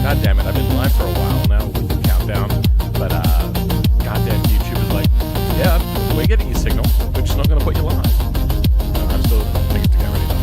God damn it, I've been live for a while now with the countdown, but goddamn YouTube is like, yeah, we're getting your signal, we're just not going to put you live. I'm still thinking to get ready though.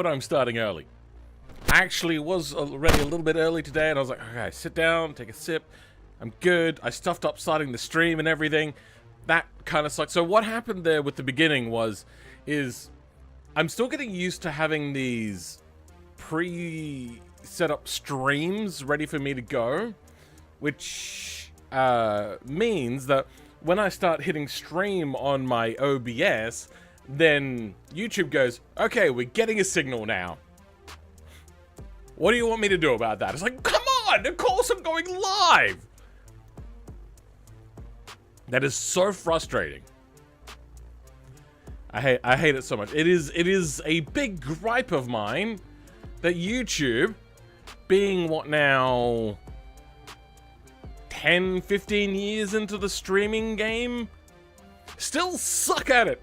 but I'm starting early. Actually, was already a little bit early today, and I was like, okay, sit down, take a sip. I'm good. I stuffed up starting the stream and everything. That kind of sucks. So what happened there with the beginning is I'm still getting used to having these pre-set up streams ready for me to go, which means that when I start hitting stream on my OBS, then YouTube goes, okay, we're getting a signal now. What do you want me to do about that? It's like, come on, of course I'm going live. That is so frustrating. I hate it so much. It is a big gripe of mine that YouTube, being what now, 10, 15 years into the streaming game, still suck at it.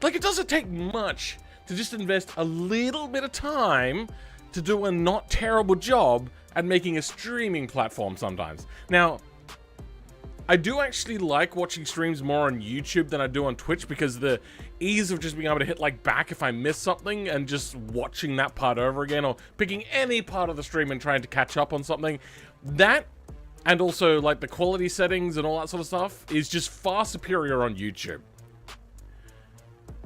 Like, it doesn't take much to just invest a little bit of time to do a not terrible job at making a streaming platform sometimes. Now, I do actually like watching streams more on YouTube than I do on Twitch, because the ease of just being able to hit like back if I miss something and just watching that part over again, or picking any part of the stream and trying to catch up on something, that, and also like the quality settings and all that sort of stuff, is just far superior on YouTube.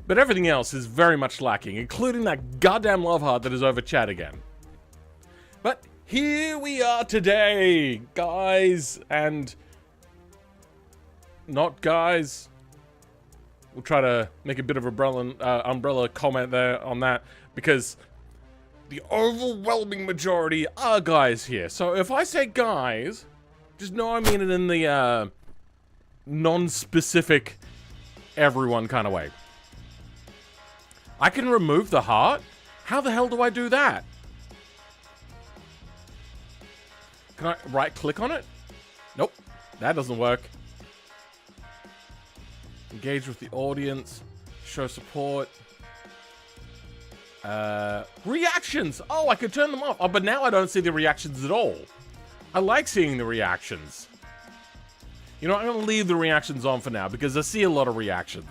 But everything else is very much lacking, including that goddamn love heart that is over chat again. But here we are today, guys, and not guys. We'll try to make a bit of umbrella comment there on that, because the overwhelming majority are guys here. So if I say guys, just know I mean it in the non-specific everyone kind of way. I can remove the heart? How the hell do I do that? Can I right-click on it? Nope, that doesn't work. Engage with the audience. Show support. Reactions! Oh, I could turn them off. Oh, but now I don't see the reactions at all. I like seeing the reactions. You know, I'm going to leave the reactions on for now, because I see a lot of reactions.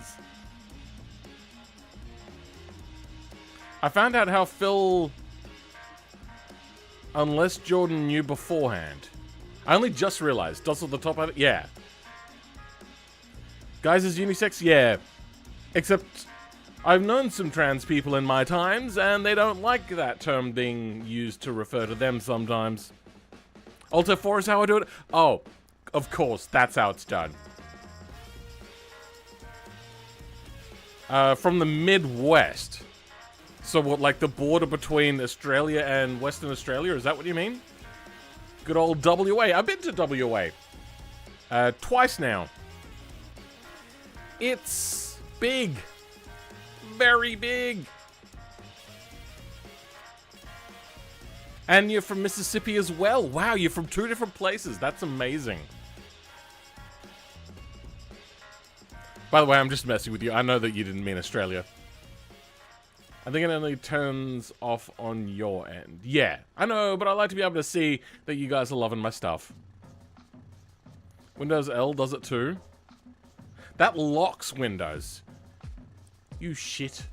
I found out how Phil... Unless Jordan knew beforehand. I only just realized. Dots at the top of it? Yeah. Guys is unisex? Yeah. Except, I've known some trans people in my times, and they don't like that term being used to refer to them sometimes. Alto 4 is how I do it? Oh, of course, that's how it's done. From the Midwest. So what, like the border between Australia and Western Australia? Is that what you mean? Good old WA. I've been to WA. Twice now. It's big. Very big. And you're from Mississippi as well. Wow, you're from 2 different places. That's amazing. By the way, I'm just messing with you. I know that you didn't mean Australia. I think it only turns off on your end. Yeah, I know, but I like to be able to see that you guys are loving my stuff. Windows L does it too. That locks Windows. You shit.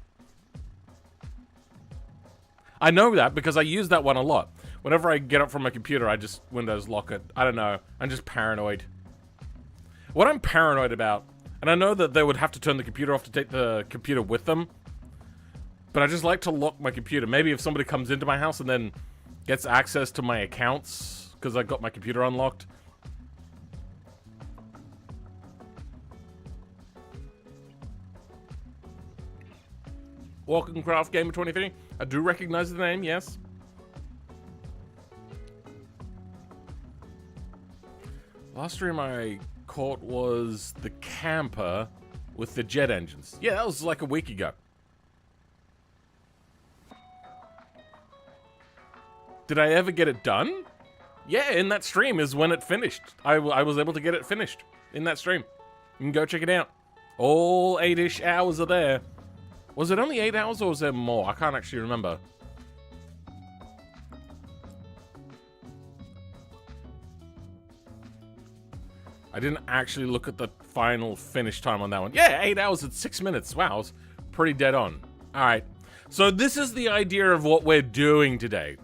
I know that because I use that one a lot. Whenever I get up from my computer, I just Windows lock it. I don't know. I'm just paranoid. What I'm paranoid about, and I know that they would have to turn the computer off to take the computer with them, but I just like to lock my computer. Maybe if somebody comes into my house and then gets access to my accounts because I got my computer unlocked. Walking Craft Gamer 23. I do recognize the name, yes. Last stream I caught was the camper with the jet engines. Yeah, that was like a week ago. Did I ever get it done? Yeah, in that stream is when it finished. I was able to get it finished in that stream. You can go check it out. All 8-ish hours are there. Was it only 8 hours or was there more? I can't actually remember. I didn't actually look at the final finish time on that one. Yeah, 8 hours and 6 minutes. Wow, I was pretty dead on. All right. So this is the idea of what we're doing today.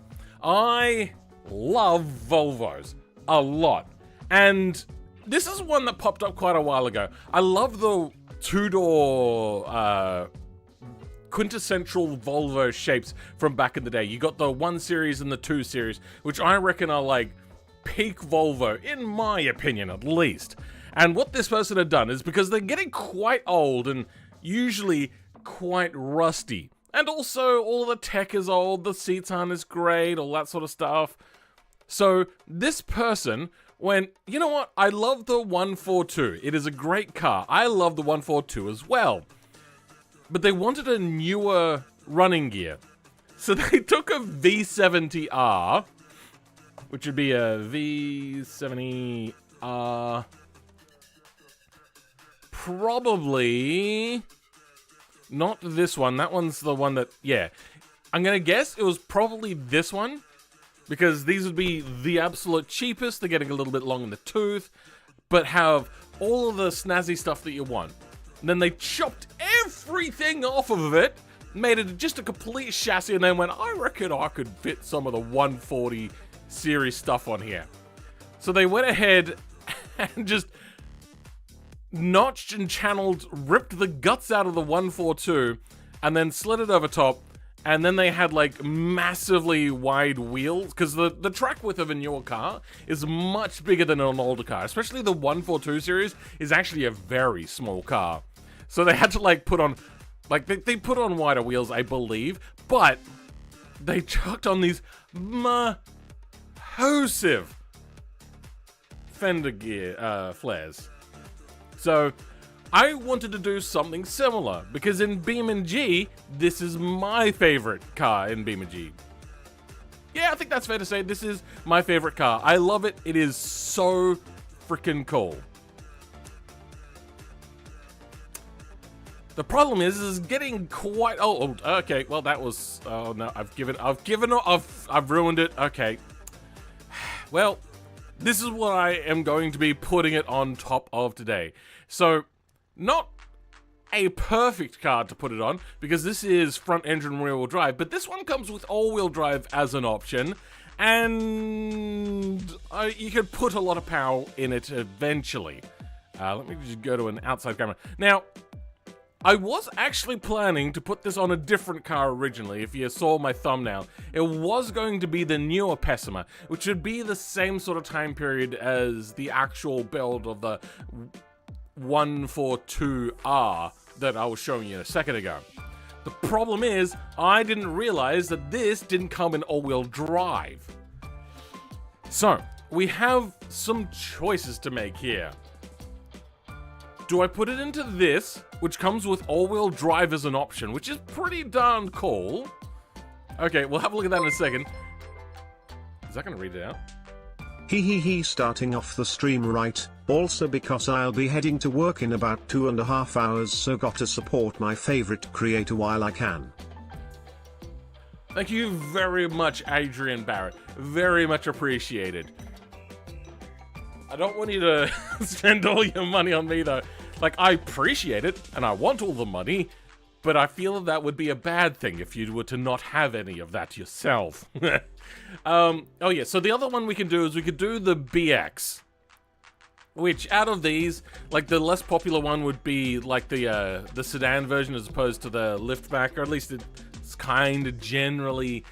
I love Volvos a lot. And this is one that popped up quite a while ago. I love the two-door quintessential Volvo shapes from back in the day. You got the 1 Series and the 2 Series, which I reckon are like peak Volvo, in my opinion at least. And what this person had done is, because they're getting quite old and usually quite rusty, and also all the tech is old, the seats aren't as great, all that sort of stuff. So this person went, you know what, I love the 142. It is a great car. I love the 142 as well. But they wanted a newer running gear. So they took a V70R, which would be a V70R, probably not this one. That one's the one that, yeah. I'm going to guess it was probably this one, because these would be the absolute cheapest. They're getting a little bit long in the tooth, but have all of the snazzy stuff that you want. And then they chopped everything off of it, made it just a complete chassis, and then went, I reckon I could fit some of the 140 series stuff on here. So they went ahead and just notched and channeled, ripped the guts out of the 142, and then slid it over top. And then they had like massively wide wheels, because the track width of a newer car is much bigger than an older car. Especially the 142 series is actually a very small car. So they had to like put on, like they put on wider wheels, I believe, but they chucked on these massive fender gear flares. So I wanted to do something similar, because in BeamNG, this is my favorite car in BeamNG. Yeah, I think that's fair to say. This is my favorite car. I love it. It is so freaking cool. The problem is getting quite old. Okay, well that was, oh no, I've ruined it. Okay. Well, this is what I am going to be putting it on top of today. So, not a perfect car to put it on, because this is front engine rear-wheel drive, but this one comes with all-wheel drive as an option, and you could put a lot of power in it eventually. Let me just go to an outside camera. Now, I was actually planning to put this on a different car originally, if you saw my thumbnail. It was going to be the newer Pessima, which would be the same sort of time period as the actual build of the 142R that I was showing you a second ago. The problem is, I didn't realize that this didn't come in all-wheel drive. So, we have some choices to make here. Do I put it into this, which comes with all-wheel drive as an option, which is pretty darn cool? Okay, we'll have a look at that in a second. Is that going to read it out? Starting off the stream right, also because I'll be heading to work in about 2.5 hours, so got to support my favorite creator while I can. Thank you very much, Adrian Barrett. Very much appreciated. I don't want you to spend all your money on me, though. Like, I appreciate it, and I want all the money, but I feel that would be a bad thing if you were to not have any of that yourself. Oh yeah, so the other one we can do is we could do the BX. Which, out of these, like, the less popular one would be, like, the sedan version as opposed to the liftback, or at least it's kind of generally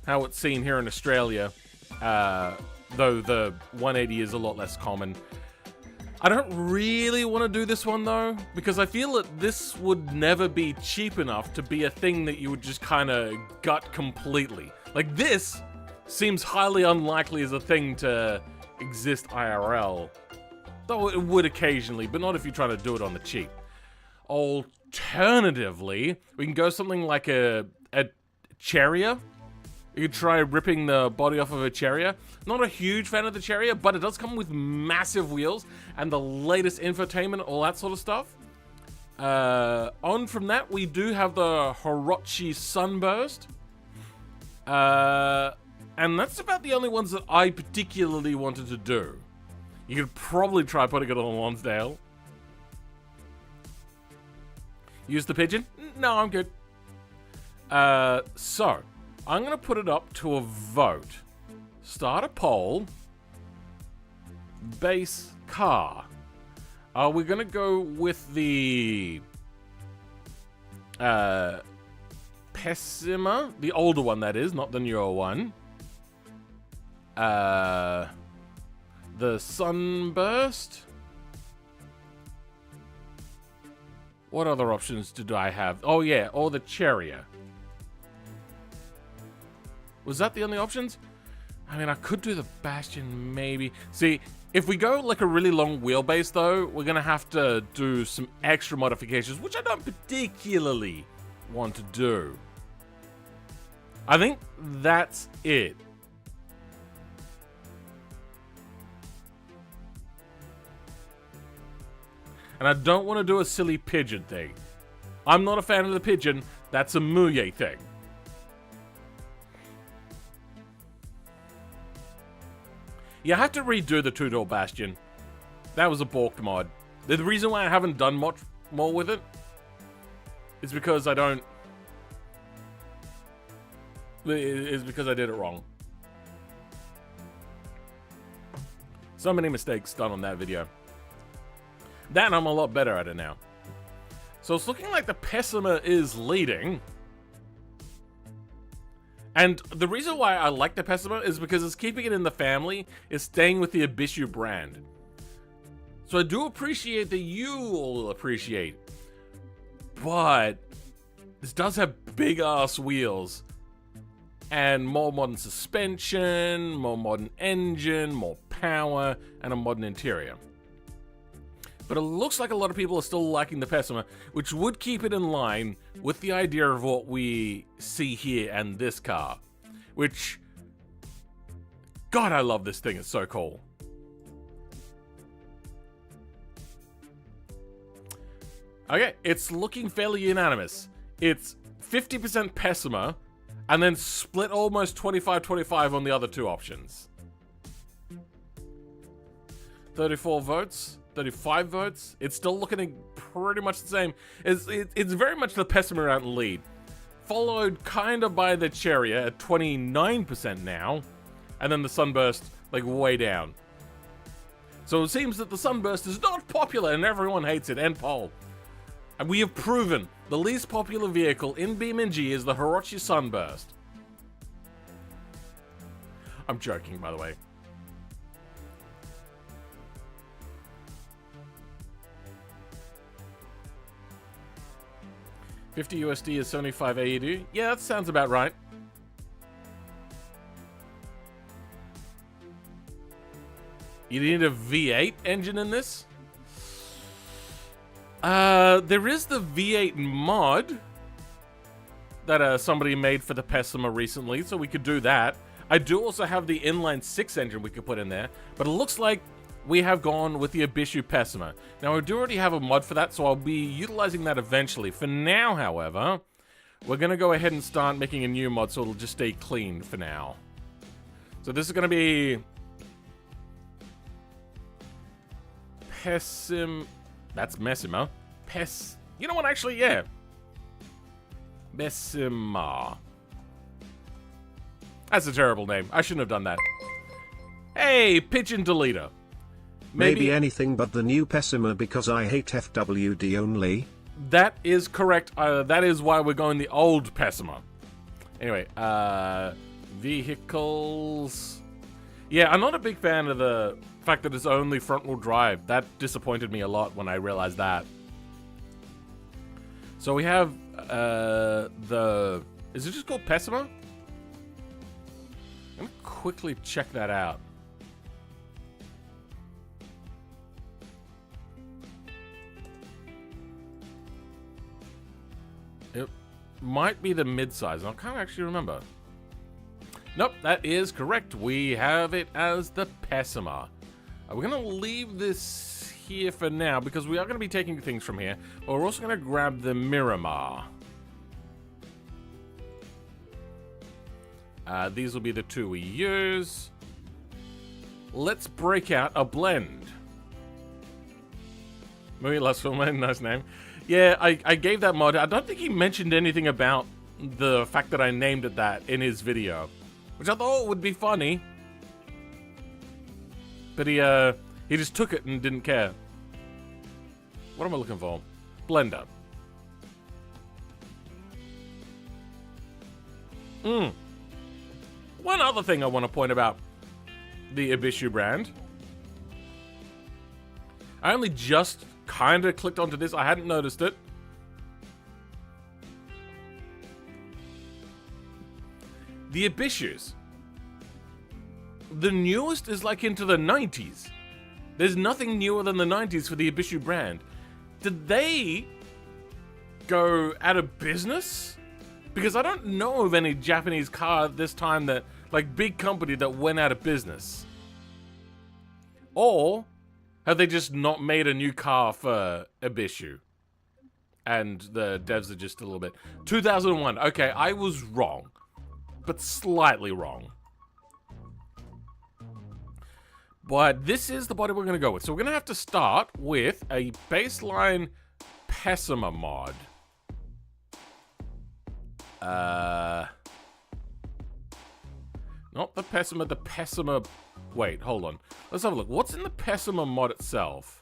how it's seen here in Australia. Though the 180 is a lot less common. I don't really want to do this one though, because I feel that this would never be cheap enough to be a thing that you would just kind of gut completely. Like, this seems highly unlikely as a thing to exist IRL. Though it would occasionally, but not if you're trying to do it on the cheap. Alternatively, we can go something like a Chariot. You could try ripping the body off of a Chariot. Not a huge fan of the Chariot, but it does come with massive wheels and the latest infotainment, all that sort of stuff. On from that, we do have the Hirochi Sunburst. And that's about the only ones that I particularly wanted to do. You could probably try putting it on Lonsdale. Use the Pigeon? No, I'm good. So, I'm going to put it up to a vote. Start a poll. Base car. Are we going to go with the Pessima? The older one, that is, not the newer one. The Sunburst. What other options did I have? Oh, yeah, or the Chariot. Was that the only options? I mean, I could do the Bastion, maybe. See, if we go like a really long wheelbase, though, we're going to have to do some extra modifications, which I don't particularly want to do. I think that's it. And I don't want to do a silly pigeon thing. I'm not a fan of the pigeon. That's a Muye thing. You have to redo the two-door Bastion. That was a balked mod. The reason why I haven't done much more with it is because I don't... is because I did it wrong. So many mistakes done on that video. That I'm a lot better at it now. So it's looking like the Pessima is leading. And the reason why I like the Pessima is because it's keeping it in the family, it's staying with the Abishu brand. So I do appreciate that you all appreciate. But this does have big ass wheels. And more modern suspension, more modern engine, more power, and a modern interior. But it looks like a lot of people are still liking the Pessima, which would keep it in line with the idea of what we see here and this car. Which, God, I love this thing. It's so cool. Okay, it's looking fairly unanimous. It's 50% Pessima, and then split almost 25-25 on the other two options. 34 votes. 35 votes. It's still looking pretty much the same. It's very much the Pessima out in lead. Followed kind of by the Chariot at 29% now. And then the Sunburst, like, way down. So it seems that the Sunburst is not popular and everyone hates it, and Paul. And we have proven the least popular vehicle in BeamNG is the Hirochi Sunburst. I'm joking, by the way. $50 USD is 75 AED. Yeah, that sounds about right. You need a V8 engine in this? There is the V8 mod that somebody made for the Pessima recently, so we could do that. I do also have the inline 6 engine we could put in there, but it looks like we have gone with the Abishu Pessima. Now, I do already have a mod for that, so I'll be utilizing that eventually. For now, however, we're going to go ahead and start making a new mod, so it'll just stay clean for now. So this is going to be... That's Messima. You know what, actually, yeah. Pessima. That's a terrible name. I shouldn't have done that. Hey, Pigeon Deleter. Maybe anything but the new Pessima because I hate FWD only. That is correct. That is why we're going the old Pessima. Anyway, vehicles. Yeah, I'm not a big fan of the fact that it's only front-wheel drive. That disappointed me a lot when I realized that. So we have the... Is it just called Pessima? I'm going to quickly check that out. It might be the mid-size. I can't actually remember. Nope, that is correct. We have it as the Pessima. We're going to leave this here for now because we are going to be taking things from here. But we're also going to grab the Miramar. These will be the two we use. Let's break out a blend. Muy Las Filmen, nice name. Yeah, I gave that mod. I don't think he mentioned anything about the fact that I named it that in his video, which I thought would be funny. But he just took it and didn't care. What am I looking for? Blender. One other thing I want to point about the Ibishu brand. I only just kind of clicked onto this. I hadn't noticed it. The Ibishus. The newest is like into the 90s. There's nothing newer than the 90s for the Ibishu brand. Did they go out of business? Because I don't know of any Japanese car this time that, like, big company that went out of business. Or have they just not made a new car for Ibishu? And the devs are just a little bit... 2001. Okay, I was wrong. But slightly wrong. But this is the body we're going to go with. So we're going to have to start with a baseline Pessima mod. Not the Pessima, the Pessima... Wait, hold on. Let's have a look. What's in the Pessima mod itself?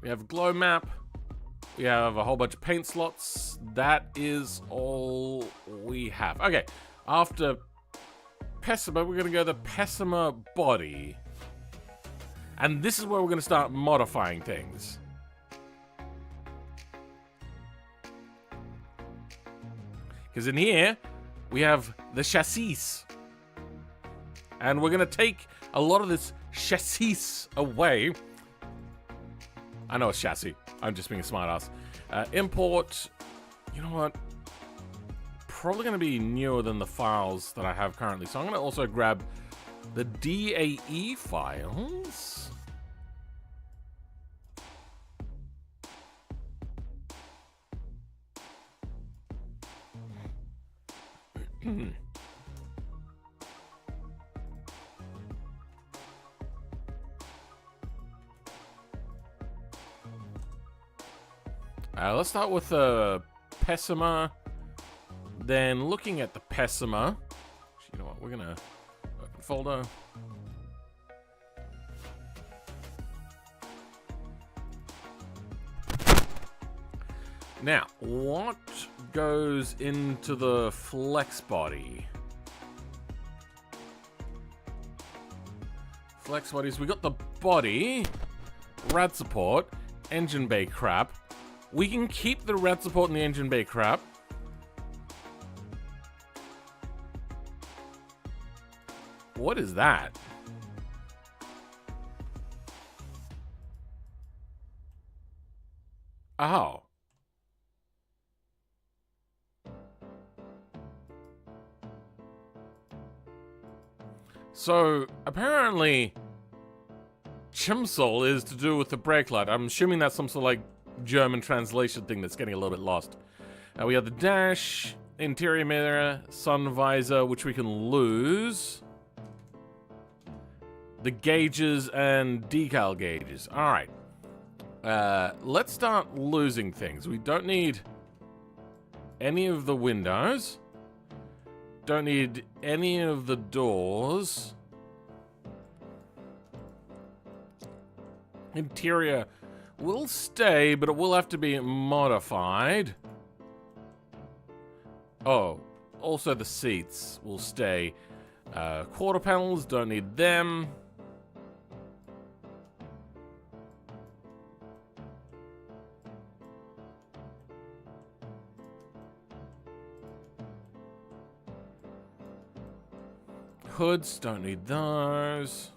We have a glow map. We have a whole bunch of paint slots. That is all we have. Okay, after Pessima, we're going to go the Pessima body. And this is where we're going to start modifying things. Because in here, we have the chassis. And we're going to take a lot of this chassis away. I know it's chassis. I'm just being a smartass. Import. You know what? Probably going to be newer than the files that I have currently. So I'm going to also grab the DAE files. Let's start with the Pessima. Then looking at the Pessima. You know what? We're gonna open folder. Now, what goes into the flex body? Flex bodies. We got the body, rad support, engine bay crap. We can keep the rad support and the engine bay crap. What is that? Oh. So, apparently, Chimsol is to do with the brake light. I'm assuming that's some sort of, like, German translation thing that's getting a little bit lost. We have the dash, interior mirror, sun visor, which we can lose. The gauges and decal gauges. Alright. Let's start losing things. We don't need any of the windows. Don't need any of the doors. Interior will stay, but it will have to be modified. Oh, also the seats will stay. Quarter panels, don't need them. Hoods, don't need those.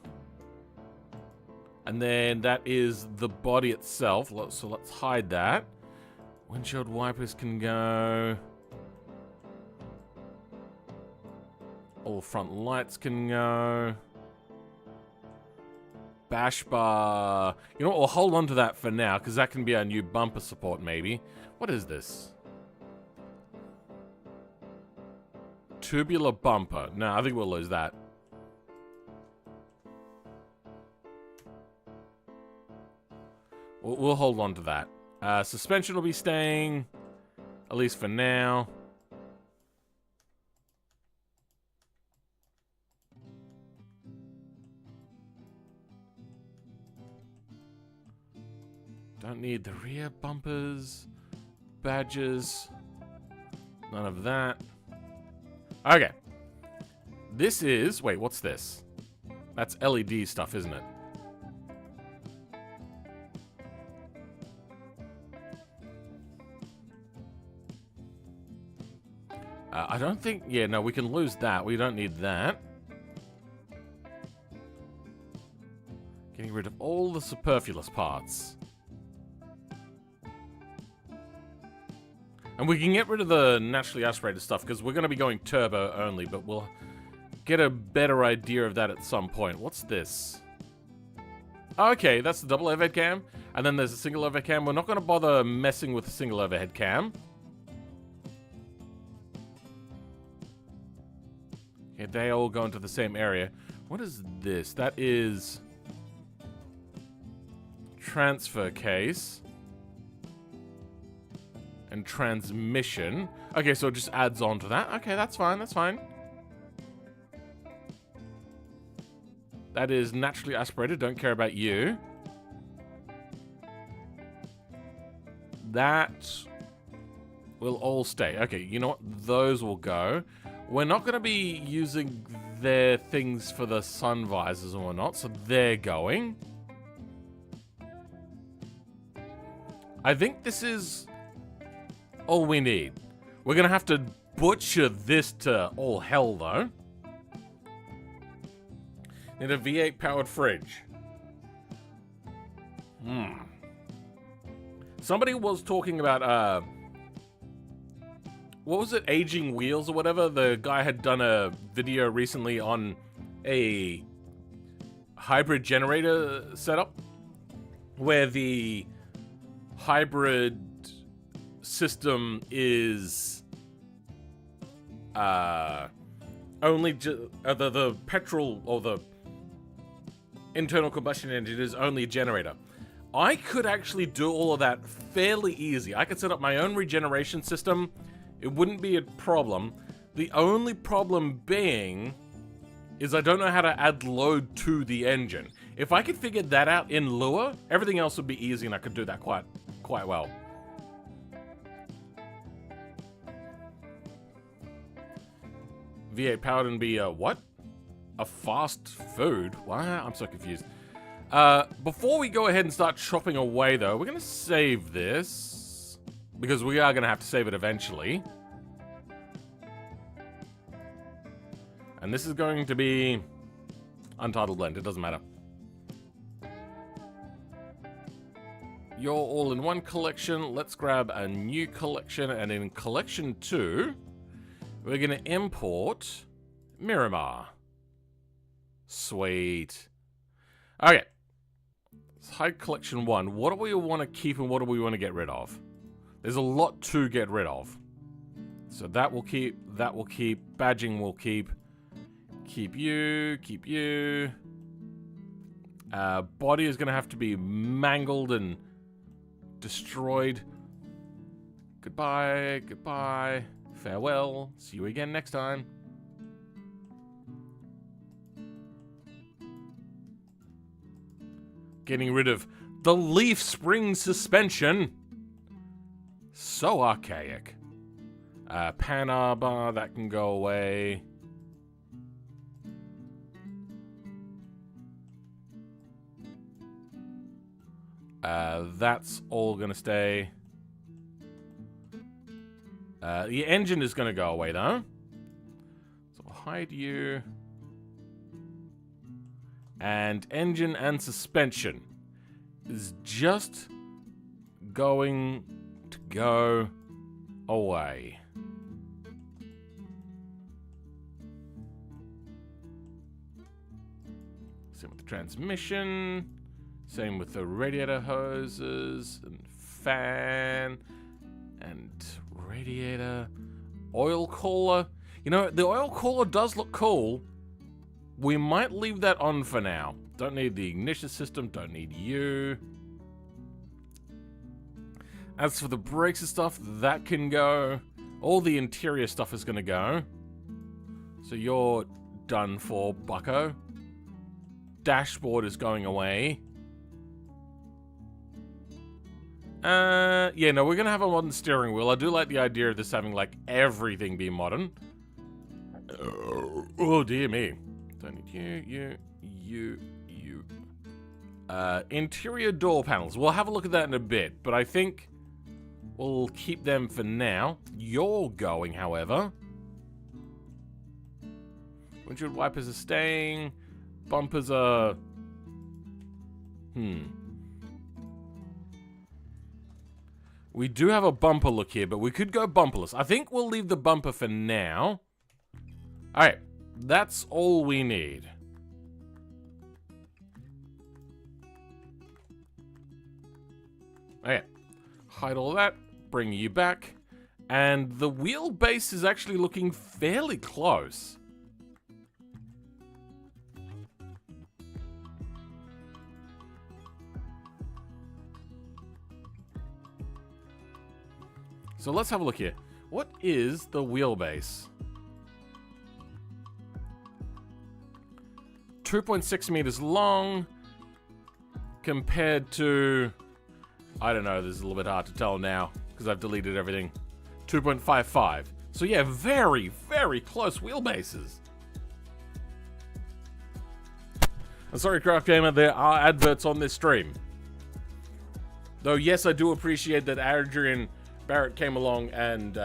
And then that is the body itself. So let's hide that. Windshield wipers can go. All front lights can go. Bash bar. You know what? We'll hold on to that for now, because that can be our new bumper support, maybe. What is this? Tubular bumper. No, I think we'll lose that. We'll hold on to that. Suspension will be staying. At least for now. Don't need the rear bumpers, badges, none of that. Okay. This is, wait, what's this? That's LED stuff, isn't it? I don't think, yeah, no, we can lose that. We don't need that. Getting rid of all the superfluous parts. And we can get rid of the naturally aspirated stuff because we're going to be going turbo only, but we'll get a better idea of that at some point. What's this? Okay, that's the double overhead cam. And then there's a single overhead cam. We're not going to bother messing with the single overhead cam. Okay, they all go into the same area. What is this? That is transfer case. And transmission. Okay, so it just adds on to that. Okay, that's fine, that's fine. That is naturally aspirated, don't care about you. That will all stay. Okay, you know what? Those will go. We're not going to be using their things for the sun visors and whatnot, so they're going. I think this is all we need. We're going to have to butcher this to all hell, though. Need a V8 powered fridge. Somebody was talking about, what was it? Aging wheels or whatever? The guy had done a video recently on a hybrid generator setup where the hybrid system is only the petrol or the internal combustion engine is only a generator. I could actually do all of that fairly easy. I could set up my own regeneration system. It wouldn't be a problem. The only problem being is I don't know how to add load to the engine. If I could figure that out in Lua, everything else would be easy and I could do that quite well. V8 powered and be what? A fast food? Wow, I'm so confused. Before we go ahead and start chopping away though, we're gonna save this because we are gonna have to save it eventually. And this is going to be Untitled Blend, it doesn't matter. You're all in one collection. Let's grab a new collection, and in collection 2, we're gonna import Miramar. Sweet. Okay. Let's hide collection 1. What do we want to keep and what do we want to get rid of? There's a lot to get rid of. So that will keep, badging will keep you. Body is going to have to be mangled and destroyed. Goodbye. Farewell. See you again next time. Getting rid of the leaf spring suspension. So archaic. Pan arbor, that can go away. That's all gonna stay. The engine is gonna go away though. So we'll hide you. And engine and suspension is just going to go away. Same with the transmission. Same with the radiator hoses and fan and radiator. Oil cooler. You know, the oil cooler does look cool. We might leave that on for now. Don't need the ignition system, don't need you. As for the brakes and stuff, that can go. All the interior stuff is going to go. So you're done for, bucko. Dashboard is going away. Yeah, no, we're going to have a modern steering wheel. I do like the idea of this having, like, everything be modern. Oh, dear me. Don't need you. Interior door panels. We'll have a look at that in a bit, but I think we'll keep them for now. You're going, however. Windshield wipers are staying. Bumpers are... We do have a bumper look here, but we could go bumperless. I think we'll leave the bumper for now. Alright, that's all we need. Okay, hide all that, bring you back. And the wheelbase is actually looking fairly close. So let's have a look here. What is the wheelbase? 2.6 meters long compared to, I don't know, this is a little bit hard to tell now because I've deleted everything. 2.55. So yeah, very, very close wheelbases. I'm sorry, Craft Gamer, there are adverts on this stream. Though yes, I do appreciate that Adrian Barrett came along and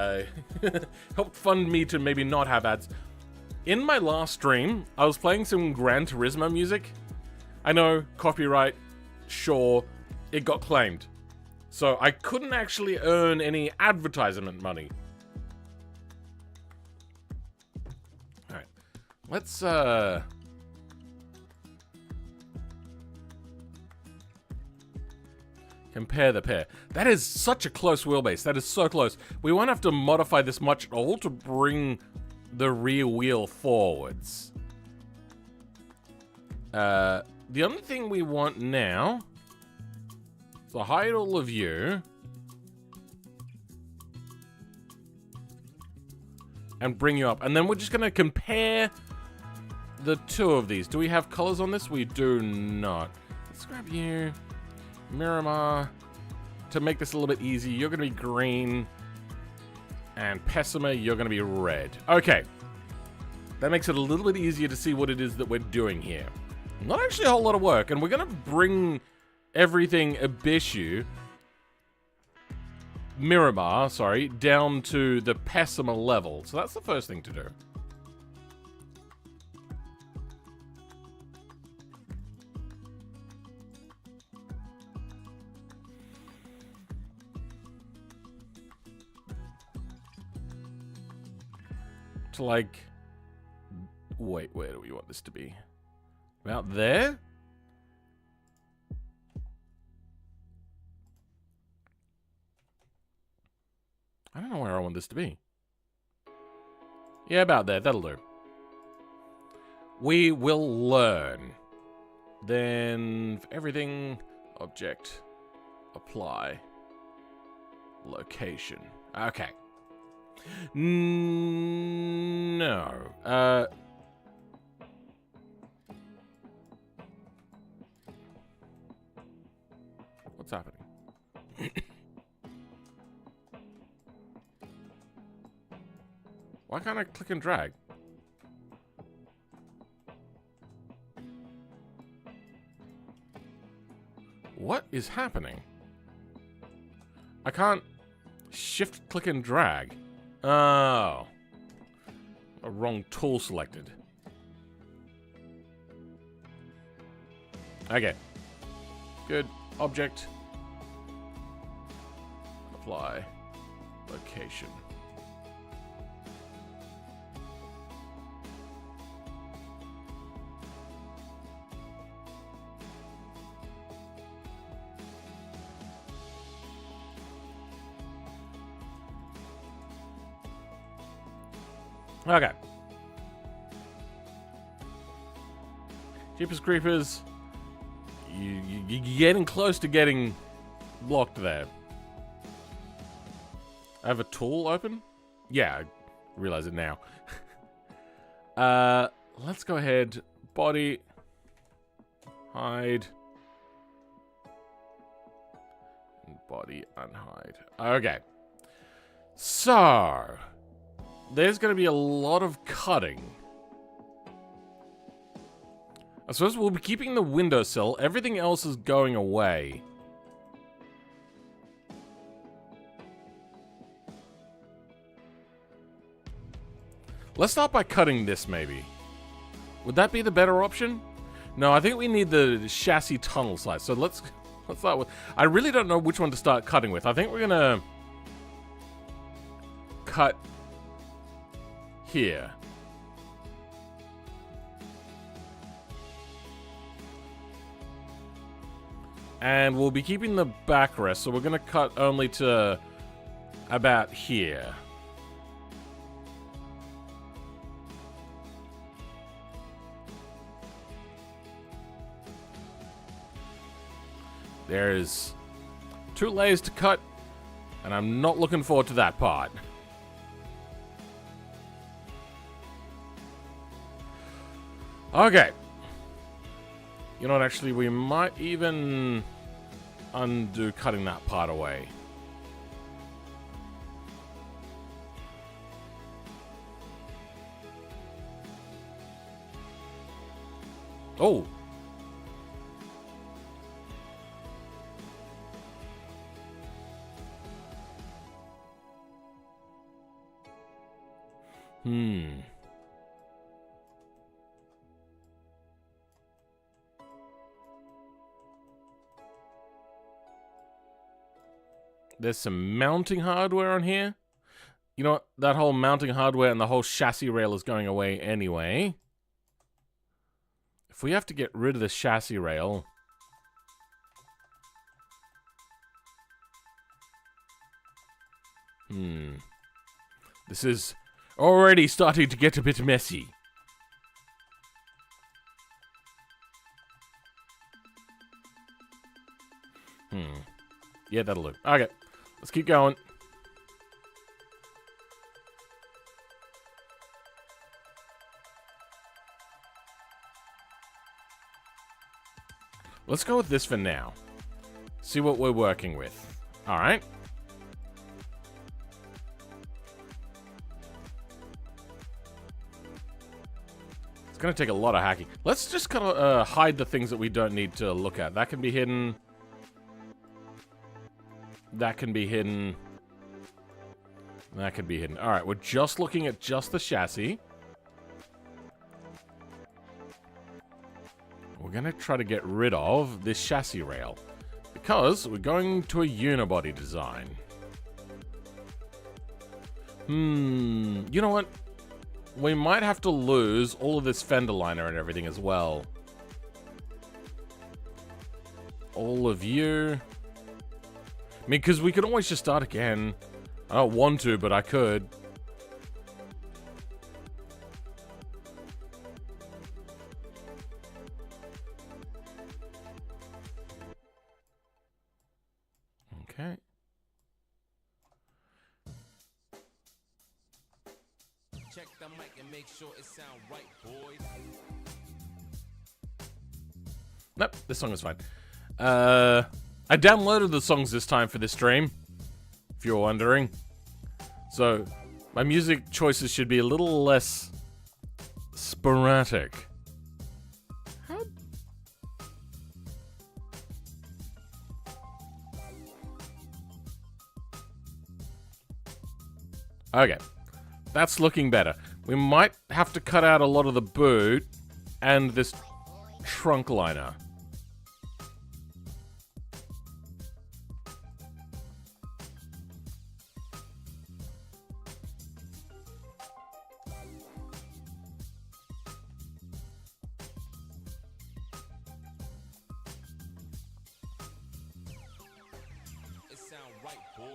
helped fund me to maybe not have ads. In my last stream, I was playing some Gran Turismo music. I know, copyright, sure, it got claimed. So I couldn't actually earn any advertisement money. Alright, let's compare the pair. That is such a close wheelbase. That is so close. We won't have to modify this much at all to bring the rear wheel forwards. The only thing we want now is to hide all of you and bring you up. And then we're just going to compare the two of these. Do we have colors on this? We do not. Let's grab you. Miramar. To make this a little bit easy, you're going to be green. And Pessima, you're going to be red. Okay. That makes it a little bit easier to see what it is that we're doing here. Not actually a whole lot of work. And we're going to bring everything Abishu, Miramar, sorry, down to the Pessima level. So that's the first thing to do. To like, wait, where do we want this to be? About there? I don't know where I want this to be. Yeah, about there. That'll do. We will learn. Then, for everything, object, apply, location. Okay. No. What's happening? Why can't I click and drag? What is happening? I can't shift, click, and drag. Oh. A wrong tool selected. Okay. Good. Object. Apply. Location. Okay. Jeepers Creepers. You're getting close to getting blocked there. I have a tool open? Yeah, I realize it now. Let's go ahead. Body. Hide. Body unhide. Okay. So, there's going to be a lot of cutting. I suppose we'll be keeping the windowsill. Everything else is going away. Let's start by cutting this, maybe. Would that be the better option? No, I think we need the chassis tunnel size. So let's start with... I really don't know which one to start cutting with. I think we're gonna cut here. And we'll be keeping the backrest, so we're gonna cut only to about here. There's 2 layers to cut, and I'm not looking forward to that part. Okay. You know what, actually, we might even undo cutting that part away. Oh! There's some mounting hardware on here. You know what? That whole mounting hardware and the whole chassis rail is going away anyway. If we have to get rid of the chassis rail... This is already starting to get a bit messy. Yeah, that'll do. Okay, let's keep going. Let's go with this for now. See what we're working with. Alright. It's going to take a lot of hacking. Let's just kind of hide the things that we don't need to look at. That can be hidden. That can be hidden. That can be hidden. Alright, we're just looking at just the chassis. We're going to try to get rid of this chassis rail, because we're going to a unibody design. You know what? We might have to lose all of this fender liner and everything as well. All of you. I mean, because we could always just start again. I don't want to, but I could. Okay. Check the mic and make sure it sound right, boys. Nope, this song is fine. I downloaded the songs this time for this stream, if you're wondering. So, my music choices should be a little less sporadic. Okay, that's looking better. We might have to cut out a lot of the boot and this trunk liner. It sound right, boys.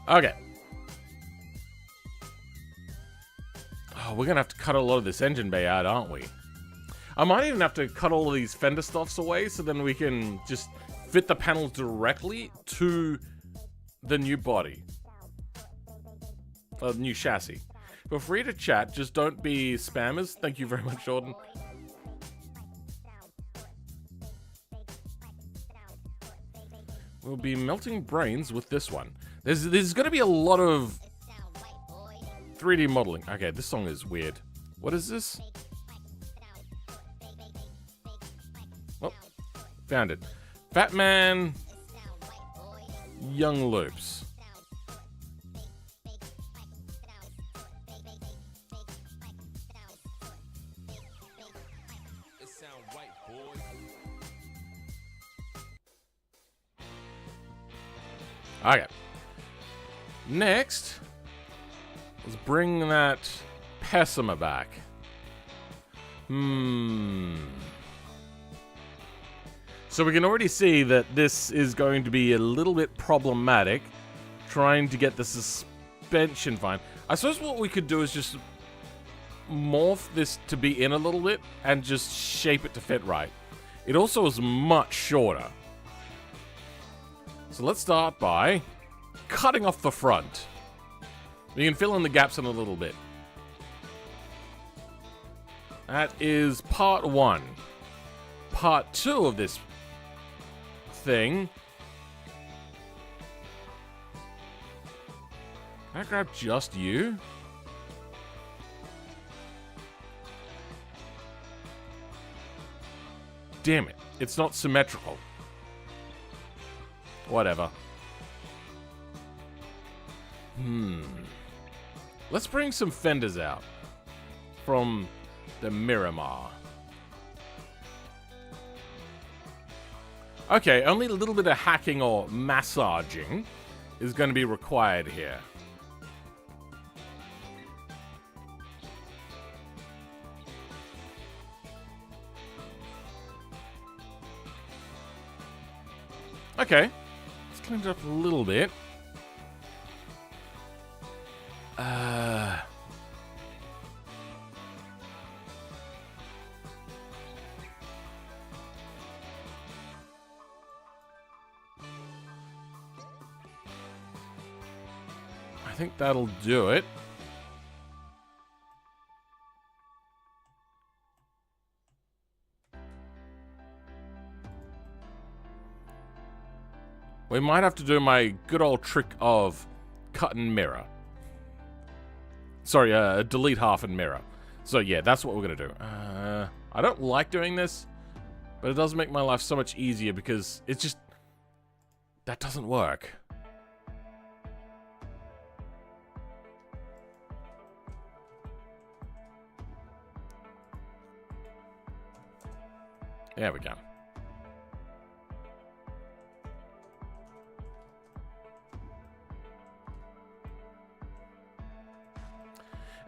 Okay. Oh, we're gonna have to cut a lot of this engine bay out, aren't we? I might even have to cut all of these fender stuffs away so then we can just fit the panels directly to the new body. New chassis. Feel free to chat, just don't be spammers. Thank you very much, Jordan. We'll be melting brains with this one. There's going to be a lot of 3D modeling. Okay, this song is weird. What is this? Oh, found it. Fat Man, Young Loops. It sound right, boy. Okay. Next, let's bring that Pessima back. So we can already see that this is going to be a little bit problematic, trying to get the suspension fine. I suppose what we could do is just morph this to be in a little bit and just shape it to fit right. It also is much shorter. So let's start by cutting off the front. We can fill in the gaps in a little bit. That is part 1. Part 2 of this thing. Can I grab just you? Damn it, it's not symmetrical. Whatever. Let's bring some fenders out from the Miramar. Okay, only a little bit of hacking or massaging is going to be required here. Okay, let's clean it up a little bit. I think that'll do it. We might have to do my good old trick of cut and mirror. Sorry, delete half and mirror. So yeah, that's what we're gonna do. I don't like doing this, but it does make my life so much easier because it's just... that doesn't work. There we go.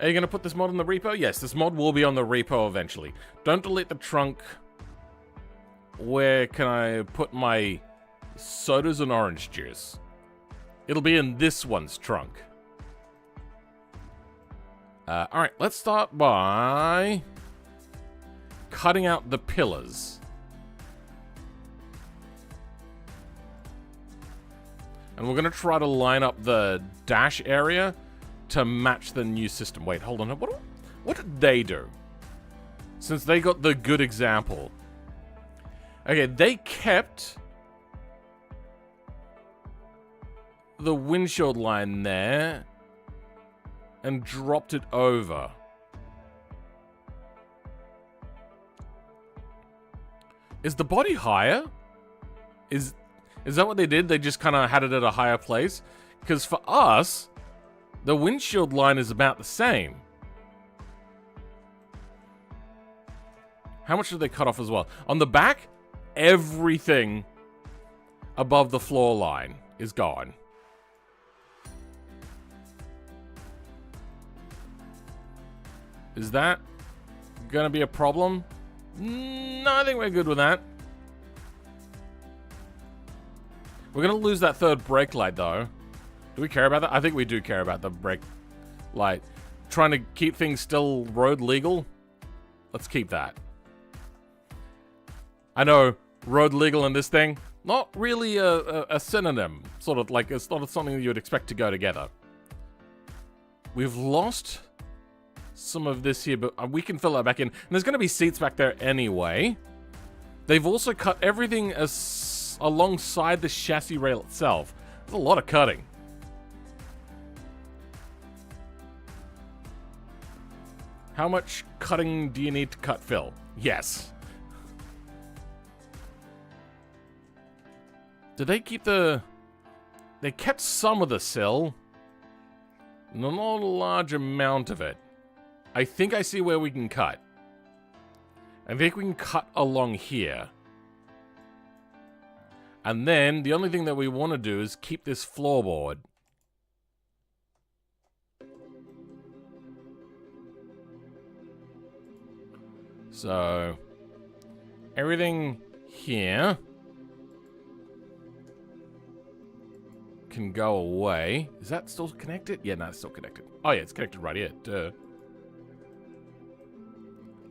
Are you going to put this mod on the repo? Yes, this mod will be on the repo eventually. Don't delete the trunk. Where can I put my sodas and orange juice? It'll be in this one's trunk. Alright, let's start by cutting out the pillars. And we're going to try to line up the dash area to match the new system. Wait, hold on. What did they do? Since they got the good example. Okay, they kept the windshield line there and dropped it over. Is the body higher? Is that what they did? They just kind of had it at a higher place? Because for us, the windshield line is about the same. How much did they cut off as well? On the back, everything above the floor line is gone. Is that gonna be a problem? No, I think we're good with that. We're gonna lose that third brake light though. Do we care about that? I think we do care about the brake light. trying to keep things still road legal. Let's keep that. I know road legal and this thing, not really a synonym. Sort of like it's not something you would expect to go together. We've lost some of this here, but we can fill that back in. And there's going to be seats back there anyway. They've also cut everything alongside the chassis rail itself. There's a lot of cutting. How much cutting do you need to cut Phil? Yes. Did they keep the... They kept some of the sill. Not a large amount of it. I think I see where we can cut. I think we can cut along here. And then, the only thing that we want to do is keep this floorboard. So, everything here can go away. Is that still connected? Yeah, no, it's still connected. Oh yeah, it's connected right here. Duh.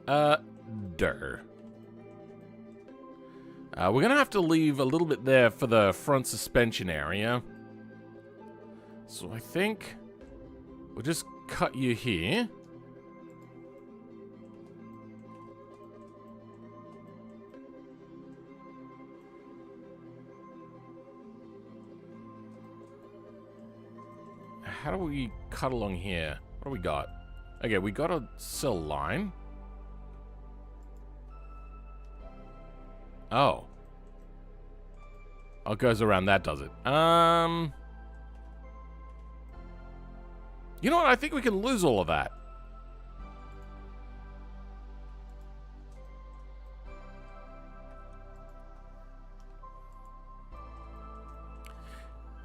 We're gonna have to leave a little bit there for the front suspension area. So I think we'll just cut you here. How do we cut along here? What do we got? Okay, we got a sill line. Oh. Oh, it goes around that, does it? You know what? I think we can lose all of that.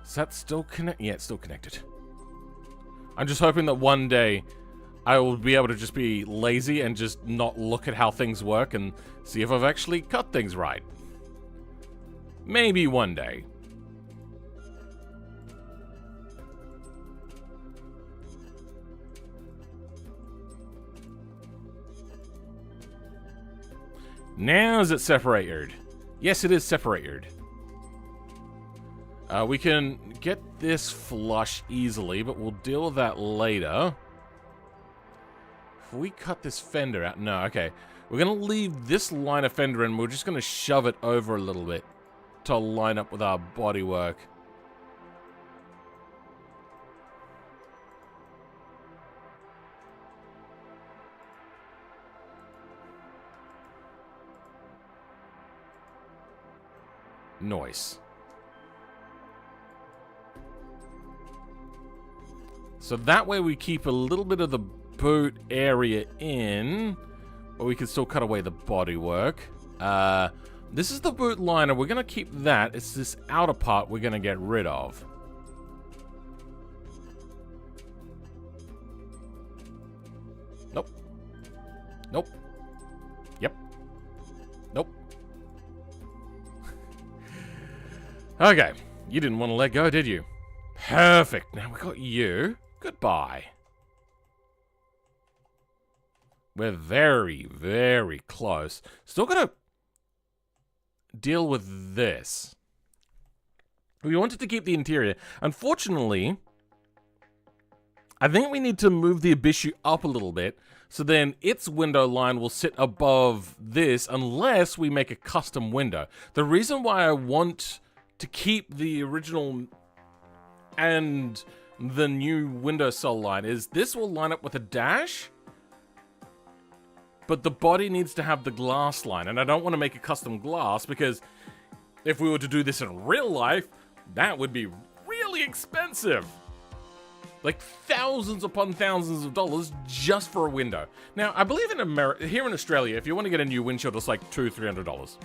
Is that still connected? Yeah, it's still connected. I'm just hoping that one day I will be able to just be lazy and just not look at how things work and see if I've actually cut things right. Maybe one day. Now is it separated? Yes, it is separated. We can get this flush easily, but we'll deal with that later. If we cut this fender out... No, okay. We're going to leave this line of fender and we're just going to shove it over a little bit to line up with our bodywork. Nice. So that way we keep a little bit of the boot area in, but we can still cut away the bodywork. This is the boot liner. We're going to keep that. It's this outer part we're going to get rid of. Nope. Nope. Yep. Nope. Okay. You didn't want to let go, did you? Perfect. Now we got you. Goodbye. We're very, very close. Still gotta deal with this. We wanted to keep the interior. Unfortunately, I think we need to move the Abishu up a little bit, so then its window line will sit above this unless we make a custom window. The reason why I want to keep the original and the new window sill line is this will line up with a dash, but the body needs to have the glass line, and I don't want to make a custom glass because if we were to do this in real life, that would be really expensive. Like thousands upon thousands of dollars just for a window. Now, I believe in America, here in Australia, if you want to get a new windshield, it's like $200-300.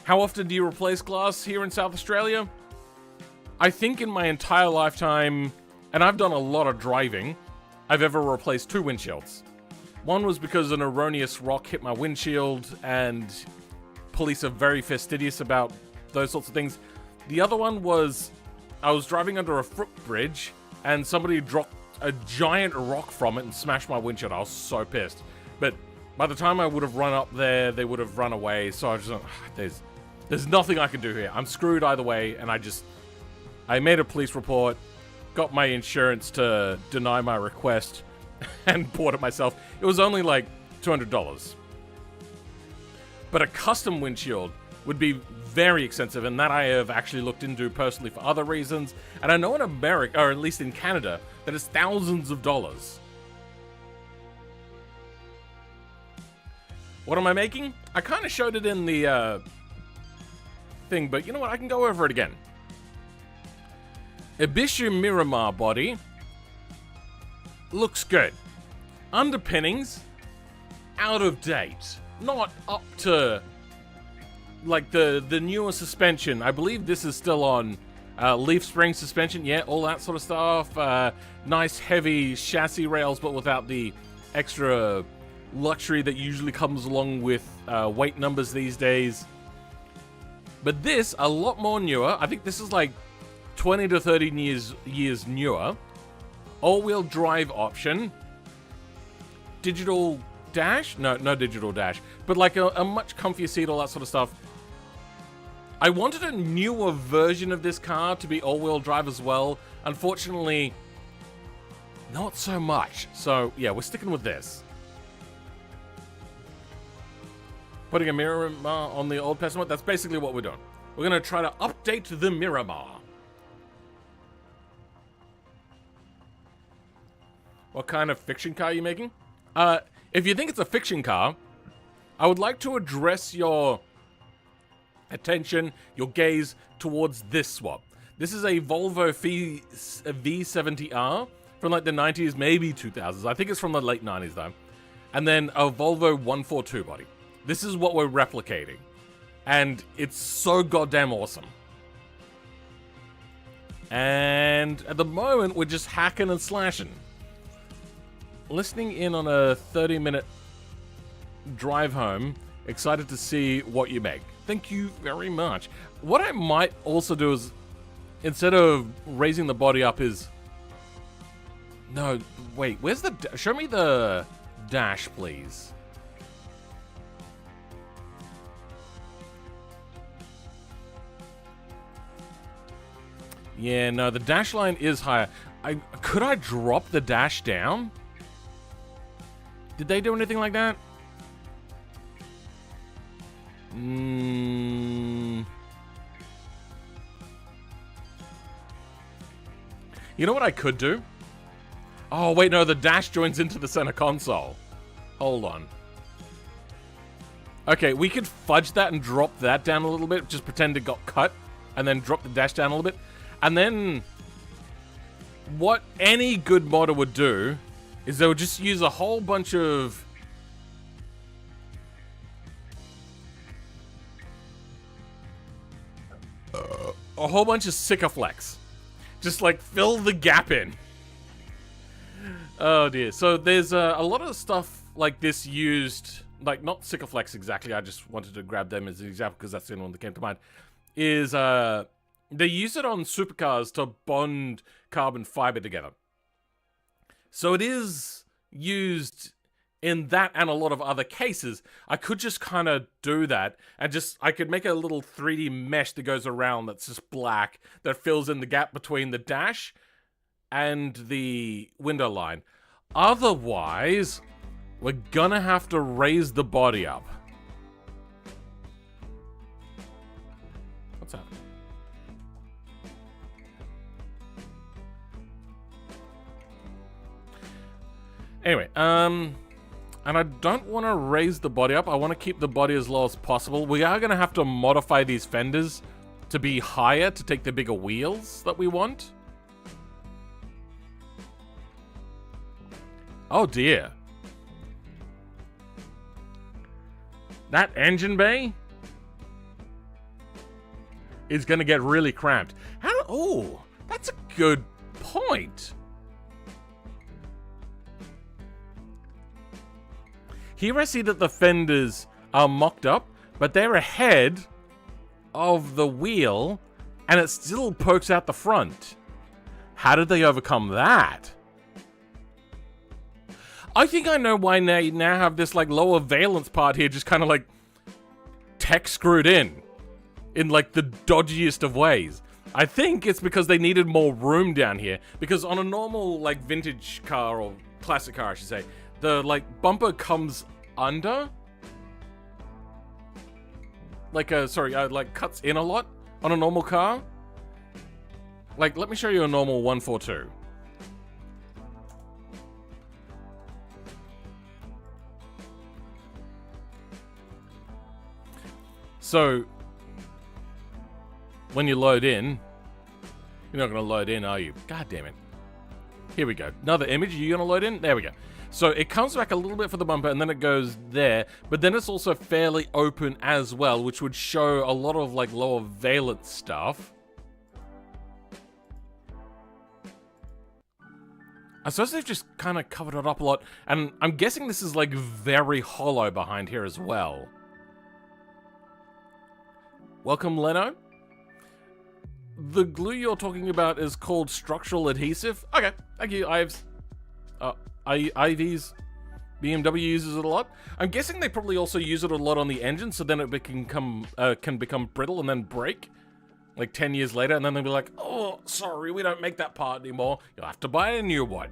How often do you replace glass here in South Australia? I think in my entire lifetime, and I've done a lot of driving, I've ever replaced 2 windshields. One was because an erroneous rock hit my windshield, and police are very fastidious about those sorts of things. The other one was I was driving under a footbridge, and somebody dropped a giant rock from it and smashed my windshield. I was so pissed. But by the time I would have run up there, they would have run away. So I just, there's nothing I can do here. I'm screwed either way, and I made a police report, got my insurance to deny my request, and bought it myself. It was only like $200. But a custom windshield would be very expensive, and that I have actually looked into personally for other reasons. And I know in America, or at least in Canada, that it's thousands of dollars. What am I making? I kind of showed it in the thing, but you know what? I can go over it again. Ibishu Miramar body. Looks good. Underpinnings, out of date. Not up to, like, the newer suspension. I believe this is still on leaf spring suspension. Yeah, all that sort of stuff. Nice, heavy chassis rails, but without the extra luxury that usually comes along with weight numbers these days. But this, a lot more newer. I think this is like 20 to 30 years newer. All-wheel drive option. Digital dash? No digital dash. But like a much comfier seat, all that sort of stuff. I wanted a newer version of this car to be all-wheel drive as well. Unfortunately, not so much. So, yeah, we're sticking with this. Putting a Miramar on the old Pessimist, that's basically what we're doing. We're going to try to update the Miramar. What kind of fiction car are you making? If you think it's a fiction car, I would like to address your attention, your gaze towards this swap. This is a Volvo V70R from like the 90s, maybe 2000s. I think it's from the late 90s though. And then a Volvo 142 body. This is what we're replicating. And it's so goddamn awesome. And at the moment, we're just hacking and slashing. Listening in on a 30-minute drive home. Excited to see what you make. Thank you very much. What I might also do is, instead of raising the body up is... No, wait, where's the... Show me the dash, please. Yeah, no, the dash line is higher. Could I drop the dash down? Did they do anything like that? You know what I could do? Oh, wait, no, the dash joins into the center console. Hold on. Okay, we could fudge that and drop that down a little bit. Just pretend it got cut. And then drop the dash down a little bit. And then, what any good modder would do is they would just use a whole bunch of Sikaflex. Just like fill the gap in. Oh dear. So there's a lot of stuff like this used, like not Sikaflex exactly. I just wanted to grab them as an example because that's the only one that came to mind. Is they use it on supercars to bond carbon fiber together. So it is used in that and a lot of other cases. I could just kind of do that and I could make a little 3D mesh that goes around that's just black that fills in the gap between the dash and the window line. Otherwise, we're gonna have to raise the body up. What's happening? Anyway, and I don't want to raise the body up. I want to keep the body as low as possible. We are going to have to modify these fenders to be higher to take the bigger wheels that we want. Oh dear. That engine bay is going to get really cramped. Oh, that's a good point. Here I see that the fenders are mocked up, but they're ahead of the wheel, and it still pokes out the front. How did they overcome that? I think I know why they now have this like lower valence part here just kind of like tech screwed in like the dodgiest of ways. I think it's because they needed more room down here, because on a normal like vintage car or classic car I should say, the like bumper comes under like like cuts in a lot on a normal car. Like, let me show you a normal 142. So, when you load in, you're not going to load in, are you? God damn it. Here we go. Another image. Are you going to load in? There we go. So, it comes back a little bit for the bumper, and then it goes there. But then it's also fairly open as well, which would show a lot of, like, lower valence stuff. I suppose they've just kind of covered it up a lot. And I'm guessing this is, like, very hollow behind here as well. Welcome, Leno. The glue you're talking about is called structural adhesive. Okay, thank you, Ives. IVs. BMW uses it a lot. I'm guessing they probably also use it a lot on the engine, so then it can become brittle and then break. Like 10 years later, and then they'll be like, oh, sorry, we don't make that part anymore. You'll have to buy a new one.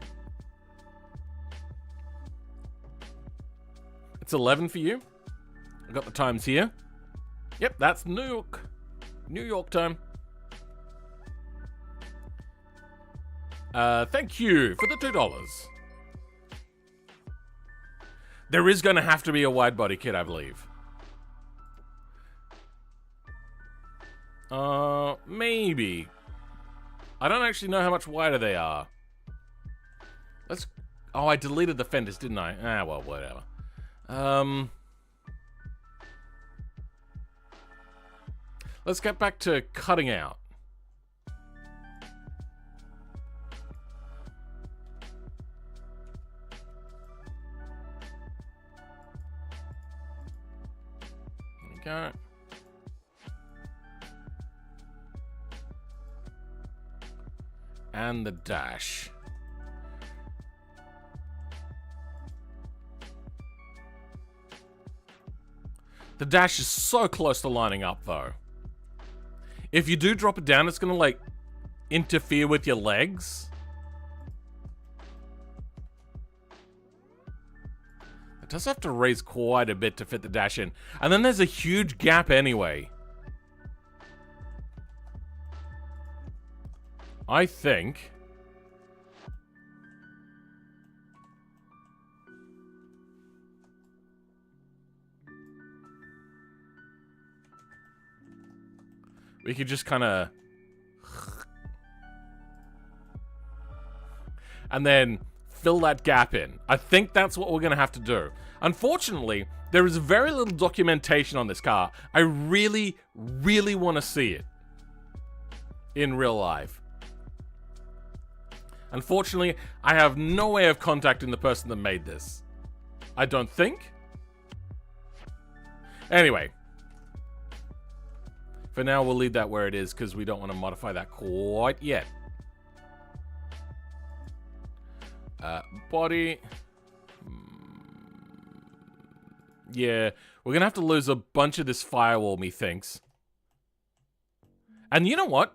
It's 11 for you. I got the times here. Yep, that's New York. New York time. Thank you for the $2. There is going to have to be a wide body kit, I believe. Maybe. I don't actually know how much wider they are. Oh, I deleted the fenders, didn't I? Ah, well, whatever. Let's get back to cutting out. There we go. And the dash. The dash is so close to lining up, though. If you do drop it down, it's going to, like, interfere with your legs. It does have to raise quite a bit to fit the dash in. And then there's a huge gap anyway. I think we could just kind of and then fill that gap in. I think that's what we're going to have to do. Unfortunately, there is very little documentation on this car. I really, really want to see it in real life. Unfortunately, I have no way of contacting the person that made this. I don't think. Anyway. For now, we'll leave that where it is because we don't want to modify that quite yet. Body. Yeah, we're going to have to lose a bunch of this firewall, methinks. And you know what?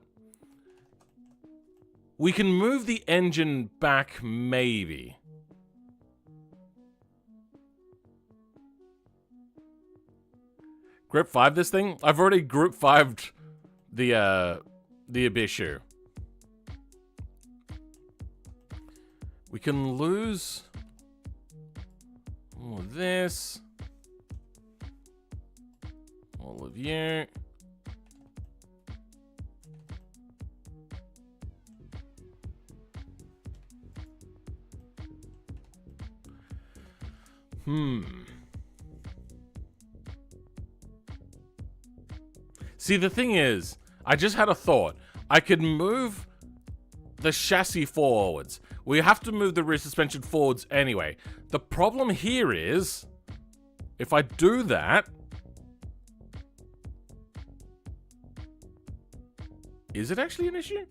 We can move the engine back, maybe. Group 5 this thing? I've already Group 5'd the Ibishu. We can lose all of this. All of you. See, the thing is, I just had a thought. I could move the chassis forwards. We have to move the rear suspension forwards anyway. The problem here is, if I do that, is it actually an issue?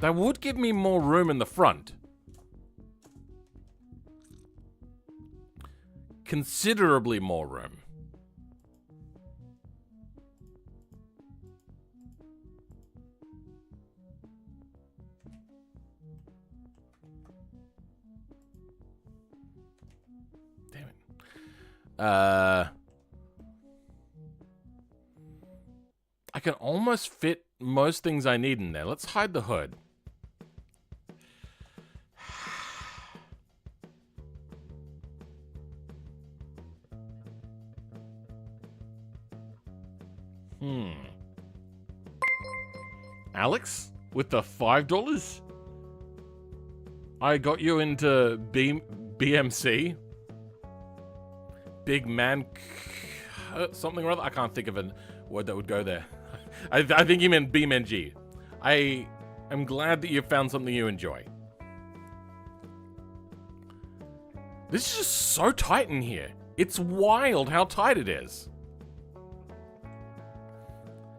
That would give me more room in the front. Considerably more room. Damn it. I can almost fit most things I need in there. Let's hide the hood. Alex, with the $5? I got you into BMC? Big man... something or other? I can't think of a word that would go there. I think you meant BMNG. I am glad that you found something you enjoy. This is just so tight in here. It's wild how tight it is.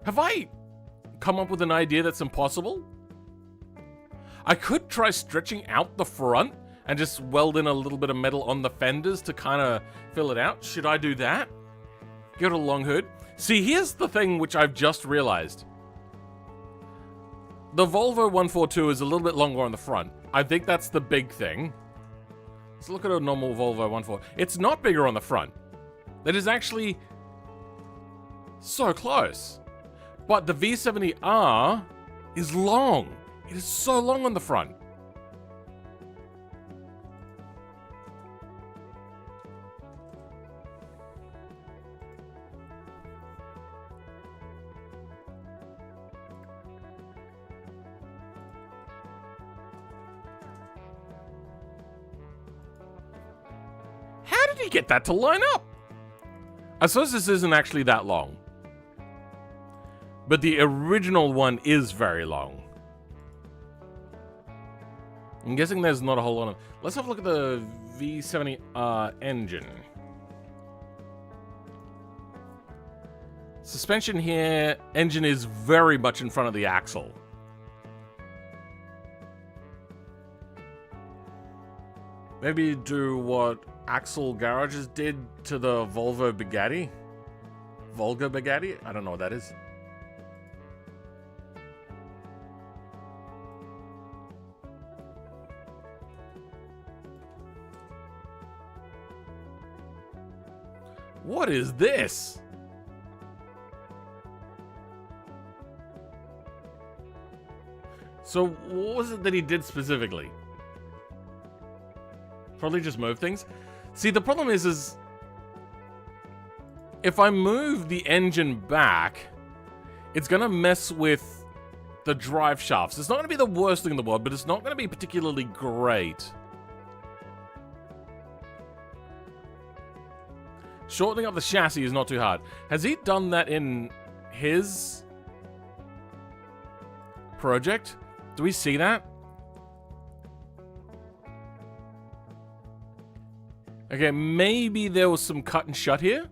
Have I come up with an idea that's impossible? I could try stretching out the front and just weld in a little bit of metal on the fenders to kind of fill it out. Should I do that? Give it a long hood. See, here's the thing which I've just realized. The Volvo 142 is a little bit longer on the front. I think that's the big thing. Let's look at a normal Volvo 142. It's not bigger on the front. That is actually so close. But the V70R is long. It is so long on the front. How did he get that to line up? I suppose this isn't actually that long. But the original one is very long. I'm guessing there's not a whole lot of... Let's have a look at the V70R engine. Suspension here. Engine is very much in front of the axle. Maybe do what Axle Garages did to the Volvo Bugatti? Volga Bugatti? I don't know what that is. What is this? So, what was it that he did specifically? Probably just move things. See, the problem is if I move the engine back, it's gonna mess with the drive shafts. It's not gonna be the worst thing in the world, but it's not gonna be particularly great. Shortening up the chassis is not too hard. Has he done that in his project? Do we see that? Okay, maybe there was some cut and shut here.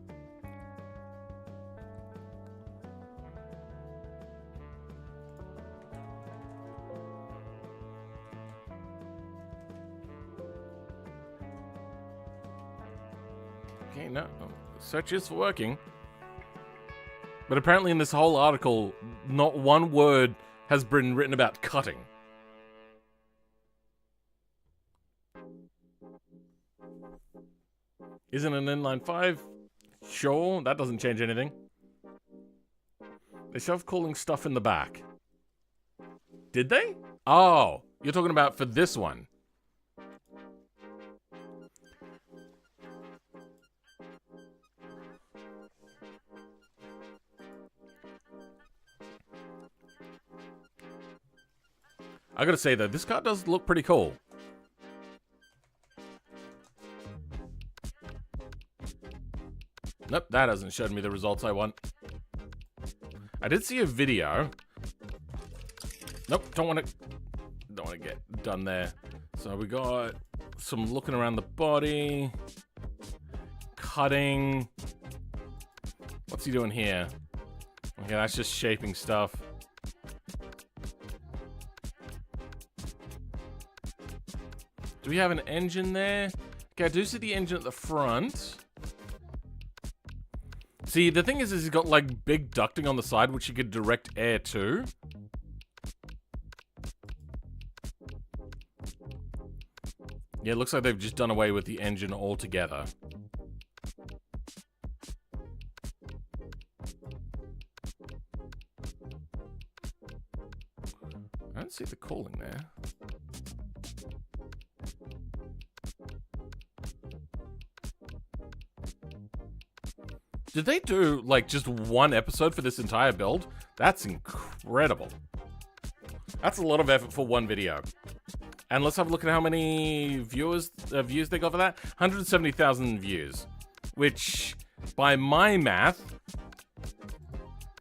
Okay, no. Search is working. But apparently in this whole article, not one word has been written about cutting. Isn't an inline 5? Sure, that doesn't change anything. They shoved cooling stuff in the back. Did they? Oh, you're talking about for this one. I gotta say though, this car does look pretty cool. Nope, that hasn't showed me the results I want. I did see a video. Nope, don't want to get done there. So we got some looking around the body, cutting. What's he doing here? Okay, that's just shaping stuff. Do we have an engine there? Okay, I do see the engine at the front. See, the thing is he's got like big ducting on the side, which you could direct air to. Yeah, it looks like they've just done away with the engine altogether. I don't see the cooling there. Did they do, like, just one episode for this entire build? That's incredible. That's a lot of effort for one video. And let's have a look at how many views they got for that. 170,000 views. Which, by my math,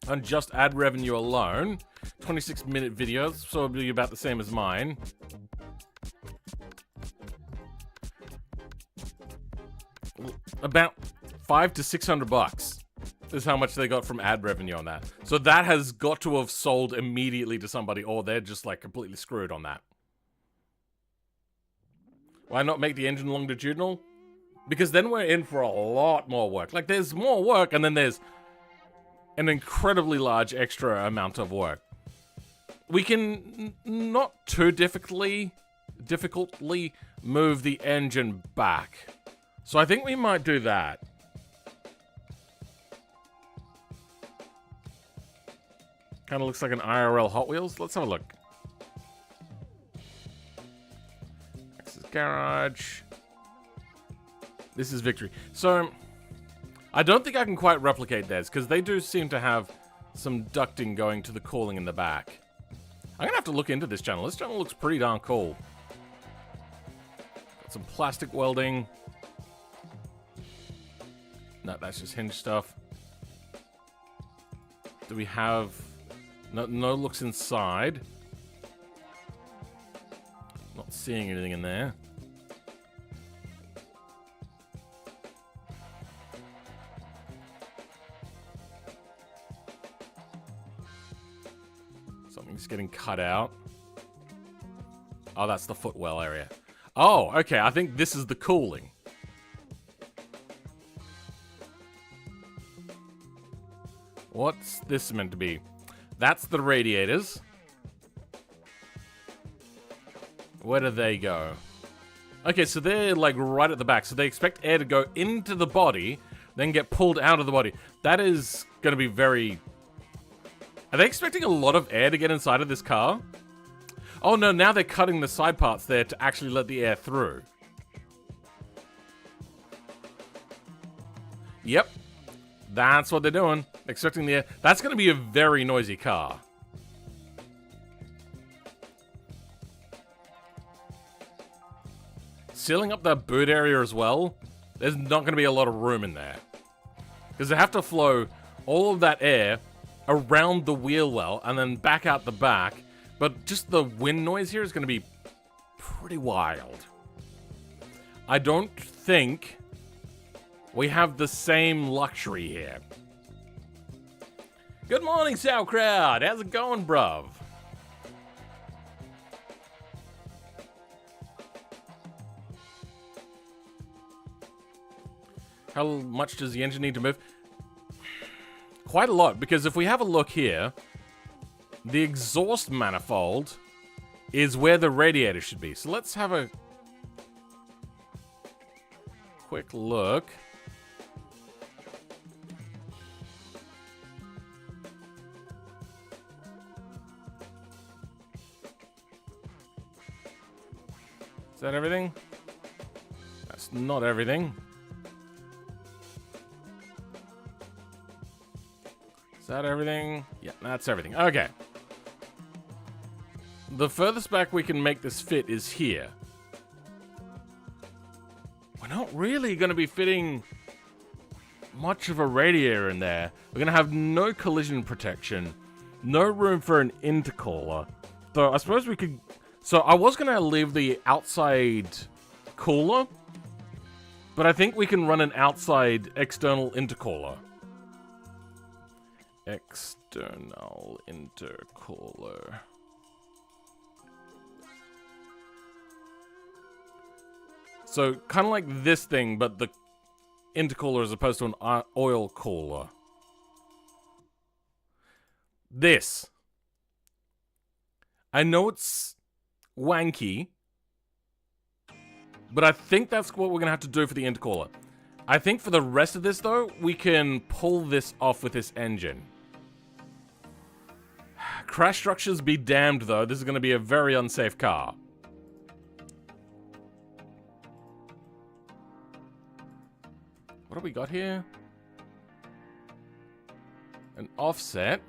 on just ad revenue alone, 26-minute videos, so it'll be about the same as mine. About $500 to $600 is how much they got from ad revenue on that. So that has got to have sold immediately to somebody, or they're just like completely screwed on that. Why not make the engine longitudinal? Because then we're in for a lot more work. Like, there's more work, and then there's an incredibly large extra amount of work. We can not too difficultly move the engine back. So I think we might do that. Kind of looks like an IRL Hot Wheels. Let's have a look. This is garage. This is victory. So, I don't think I can quite replicate theirs, because they do seem to have some ducting going to the cooling in the back. I'm going to have to look into this channel. This channel looks pretty darn cool. Got some plastic welding. No, that's just hinge stuff. Do we have... No looks inside. Not seeing anything in there. Something's getting cut out. Oh, that's the footwell area. Oh, okay, I think this is the cooling. What's this meant to be? That's the radiators. Where do they go? Okay, so they're like right at the back. So they expect air to go into the body, then get pulled out of the body. That is going to be very... Are they expecting a lot of air to get inside of this car? Oh no, now they're cutting the side parts there to actually let the air through. Yep. That's what they're doing. Expecting the air. That's going to be a very noisy car. Sealing up that boot area as well. There's not going to be a lot of room in there. Because they have to flow all of that air around the wheel well and then back out the back. But just the wind noise here is going to be pretty wild. I don't think we have the same luxury here. Good morning, Sauerkraut. How's it going, bruv? How much does the engine need to move? Quite a lot, because if we have a look here, the exhaust manifold is where the radiator should be. So let's have a quick look. Is that everything? That's not everything. Is that everything? Yeah, that's everything. Okay. The furthest back we can make this fit is here. We're not really going to be fitting much of a radiator in there. We're going to have no collision protection. No room for an intercooler. So I suppose we could... So I was going to leave the outside cooler, but I think we can run an outside external intercooler. External intercooler. So, kind of like this thing, but the intercooler as opposed to an oil cooler. This. I know it's wanky, but I think that's what we're going to have to do for the intercooler. I think for the rest of this, though, we can pull this off with this engine. Crash structures be damned, though. This is going to be a very unsafe car. What do we got here? An offset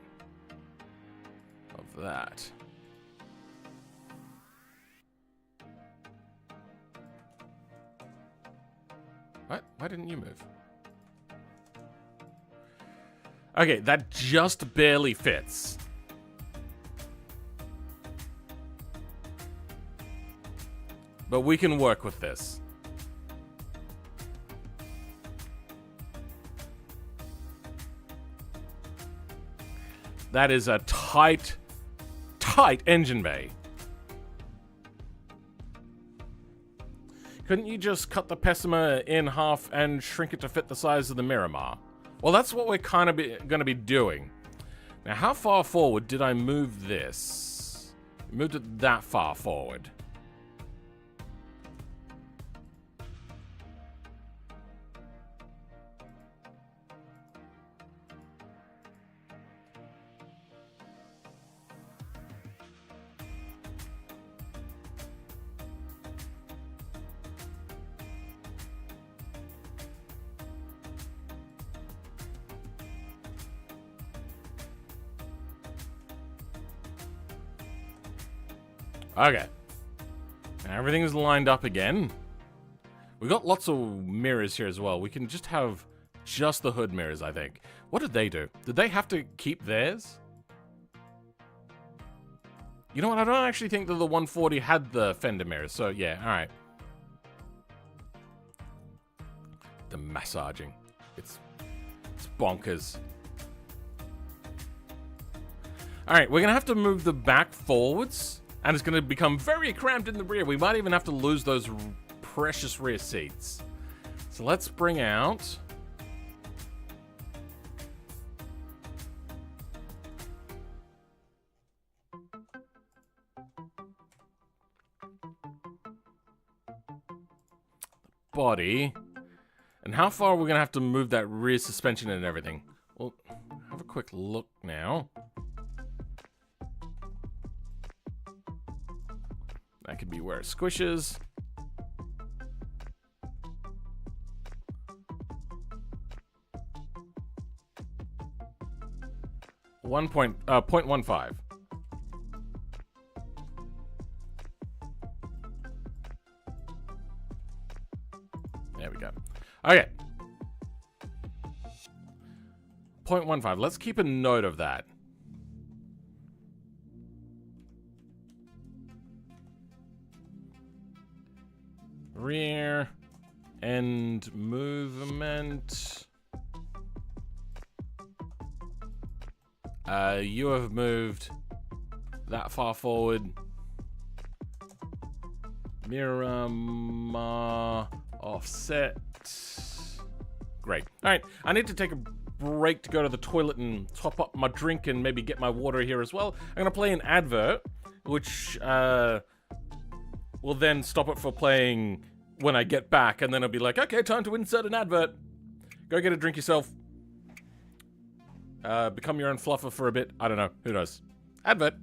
of that. What? Why didn't you move? Okay, that just barely fits. But we can work with this. That is a tight engine bay. Couldn't you just cut the Pessima in half and shrink it to fit the size of the Miramar? Well, that's what we're kind of going to be doing. Now, how far forward did I move this? I moved it that far forward. Okay. Now everything is lined up again. We got lots of mirrors here as well. We can just have just the hood mirrors, I think. What did they do? Did they have to keep theirs? You know what? I don't actually think that the 140 had the fender mirrors. So, yeah. All right. The massaging. It's bonkers. All right. We're going to have to move the back forwards. And it's going to become very cramped in the rear. We might even have to lose those precious rear seats. So let's bring out... body. And how far are we going to have to move that rear suspension and everything? Well, have a quick look now. That could be where it squishes. .15. There we go. Okay. 0.15. Let's keep a note of that. Rear end movement. You have moved that far forward. Miramar offset. Great. All right, I need to take a break to go to the toilet and top up my drink and maybe get my water here as well. I'm gonna play an advert, which will then stop it for playing when I get back, and then it'll be like, okay, time to insert an advert. Go get a drink yourself. Become your own fluffer for a bit. I don't know. Who knows? Advert.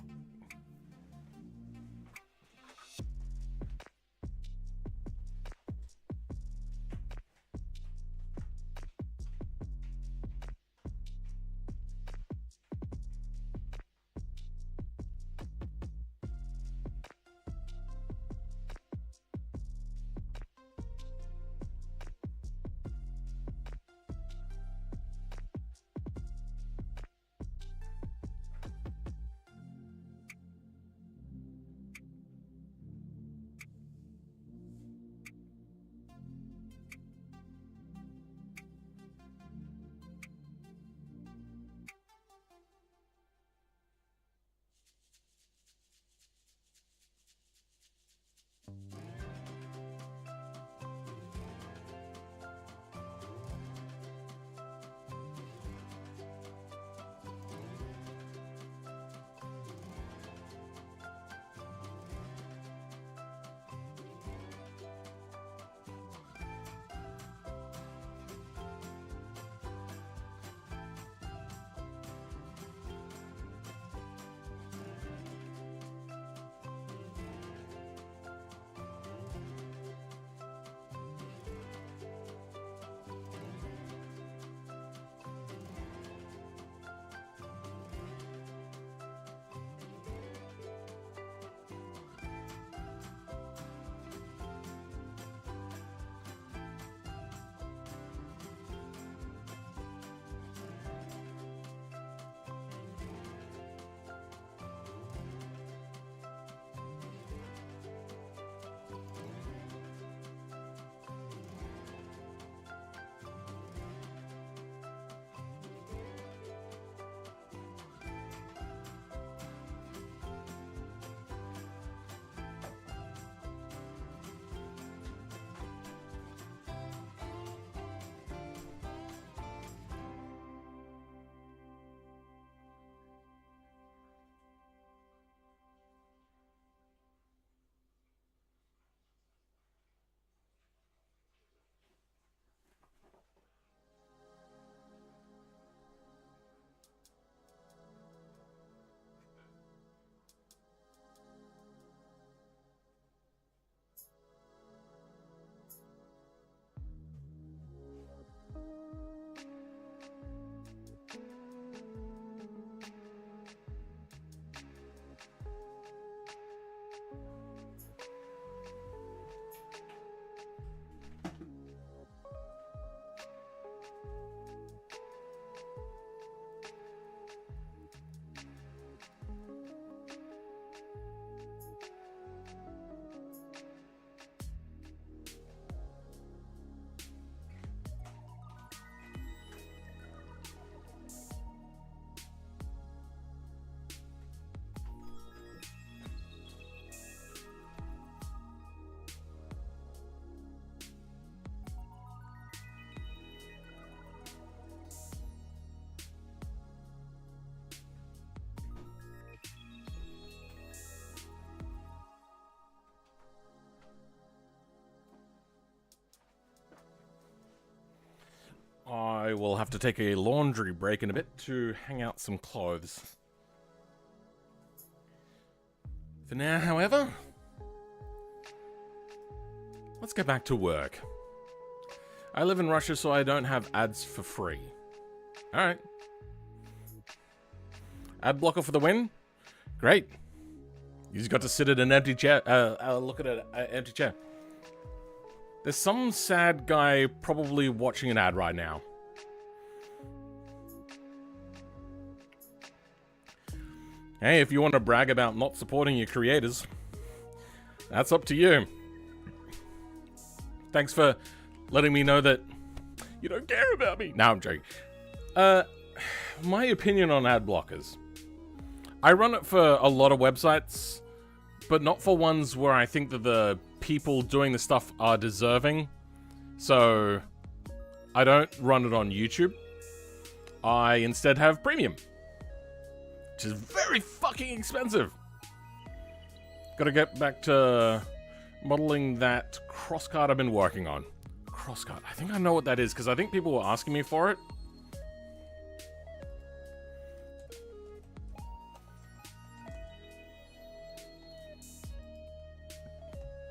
I will have to take a laundry break in a bit to hang out some clothes. For now, however, let's get back to work. I live in Russia, so I don't have ads for free. Alright. Ad blocker for the win? Great. You just got to sit at an empty chair. Look at an empty chair. There's some sad guy probably watching an ad right now. Hey, if you want to brag about not supporting your creators, that's up to you. Thanks for letting me know that you don't care about me. No, I'm joking. My opinion on ad blockers. I run it for a lot of websites, but not for ones where I think that the people doing the stuff are deserving. So I don't run it on YouTube. I instead have premium, which is very fucking expensive. Gotta get back to modeling that crosscard I've been working on. Crosscard. I think I know what that is because I think people were asking me for it.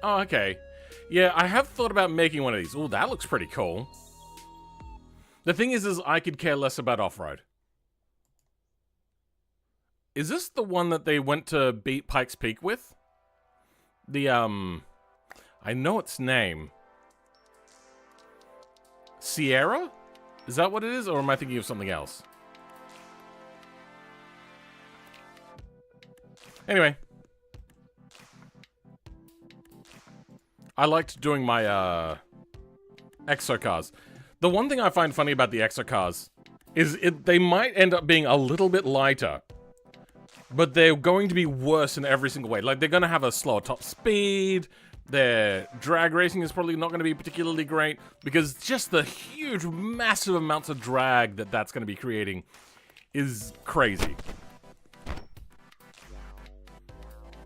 Oh, okay. Yeah, I have thought about making one of these. Oh, that looks pretty cool. The thing is I could care less about off-road. Is this the one that they went to beat Pikes Peak with? The, I know its name. Sierra? Is that what it is, or am I thinking of something else? Anyway. I liked doing my, exo cars. The one thing I find funny about the exo cars is they might end up being a little bit lighter, but they're going to be worse in every single way. Like, they're going to have a slower top speed. Their drag racing is probably not going to be particularly great because just the huge, massive amounts of drag that that's going to be creating is crazy.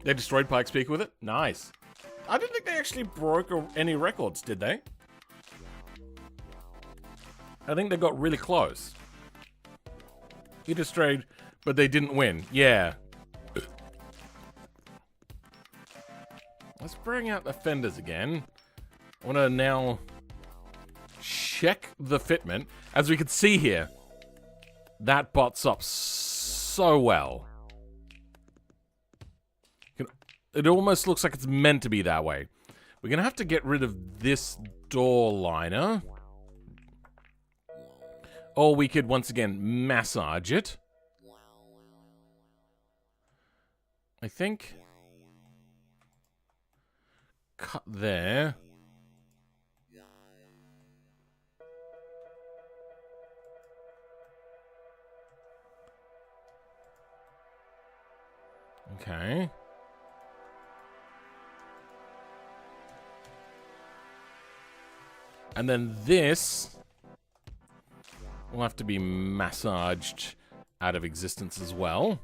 They destroyed Pikes Peak with it? Nice. I didn't think they actually broke any records, did they? I think they got really close. He destroyed, but they didn't win. Yeah. Let's bring out the fenders again. I want to now check the fitment. As we can see here, that butts up so well. It almost looks like it's meant to be that way. We're going to have to get rid of this door liner. Or we could, once again, massage it. I think. Cut there. Okay. And then this will have to be massaged out of existence as well.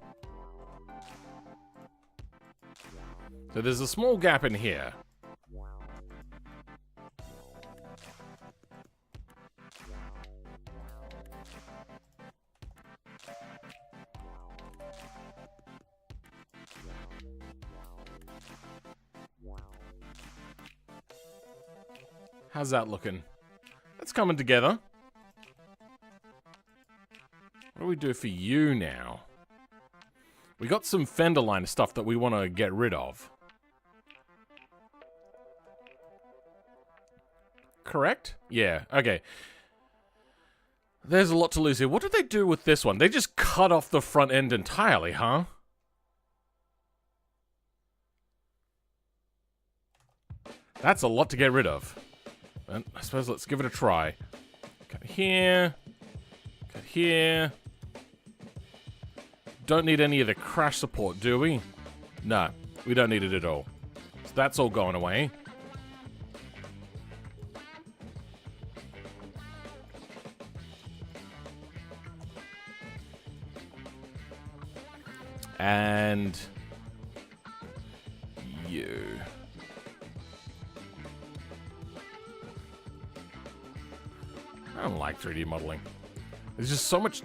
So there's a small gap in here. How's that looking? That's coming together. What do we do for you now? We got some fender liner stuff that we want to get rid of. Correct? Yeah, okay. There's a lot to lose here. What did they do with this one? They just cut off the front end entirely, huh? That's a lot to get rid of. And I suppose let's give it a try. Cut here. Cut here. Don't need any of the crash support, do we? No, we don't need it at all. So that's all going away. And you. I don't like 3D modeling. There's just so much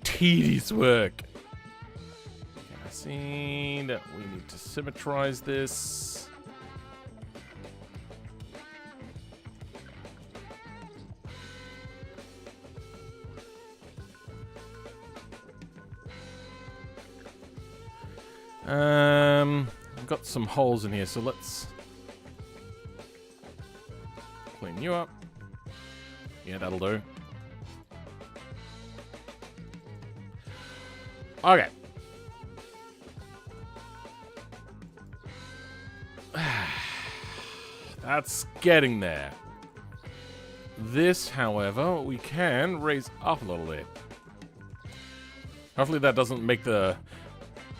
tedious work. Okay, I see that we need to symmetrize this. I've got some holes in here, so let's clean you up. Yeah, that'll do. Okay. That's getting there. This, however, we can raise up a little bit. Hopefully that doesn't make the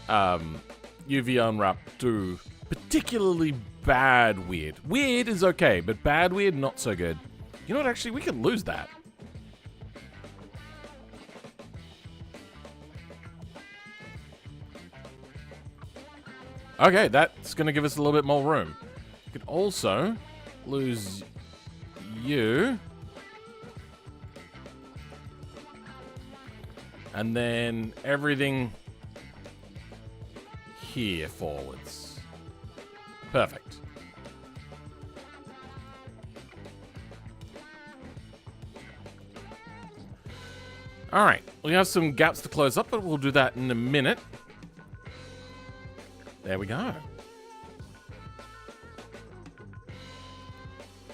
UV unwrap do particularly bad weird. Weird is okay, but bad weird, not so good. You know what, actually, we could lose that. Okay, that's going to give us a little bit more room. We could also lose you. And then everything here forwards. Perfect. Alright, we have some gaps to close up, but we'll do that in a minute. There we go.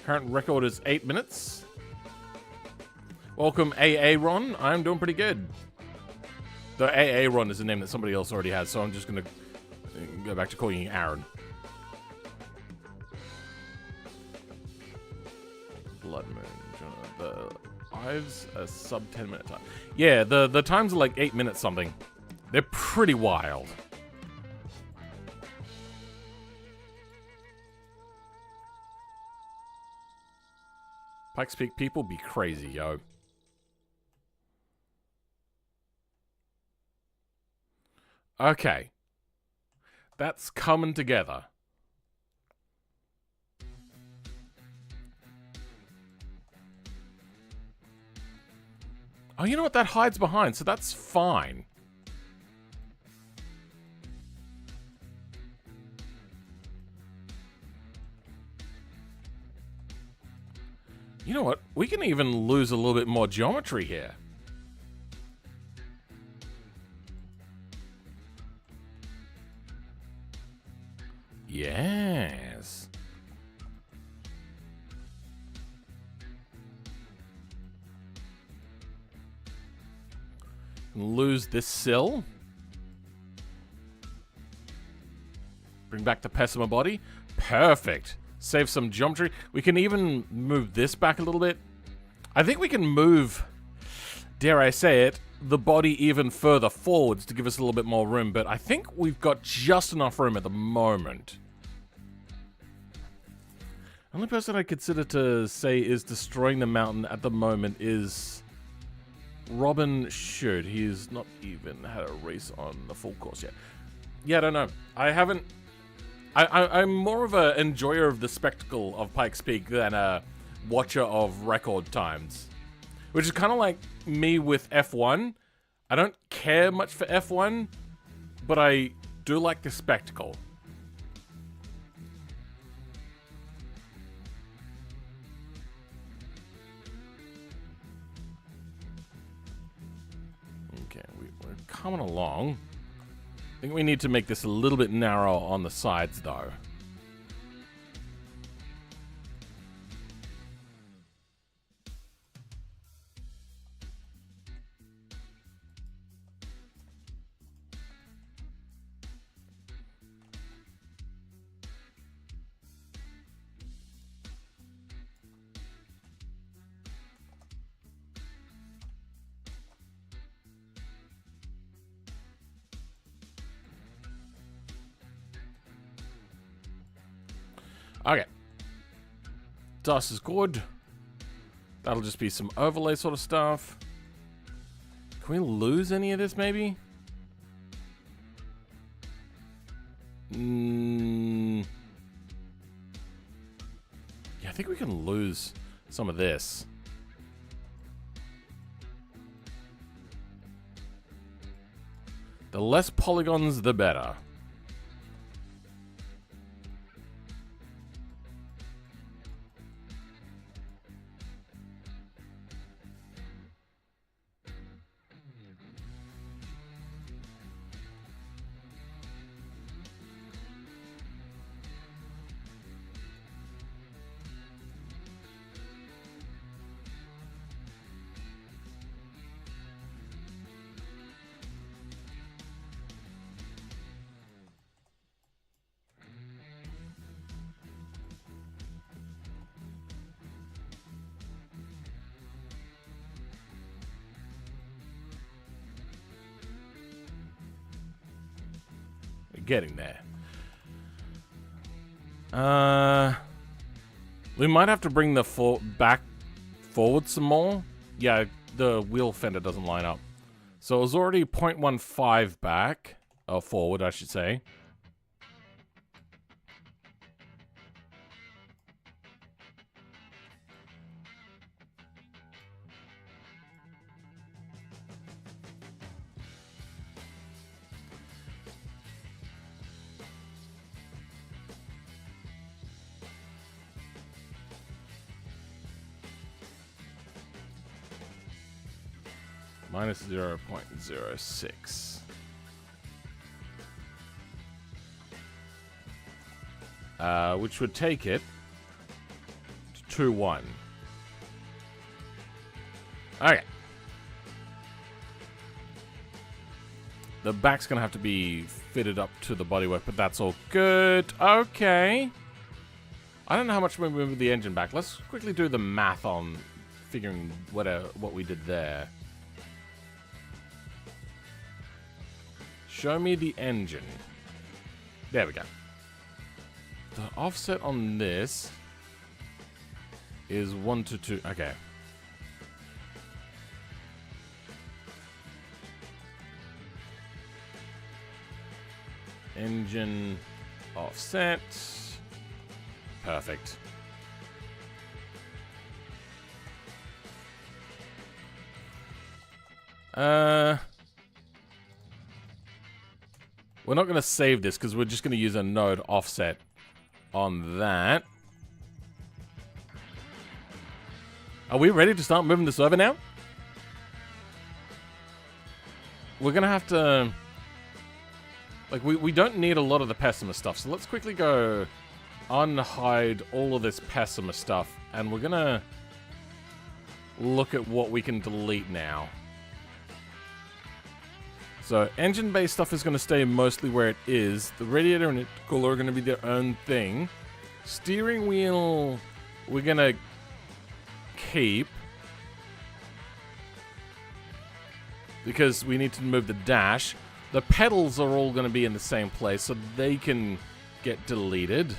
Current record is 8 minutes. Welcome, AA Ron. I'm doing pretty good. The AA Ron is a name that somebody else already has, so I'm just going to go back to calling you Aaron. Blood Moon. The lives a sub 10 minute time. Yeah, the times are like 8 minutes something. They're pretty wild. Pikes Peak people be crazy, yo. Okay. That's coming together. Oh, you know what? That hides behind, so that's fine. You know what? We can even lose a little bit more geometry here. Yes. Lose this sill. Bring back the pessima body. Perfect. Save some geometry. We can even move this back a little bit. I think we can move, dare I say it, the body even further forwards to give us a little bit more room, but I think we've got just enough room at the moment. Only person I consider to say is destroying the mountain at the moment is Robin Should. He's not even had a race on the full course yet. Yeah, I don't know. I haven't... I'm more of an enjoyer of the spectacle of Pikes Peak than a watcher of record times. Which is kind of like me with F1. I don't care much for F1, but I do like the spectacle. Okay, we're coming along. I think we need to make this a little bit narrow on the sides, though. Okay. Dust is good. That'll just be some overlay sort of stuff. Can we lose any of this, maybe? Yeah, I think we can lose some of this. The less polygons, the better. Getting there. We might have to bring the back forward some more. Yeah, the wheel fender doesn't line up. So it was already 0.15 back, or forward, I should say. Minus 0.06. Which would take it to 2.1. Okay. The back's gonna have to be fitted up to the bodywork, but that's all good. Okay. I don't know how much we moved the engine back. Let's quickly do the math on figuring what we did there. Show me the engine. There we go. The offset on this is 1 to 2. Okay. Engine offset. Perfect. We're not going to save this because we're just going to use a node offset on that. Are we ready to start moving this over now? We're going to have to... Like, we don't need a lot of the pessima stuff, so let's quickly go unhide all of this pessima stuff, and we're going to look at what we can delete now. So, engine-based stuff is going to stay mostly where it is. The radiator and cooler are going to be their own thing. Steering wheel, we're going to keep. Because we need to move the dash. The pedals are all going to be in the same place, so they can get deleted.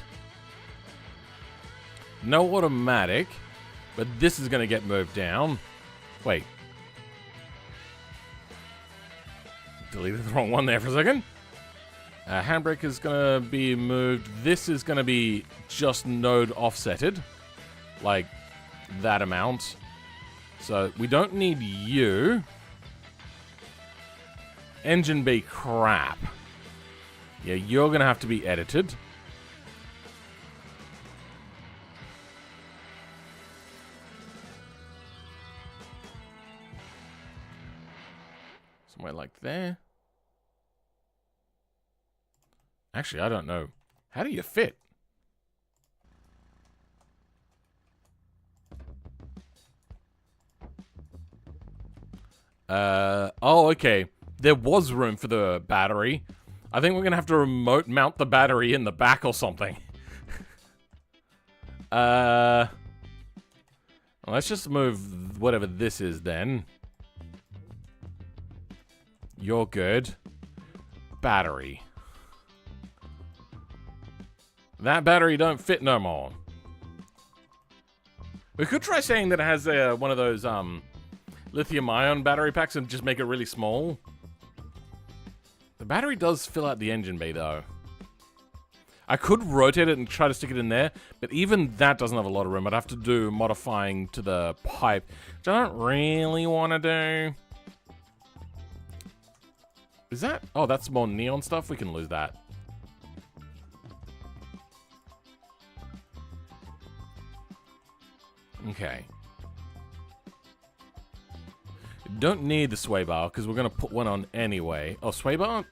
No automatic, but this is going to get moved down. Wait. Deleted the wrong one there for a second. Handbrake is going to be moved. This is going to be just node offsetted. Like that amount. So we don't need you. Engine bay crap. Yeah, you're going to have to be edited. Somewhere like there. Actually, I don't know. How do you fit? Oh, okay. There was room for the battery. I think we're going to have to remote mount the battery in the back or something. Let's just move whatever this is then. You're good. Battery. That battery don't fit no more. We could try saying that it has one of those lithium-ion battery packs and just make it really small. The battery does fill out the engine bay, though. I could rotate it and try to stick it in there, but even that doesn't have a lot of room. I'd have to do modifying to the pipe, which I don't really want to do. Is that? Oh, that's more neon stuff. We can lose that. Okay. Don't need the sway bar because we're going to put one on anyway. Oh, sway bar?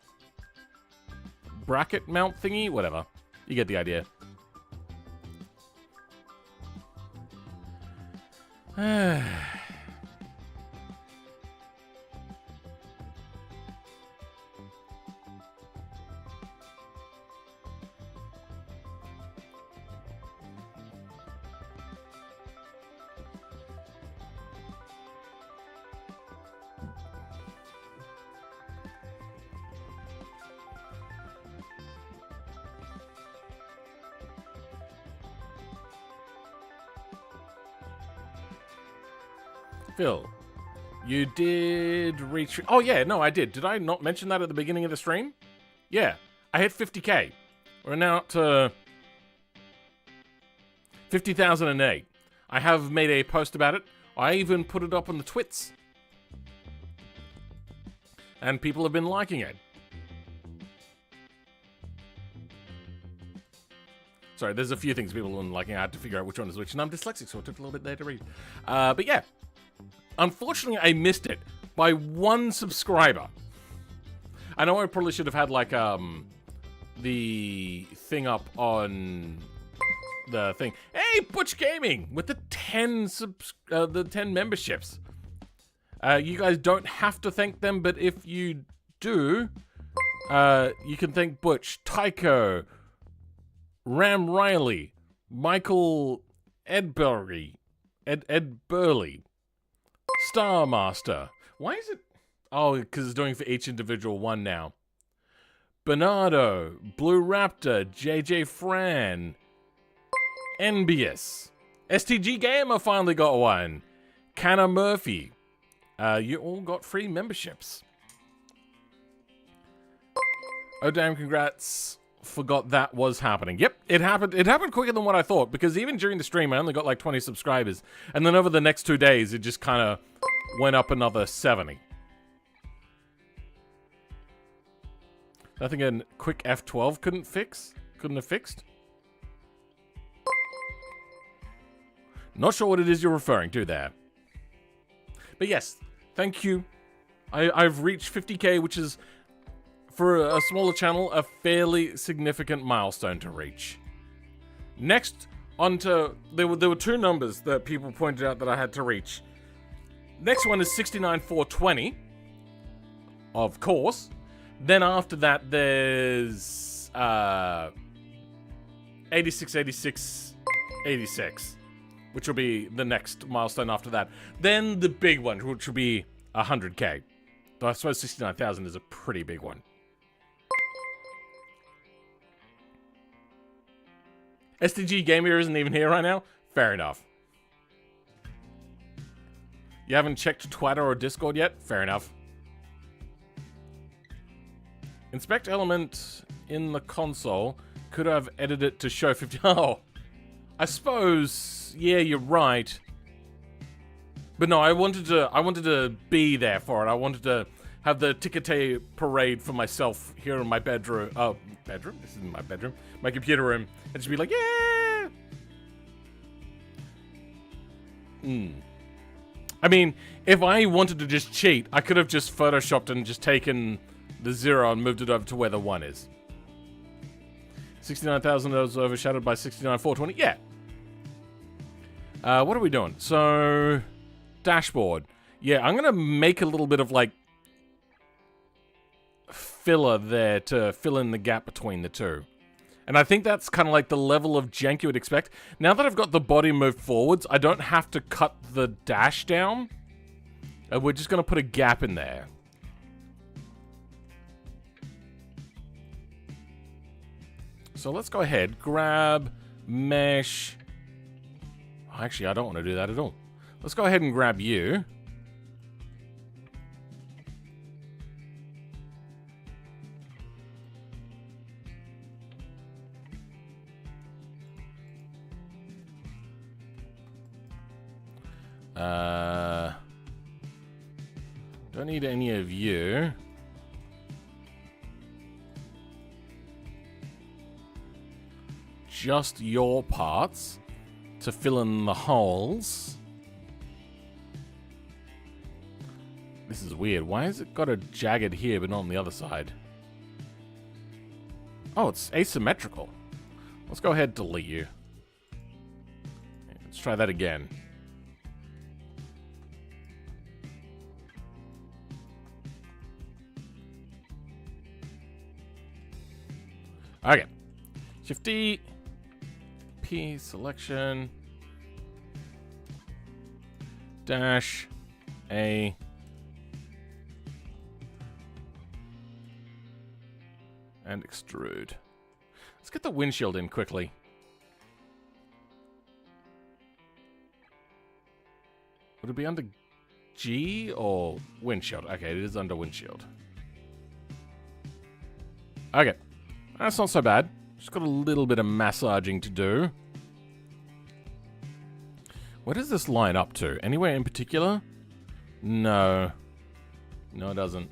Bracket mount thingy? Whatever. You get the idea. Phil, you did reach... Oh, yeah, no, I did. Did I not mention that at the beginning of the stream? Yeah, I hit 50k. We're now up to 50,008. I have made a post about it. I even put it up on the twits. And people have been liking it. Sorry, there's a few things people have been liking. I had to figure out which one is which. And I'm dyslexic, so it took a little bit there to read. But yeah. Unfortunately, I missed it by 1 subscriber. I know I probably should have had, like, the thing up on the thing. Hey, Butch Gaming! With the 10 memberships. You guys don't have to thank them, but if you do, you can thank Butch, Tycho, Ram Riley, Michael Edbury, Ed Burley, Star Master. Why is it? Oh, because it's doing for each individual one now. Bernardo, Blue Raptor, JJ Fran, Envious, STG Gamer finally got one. Canna Murphy. You all got free memberships. Oh damn! Congrats. Forgot that was happening. Yep, it happened. It happened quicker than what I thought, because even during the stream I only got like 20 subscribers, and then over the next 2 days it just kind of went up another 70. Nothing a quick F12 couldn't have fixed. Not sure what it is you're referring to there. But yes, thank you. I've reached 50k, which is, for a smaller channel, a fairly significant milestone to reach. Next, onto... There were 2 numbers that people pointed out that I had to reach. Next one is 69,420. Of course. Then after that, there's... 86, which will be the next milestone after that. Then the big one, which will be 100k. Though I suppose 69,000 is a pretty big one. STG Gamer isn't even here right now? Fair enough. You haven't checked Twitter or Discord yet? Fair enough. Inspect element in the console. Could have edited it to show 50... Oh. I suppose... Yeah, you're right. But no, I wanted to be there for it. I wanted to have the Ticketé parade for myself here in my bedroom. Oh, bedroom? This isn't my bedroom. My computer room. And just be like, yeah! I mean, if I wanted to just cheat, I could have just photoshopped and just taken the 0 and moved it over to where the 1 is. 69,000 was overshadowed by 69,420. Yeah. What are we doing? So, dashboard. Yeah, I'm gonna make a little bit of, like, filler there to fill in the gap between the two. And I think that's kind of like the level of jank you would expect. Now that I've got the body moved forwards, I don't have to cut the dash down. We're just gonna put a gap in there. So let's go ahead, grab mesh. Oh, actually, I don't want to do that at all. Let's go ahead and grab you. Don't need any of you. just your parts to fill in the holes. This is weird. Why has it got a jagged here but not on the other side? Oh, it's asymmetrical. Let's go ahead and delete you. Let's try that again. Okay. Shift D. P selection. Dash A. And extrude. Let's get the windshield in quickly. Would it be under G or windshield? Okay, it is under windshield. Okay. That's not so bad. Just got a little bit of massaging to do. Where does this line up to? Anywhere in particular? No. No, it doesn't.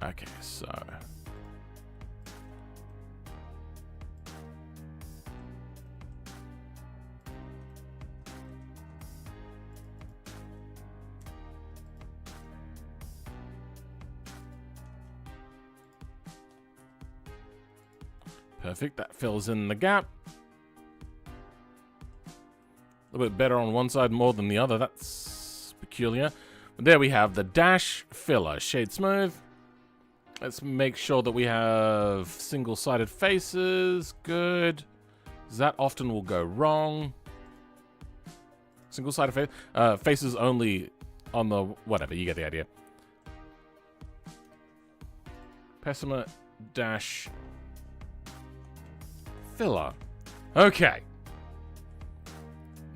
Okay, so... Perfect, that fills in the gap. A little bit better on one side more than the other, that's peculiar. But there we have the dash filler, shade smooth. Let's make sure that we have single-sided faces. Good. That often will go wrong. Single-sided face. Faces only on the... Whatever, you get the idea. Pessima dash filler. Okay.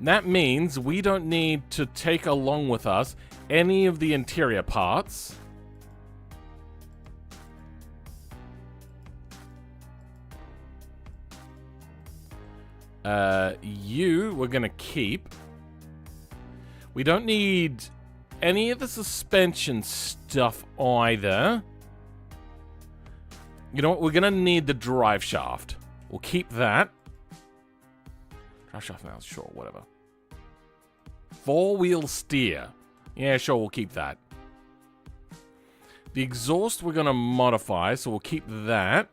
That means we don't need to take along with us any of the interior parts. You we're gonna keep. We don't need any of the suspension stuff either. You know what? We're gonna need the drive shaft. We'll keep that. Drive shaft now, sure, whatever. Four-wheel steer. Yeah, sure, we'll keep that. The exhaust we're gonna modify, so we'll keep that.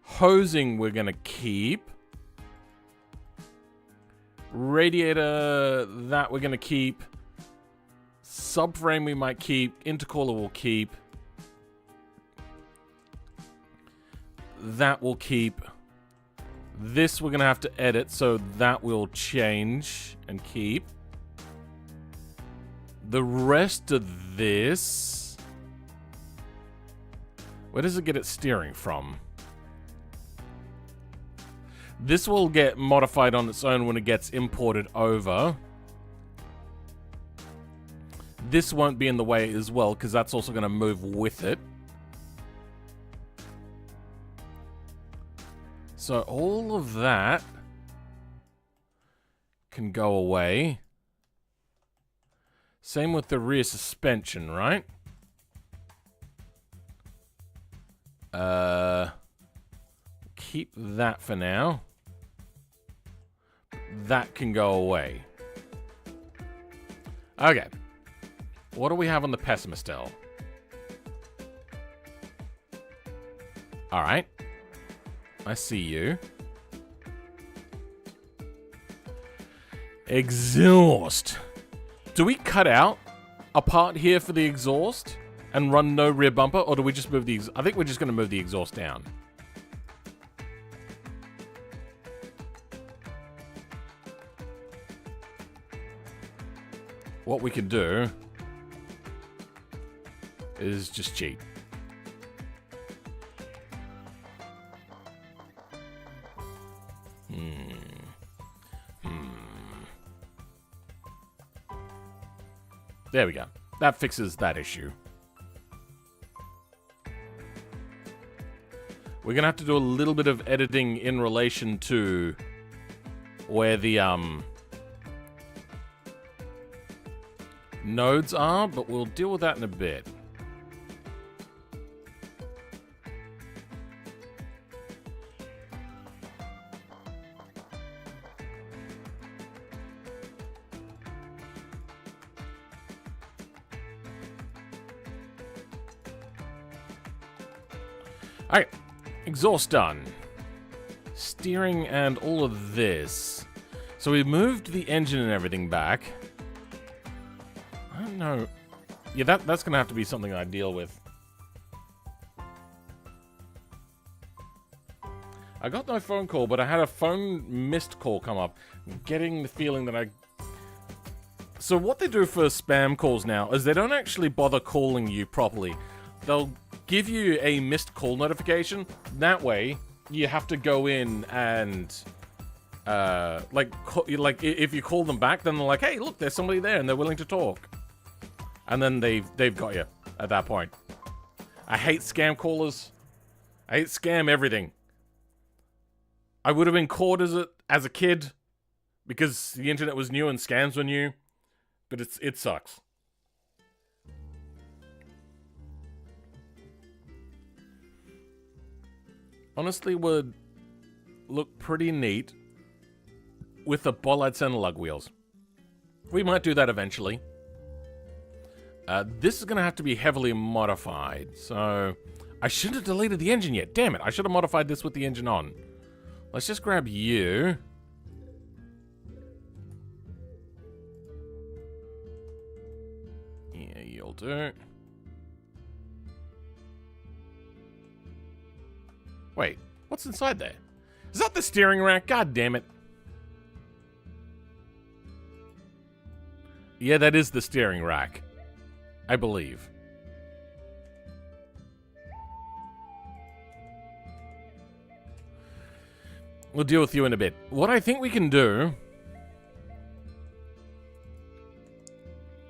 Hosing we're gonna keep. Radiator, that we're gonna keep. Subframe we might keep. Intercooler we'll keep. That we'll keep. This we're gonna have to edit, so that will change and keep. The rest of this... Where does it get its steering from? This will get modified on its own when it gets imported over. This won't be in the way as well, because that's also going to move with it. So all of that can go away. Same with the rear suspension, right? Keep that for now. That can go away. Okay. What do we have on the Pessimistel? Alright. I see you. Exhaust. Do we cut out a part here for the exhaust and run no rear bumper, or do we just move the I think we're just going to move the exhaust down. What we can do is just cheat. There we go. That fixes that issue. We're going to have to do a little bit of editing in relation to where the nodes are, but we'll deal with that in a bit. Alright, exhaust done. Steering and all of this. So we moved the engine and everything back. I don't know. Yeah, that's going to have to be something I deal with. I got no phone call, but I had a phone missed call come up. I'm getting the feeling that So what they do for spam calls now is they don't actually bother calling you properly. They'll give you a missed call notification. That way, you have to go in and, like if you call them back, then they're like, hey, look, there's somebody there, and they're willing to talk. And then they've got you at that point. I hate scam callers. I hate scam everything. I would have been caught as a kid because the internet was new and scams were new, but it sucks. Honestly, would look pretty neat with the bollards and lug wheels. We might do that eventually. This is going to have to be heavily modified, so I shouldn't have deleted the engine yet. Damn it, I should have modified this with the engine on. Let's just grab you. Yeah, you'll do. Wait, what's inside there? Is that the steering rack? God damn it. Yeah, that is the steering rack. I believe. We'll deal with you in a bit. What I think we can do...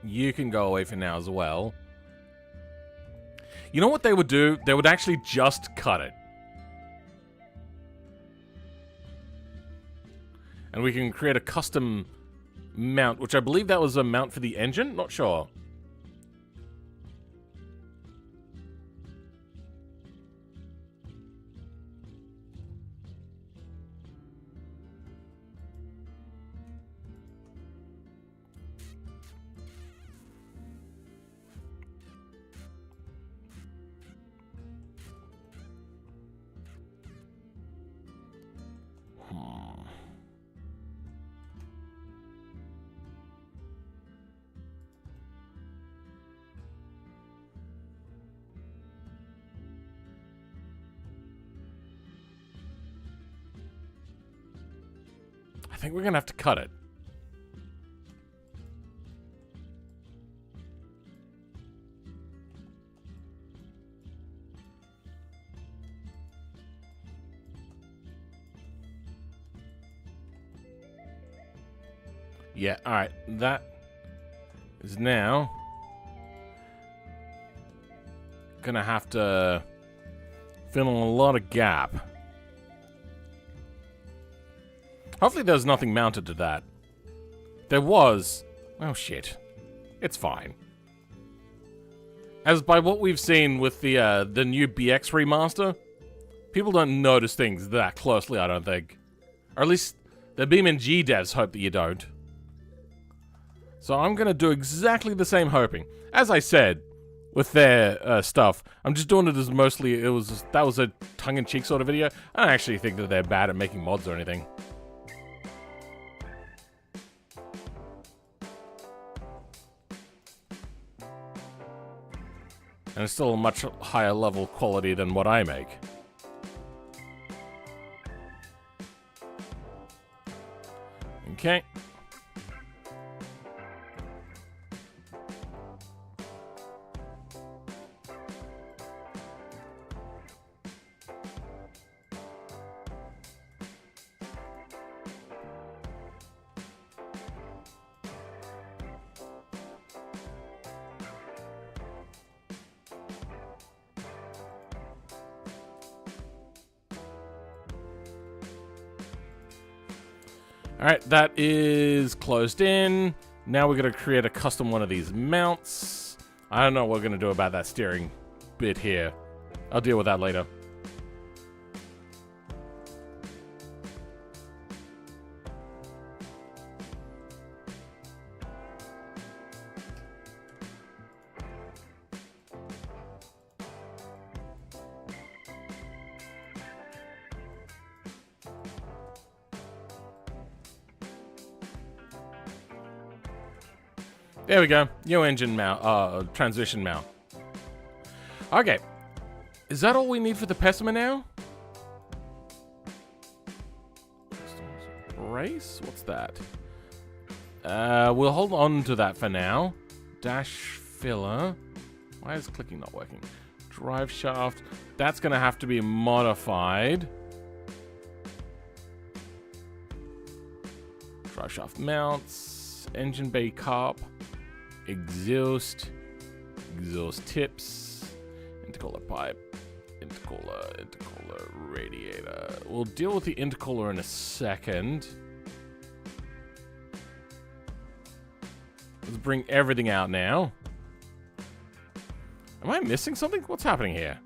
You can go away for now as well. You know what they would do? They would actually just cut it. And we can create a custom mount, which I believe that was a mount for the engine? Not sure. I think we're gonna have to cut it. Yeah, alright. That is now gonna have to fill in a lot of gap. Hopefully there's nothing mounted to that. There was. Oh shit. It's fine. As by what we've seen with the new BX remaster, people don't notice things that closely, I don't think. Or at least the BeamNG devs hope that you don't. So I'm gonna do exactly the same hoping. As I said, with their stuff, I'm just doing it as mostly that was a tongue-in-cheek sort of video. I don't actually think that they're bad at making mods or anything. And it's still a much higher level quality than what I make. Okay. Alright, that is closed in. Now we're going to create a custom one of these mounts. I don't know what we're going to do about that steering bit here. I'll deal with that later. There we go. New engine mount, transmission mount. Okay. Is that all we need for the Pessima now? Brace? What's that? We'll hold on to that for now. Dash filler. Why is clicking not working? Drive shaft. That's going to have to be modified. Drive shaft mounts. Engine bay carb. Exhaust tips, intercooler pipe, intercooler radiator. We'll deal with the intercooler in a second. Let's bring everything out now. Am I missing something? What's happening here?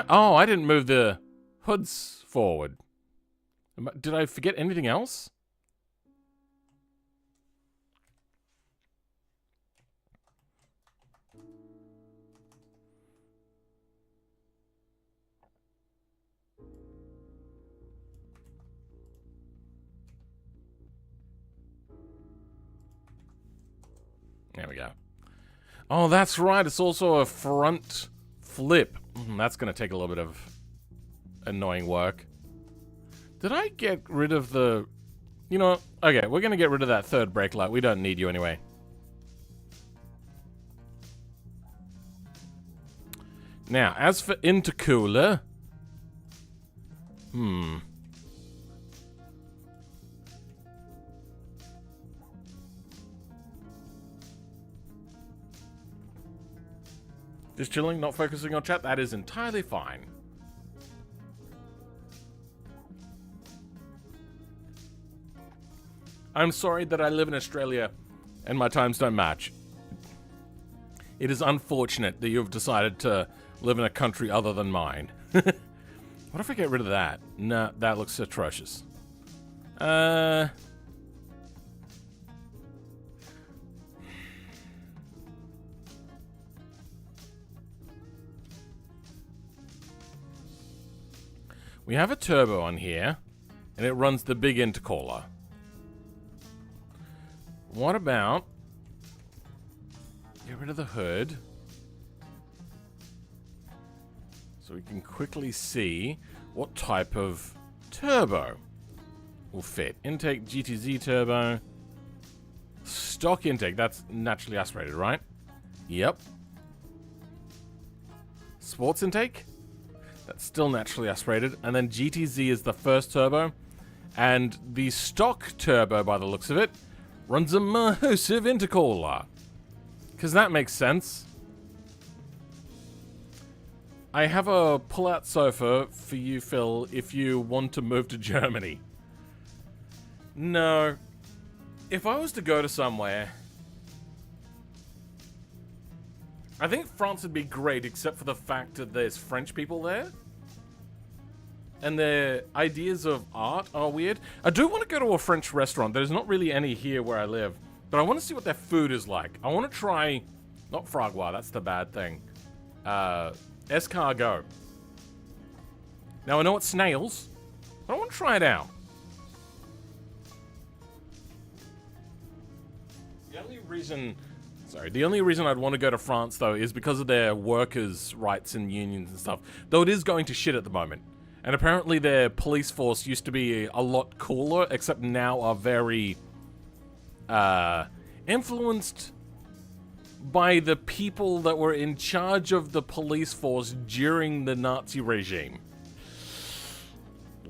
Oh, I didn't move the hoods forward. Did I forget anything else? There we go. Oh, that's right. It's also a front flip. That's going to take a little bit of annoying work. Did I get rid of the... You know, okay, we're going to get rid of that third brake light. We don't need you anyway. Now, as for intercooler... Just chilling, not focusing on chat. That is entirely fine. I'm sorry that I live in Australia and my times don't match. It is unfortunate that you've decided to live in a country other than mine. What if I get rid of that? No, that looks atrocious. We have a turbo on here, and it runs the big intercooler. What about... Get rid of the hood. So we can quickly see what type of turbo will fit. Intake GTZ turbo. Stock intake, that's naturally aspirated, right? Yep. Sports intake? That's still naturally aspirated. And then GTZ is the first turbo. And the stock turbo, by the looks of it, runs a massive intercooler. Because that makes sense. I have a pull-out sofa for you, Phil, if you want to move to Germany. No. If I was to go to somewhere... I think France would be great, except for the fact that there's French people there. And their ideas of art are weird. I do want to go to a French restaurant. There's not really any here where I live. But I want to see what their food is like. I want to try... Not frogwa, that's the bad thing. Escargot. Now, I know it's snails, but I want to try it out. The only reason I'd want to go to France, though, is because of their workers' rights and unions and stuff. Though it is going to shit at the moment. And apparently their police force used to be a lot cooler, except now are very influenced by the people that were in charge of the police force during the Nazi regime.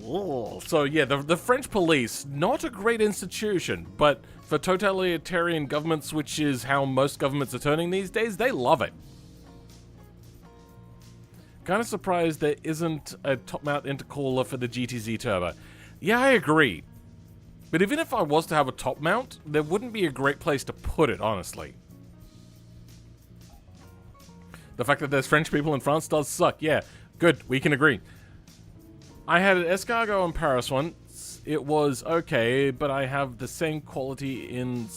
Ooh. So yeah, the French police, not a great institution, but for totalitarian governments, which is how most governments are turning these days, they love it. Kind of surprised there isn't a top-mount intercooler for the GTZ turbo. Yeah, I agree. But even if I was to have a top mount, there wouldn't be a great place to put it, honestly. The fact that there's French people in France does suck. Yeah, good. We can agree. I had an escargot in Paris once. It was okay, but I have the same quality in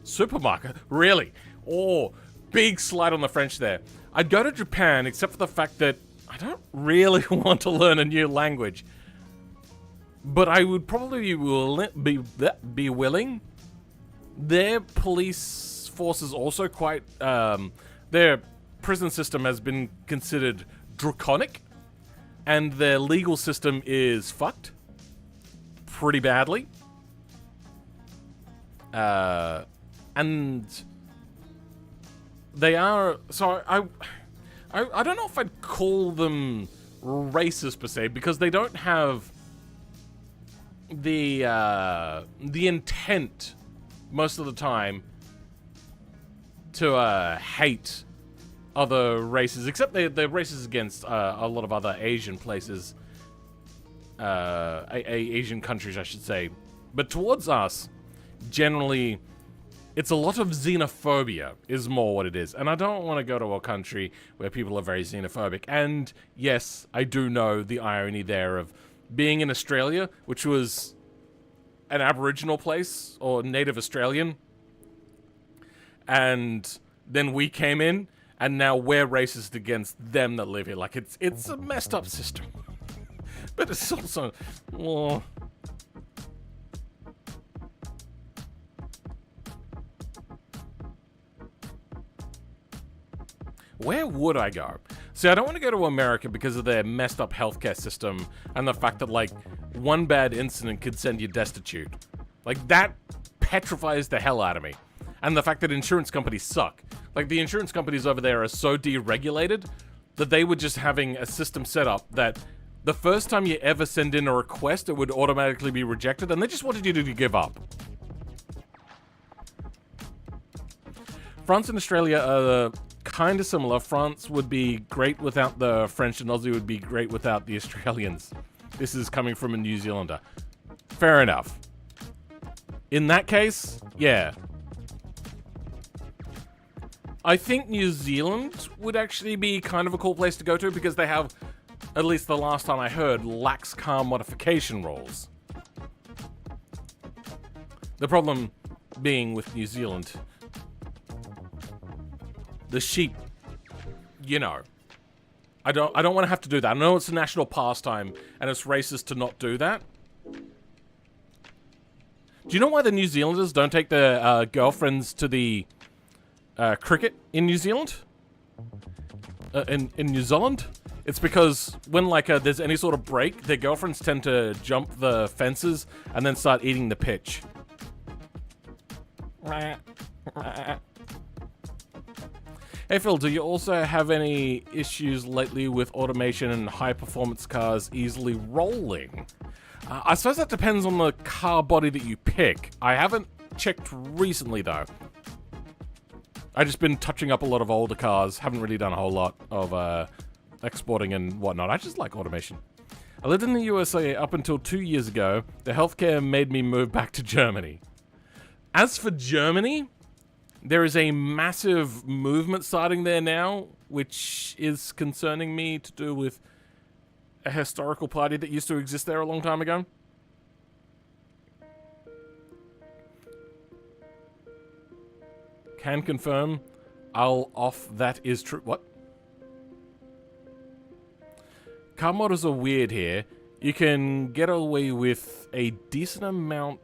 supermarket. Really? Oh, big slide on the French there. I'd go to Japan, except for the fact that I don't really want to learn a new language. But I would probably be willing. Their police force is also quite... their prison system has been considered draconic. And their legal system is fucked. Pretty badly. And... they are... So I don't know if I'd call them racist per se, because they don't have the intent most of the time to hate other races, except they're racist against a lot of other Asian places, Asian countries, I should say. But towards us, generally, it's a lot of xenophobia is more what it is. And I don't want to go to a country where people are very xenophobic. And yes, I do know the irony there of being in Australia, which was an Aboriginal place, or Native Australian. And then we came in, and now we're racist against them that live here. Like, it's a messed up system. But it's also... oh. Where would I go? See, I don't want to go to America because of their messed up healthcare system and the fact that, like, one bad incident could send you destitute. Like, that petrifies the hell out of me. And the fact that insurance companies suck. Like, the insurance companies over there are so deregulated that they were just having a system set up that the first time you ever send in a request, it would automatically be rejected, and they just wanted you to give up. France and Australia are kind of similar. France would be great without the French, and Aussie would be great without the Australians. This is coming from a New Zealander. Fair enough. In that case, yeah. I think New Zealand would actually be kind of a cool place to go to because they have, at least the last time I heard, lax car modification rules. The problem being with New Zealand, the sheep, you know, I don't want to have to do that. I know it's a national pastime and it's racist to not do that. Do you know why the New Zealanders don't take their girlfriends to the cricket in New Zealand? In New Zealand? It's because when, like, there's any sort of break, their girlfriends tend to jump the fences and then start eating the pitch. Hey Phil, do you also have any issues lately with automation and high-performance cars easily rolling? I suppose that depends on the car body that you pick. I haven't checked recently, though. I've just been touching up a lot of older cars. Haven't really done a whole lot of exporting and whatnot. I just like automation. I lived in the USA up until 2 years ago. The healthcare made me move back to Germany. As for Germany, there is a massive movement starting there now, which is concerning me to do with a historical party that used to exist there a long time ago. Can confirm. I'll off that is true. What? Car modders are weird here. You can get away with a decent amount,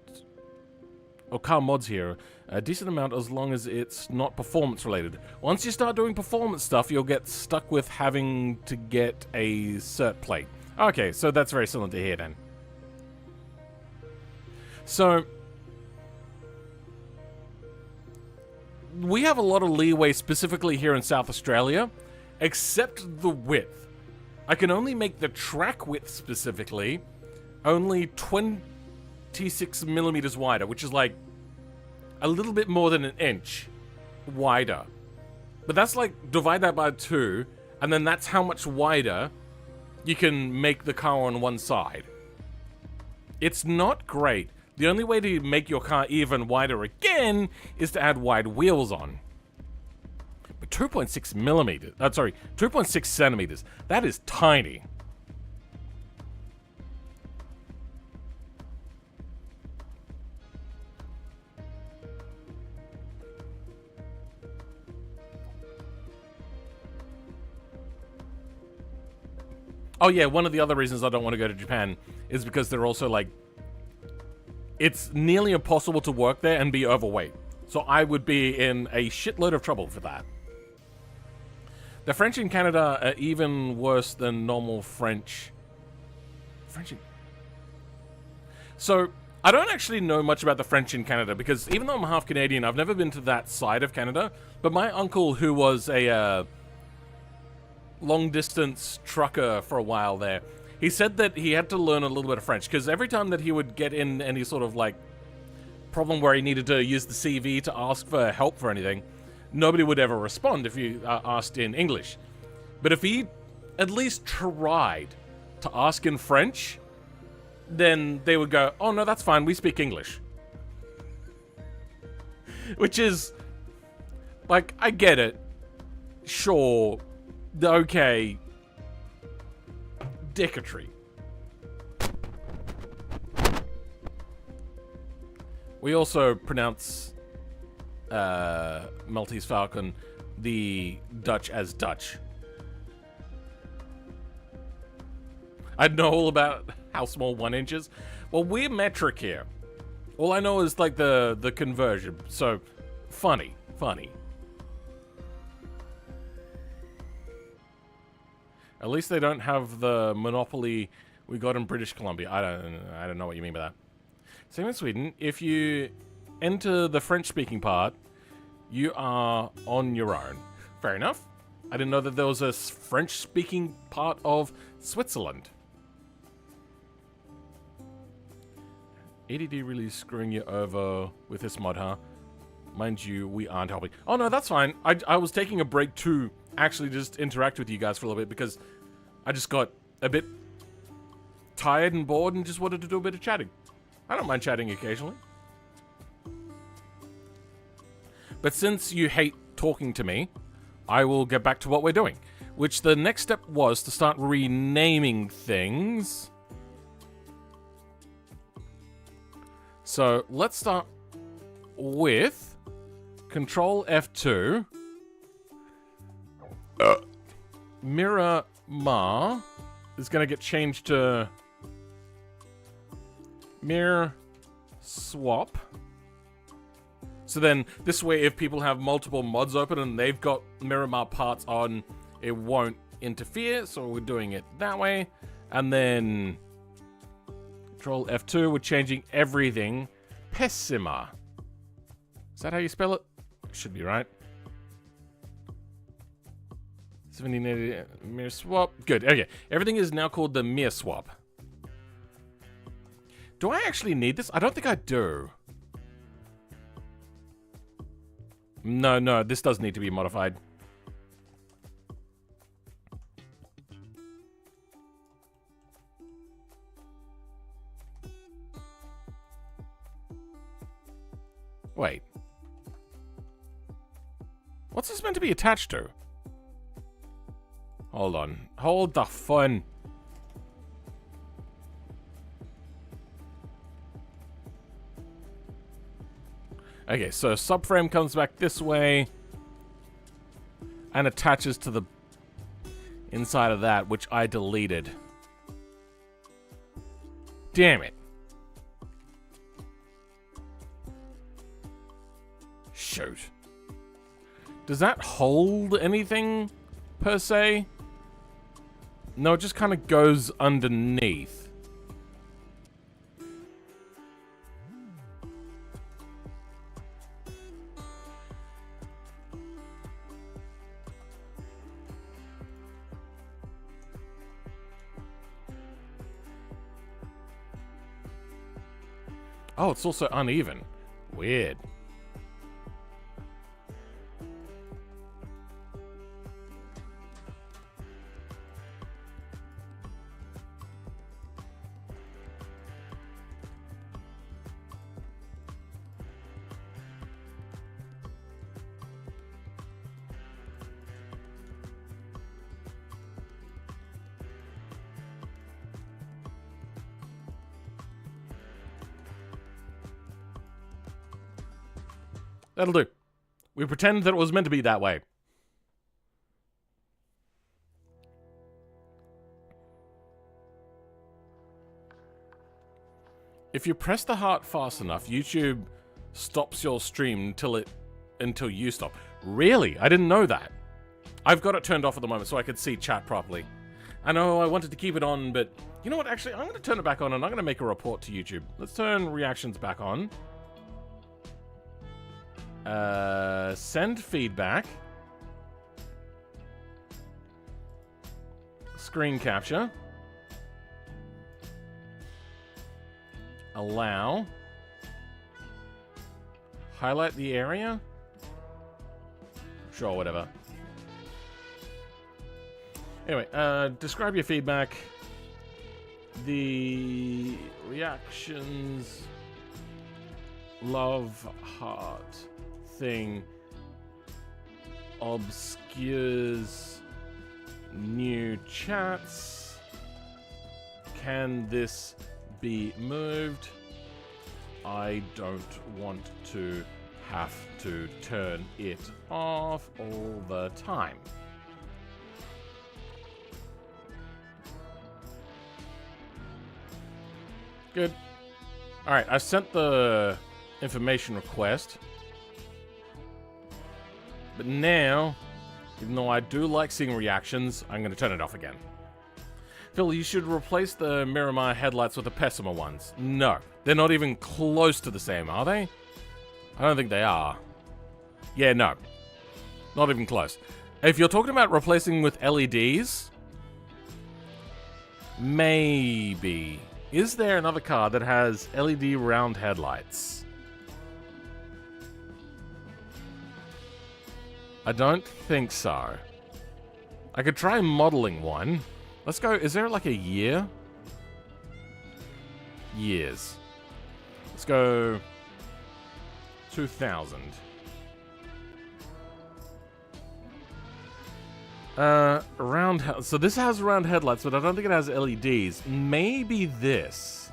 or car mods here, a decent amount as long as it's not performance related. Once you start doing performance stuff, you'll get stuck with having to get a cert plate. Okay, so that's very similar to here then. So, we have a lot of leeway specifically here in South Australia, except the width. I can only make the track width specifically only 26 millimeters wider, which is like a little bit more than an inch wider. But that's like, divide that by 2, and then that's how much wider you can make the car on one side. It's not great. The only way to make your car even wider again is to add wide wheels on. But 2.6 millimeters, 2.6 centimeters, that is tiny. Oh yeah, one of the other reasons I don't want to go to Japan is because they're also like, it's nearly impossible to work there and be overweight. So I would be in a shitload of trouble for that. The French in Canada are even worse than normal French. So I don't actually know much about the French in Canada because even though I'm half Canadian, I've never been to that side of Canada. But my uncle, who was a long-distance trucker for a while there, he said that he had to learn a little bit of French because every time that he would get in any sort of like problem where he needed to use the CV to ask for help for anything, nobody would ever respond if you asked in English. But if he at least tried to ask in French, then they would go, oh no, that's fine, we speak English. Which is, like, I get it. Sure. Okay. Dicketry. We also pronounce Maltese Falcon, the Dutch, as Dutch. I know all about how small 1 inch is. Well, we're metric here. All I know is like the conversion. So, funny. At least they don't have the monopoly we got in British Columbia. I don't know what you mean by that. Same in Sweden. If you enter the French-speaking part, you are on your own. Fair enough. I didn't know that there was a French-speaking part of Switzerland. ADD really screwing you over with this mod, huh? Mind you, we aren't helping. Oh no, that's fine. I was taking a break to actually just interact with you guys for a little bit because I just got a bit tired and bored and just wanted to do a bit of chatting. I don't mind chatting occasionally. But since you hate talking to me, I will get back to what we're doing. Which the next step was to start renaming things. So let's start with Control F2. Miramar is going to get changed to Mir Swap. So then this way, if people have multiple mods open and they've got Miramar parts on, it won't interfere. So we're doing it that way. And then Control F2, we're changing everything Pessima. Is that how you spell it? Should be right. 1780 Mir Swap. Good. Okay. Everything is now called the Mir Swap. Do I actually need this? I don't think I do. No, this does need to be modified. Wait. What's this meant to be attached to? Hold on. Hold the phone. Okay, so subframe comes back this way and attaches to the inside of that, which I deleted. Damn it. Shoot. Does that hold anything, per se? No, it just kind of goes underneath. Oh, it's also uneven. Weird. That'll do. We pretend that it was meant to be that way. If you press the heart fast enough, YouTube stops your stream until you stop. Really? I didn't know that. I've got it turned off at the moment so I could see chat properly. I know I wanted to keep it on, but you know what? Actually, I'm going to turn it back on and I'm going to make a report to YouTube. Let's turn reactions back on. Send feedback. Screen capture. Allow. Highlight the area. Sure, whatever. Anyway, describe your feedback. The reactions love heart thing obscures new chats. Can this be moved? I don't want to have to turn it off all the time. Good. Alright, I sent the information request. But now, even though I do like seeing reactions, I'm going to turn it off again. Phil, you should replace the Miramar headlights with the Pessima ones. No, they're not even close to the same, are they? I don't think they are. Yeah, no. Not even close. If you're talking about replacing with LEDs, maybe. Is there another car that has LED round headlights? I don't think so. I could try modeling one. Let's go, is there like a year? Years. Let's go 2000. So this has round headlights, but I don't think it has LEDs. Maybe this.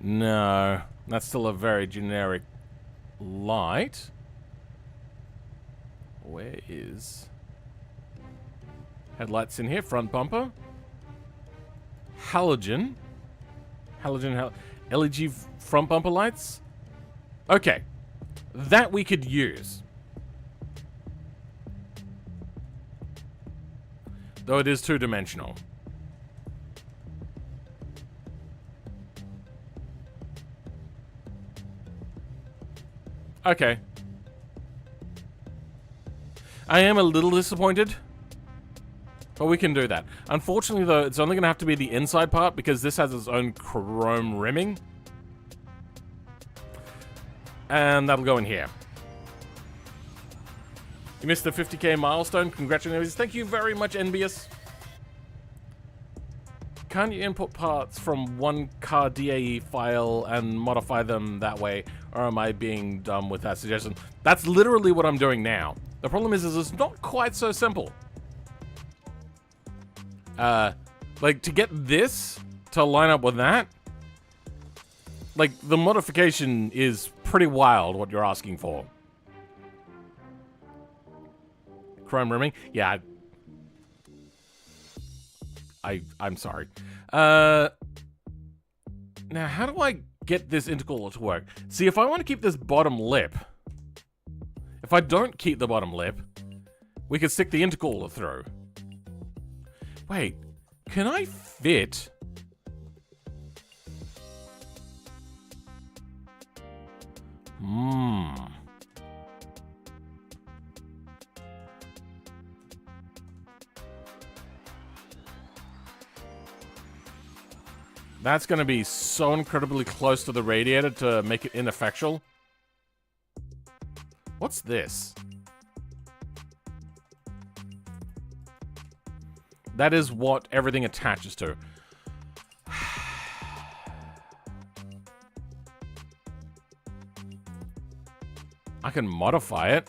No, that's still a very generic light. Where is headlights in here? Front bumper. Halogen. LED front bumper lights. Okay, that we could use. Though it is two-dimensional. Okay. I am a little disappointed, but we can do that. Unfortunately, though, it's only going to have to be the inside part because this has its own chrome rimming. And that'll go in here. You missed the 50k milestone. Congratulations. Thank you very much, NBS. Can't you input parts from one car DAE file and modify them that way? Or am I being dumb with that suggestion? That's literally what I'm doing now. The problem is it's not quite so simple. Like, to get this to line up with that, like, the modification is pretty wild, what you're asking for. Chrome rimming? Yeah. I'm sorry. Now, how do I get this intercooler to work? See, if I want to keep this bottom lip, if I don't keep the bottom lip, we could stick the intercooler through. Wait, can I fit? That's going to be so incredibly close to the radiator to make it ineffectual. What's this? That is what everything attaches to. I can modify it.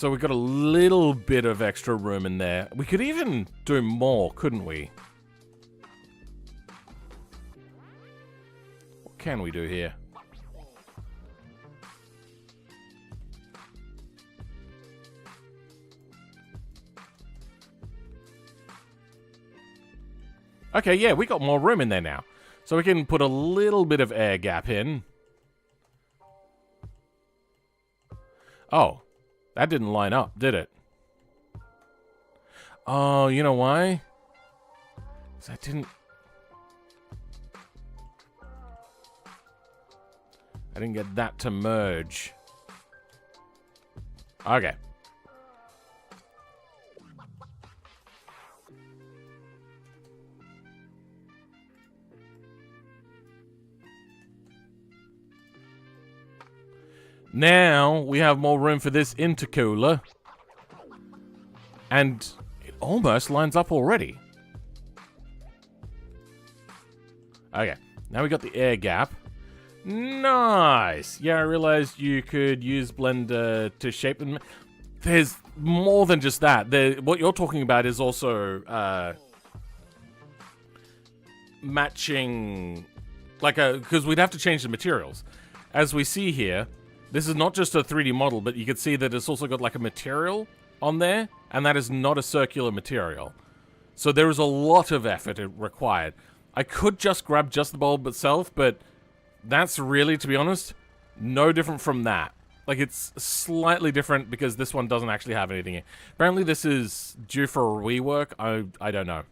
So we've got a little bit of extra room in there. We could even do more, couldn't we? What can we do here? Okay, yeah, we got more room in there now. So we can put a little bit of air gap in. Oh, that didn't line up, did it? Oh, you know why? 'Cause I didn't get that to merge. Okay. Now we have more room for this intercooler. And it almost lines up already. Okay, now we got the air gap. Nice! Yeah, I realized you could use Blender to shape them. There's more than just that. What you're talking about is also matching, like because we'd have to change the materials. As we see here, this is not just a 3D model, but you can see that it's also got like a material on there, and that is not a circular material. So there is a lot of effort required. I could just grab just the bulb itself, but that's really, to be honest, no different from that. Like, it's slightly different because this one doesn't actually have anything in. Apparently this is due for a rework. I don't know.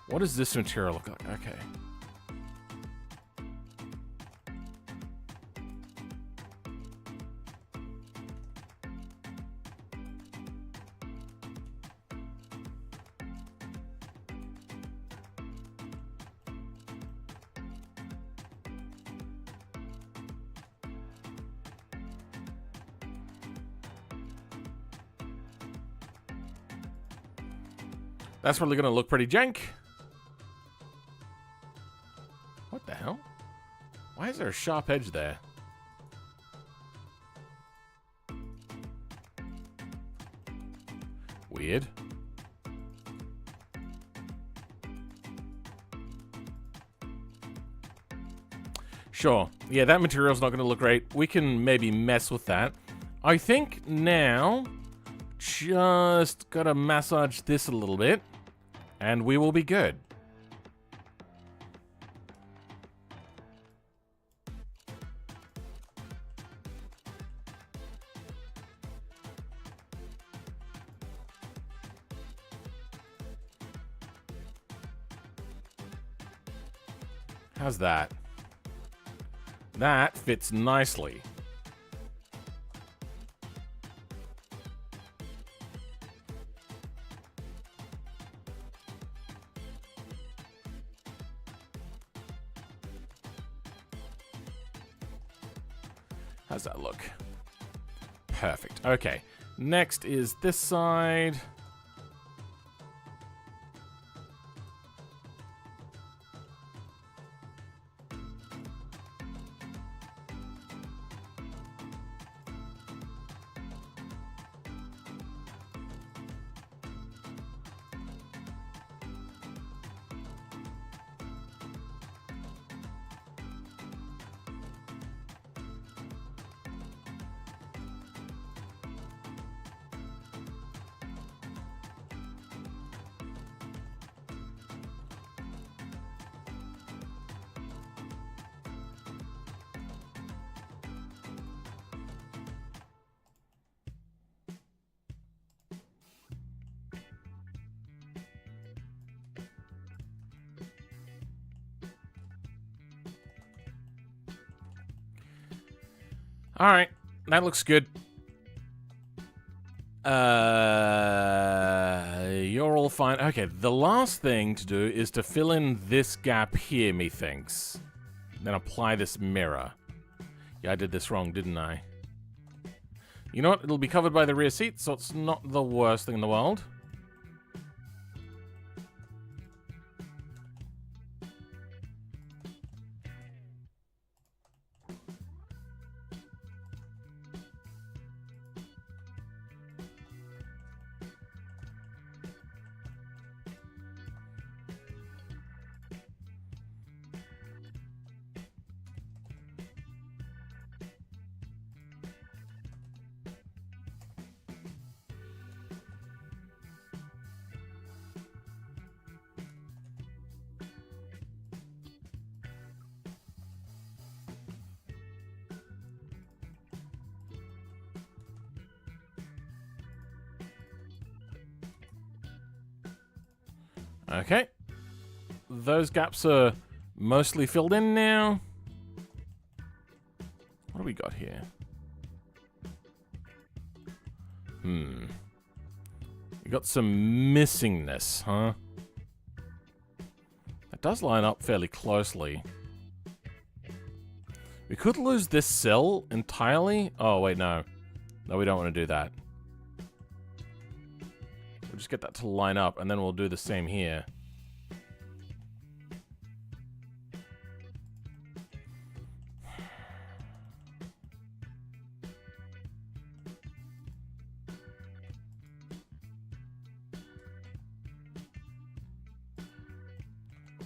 What does this material look like? Okay. That's probably gonna look pretty jank. What the hell? Why is there a sharp edge there? Weird. Sure. Yeah, that material's not gonna look great. We can maybe mess with that. I think now, just gotta massage this a little bit. And we will be good. How's that? That fits nicely. How's that look? Perfect. Okay. Next is this side. All right, that looks good. You're all fine. Okay, the last thing to do is to fill in this gap here, methinks. Then apply this mirror. Yeah, I did this wrong, didn't I? You know what? It'll be covered by the rear seat, so it's not the worst thing in the world. Okay. Those gaps are mostly filled in now. What do we got here? You got some missingness, huh? It does line up fairly closely. We could lose this cell entirely. Oh, wait, no. No, we don't want to do that. We'll just get that to line up, and then we'll do the same here.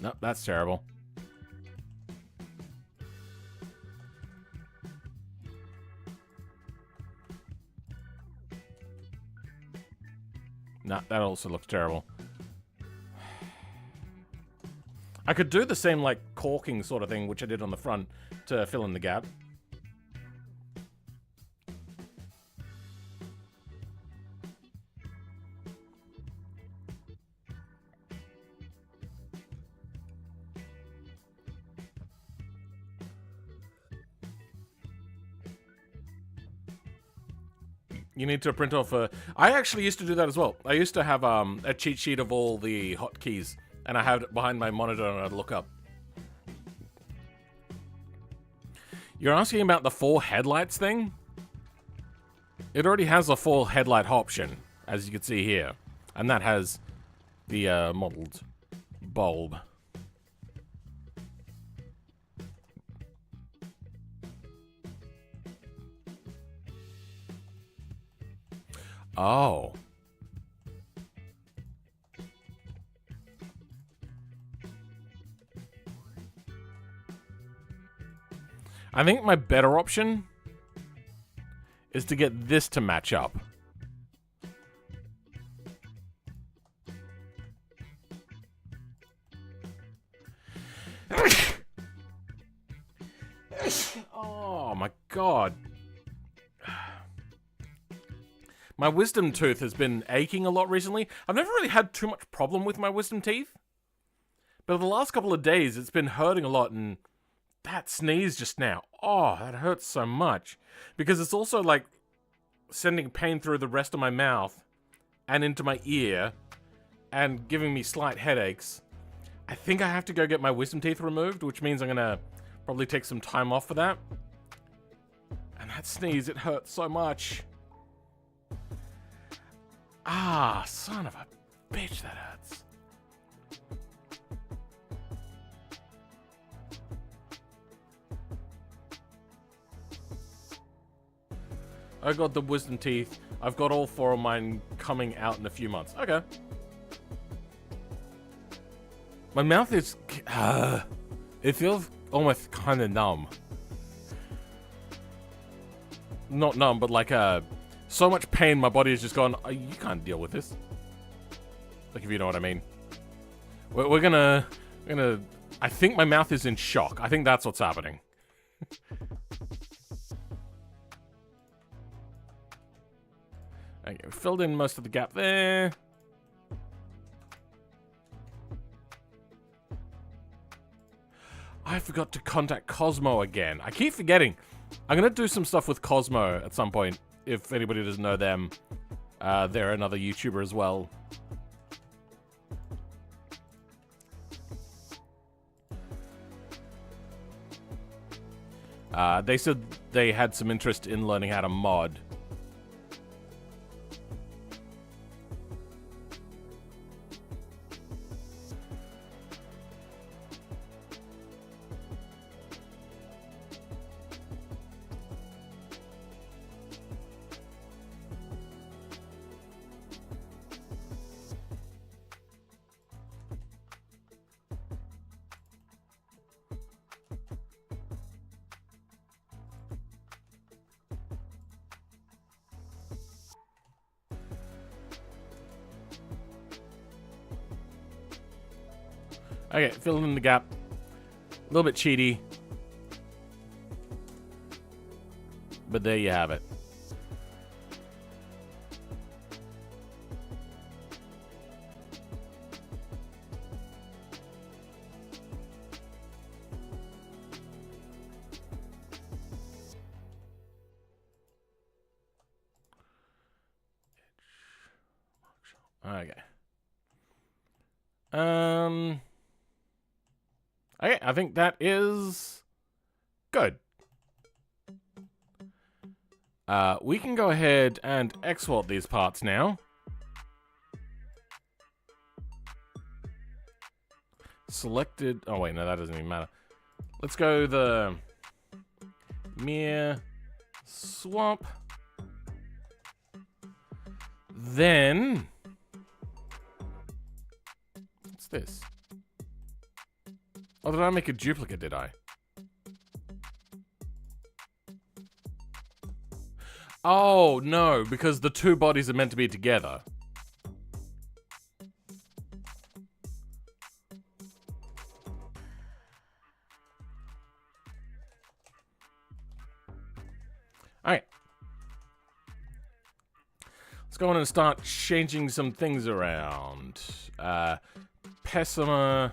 Nope, that's terrible. Nah, that also looks terrible. I could do the same, like, caulking sort of thing, which I did on the front, to fill in the gap. You need to print off a... I actually used to do that as well. I used to have a cheat sheet of all the hotkeys, and I had it behind my monitor and I'd look up. You're asking about the 4 headlights thing? It already has a 4 headlight option, as you can see here. And that has the modeled bulb. Oh. I think my better option is to get this to match up. Oh my god. My wisdom tooth has been aching a lot recently. I've never really had too much problem with my wisdom teeth. But the last couple of days, it's been hurting a lot, and that sneeze just now, oh, that hurts so much. Because it's also like sending pain through the rest of my mouth and into my ear and giving me slight headaches. I think I have to go get my wisdom teeth removed, which means I'm gonna probably take some time off for that. And that sneeze, it hurts so much. Ah, son of a bitch, that hurts. I got the wisdom teeth. I've got all 4 of mine coming out in a few months. Okay. My mouth is... it feels almost kind of numb. Not numb, but like so much pain, my body has just gone, oh, you can't deal with this. Like, if you know what I mean. We're gonna... I think my mouth is in shock. I think that's what's happening. Okay, we filled in most of the gap there. I forgot to contact Cosmo again. I keep forgetting. I'm gonna do some stuff with Cosmo at some point. If anybody doesn't know them, they're another YouTuber as well. They said they had some interest in learning how to mod. Okay, filling in the gap. A little bit cheaty. But there you have it. Okay. Okay, I think that is good. We can go ahead and export these parts now. Selected. Oh wait, no, that doesn't even matter. Let's go the mere swap. Then what's this? Oh, did I make a duplicate? Did I? Oh no, because the two bodies are meant to be together. Alright. Let's go on and start changing some things around. Pessima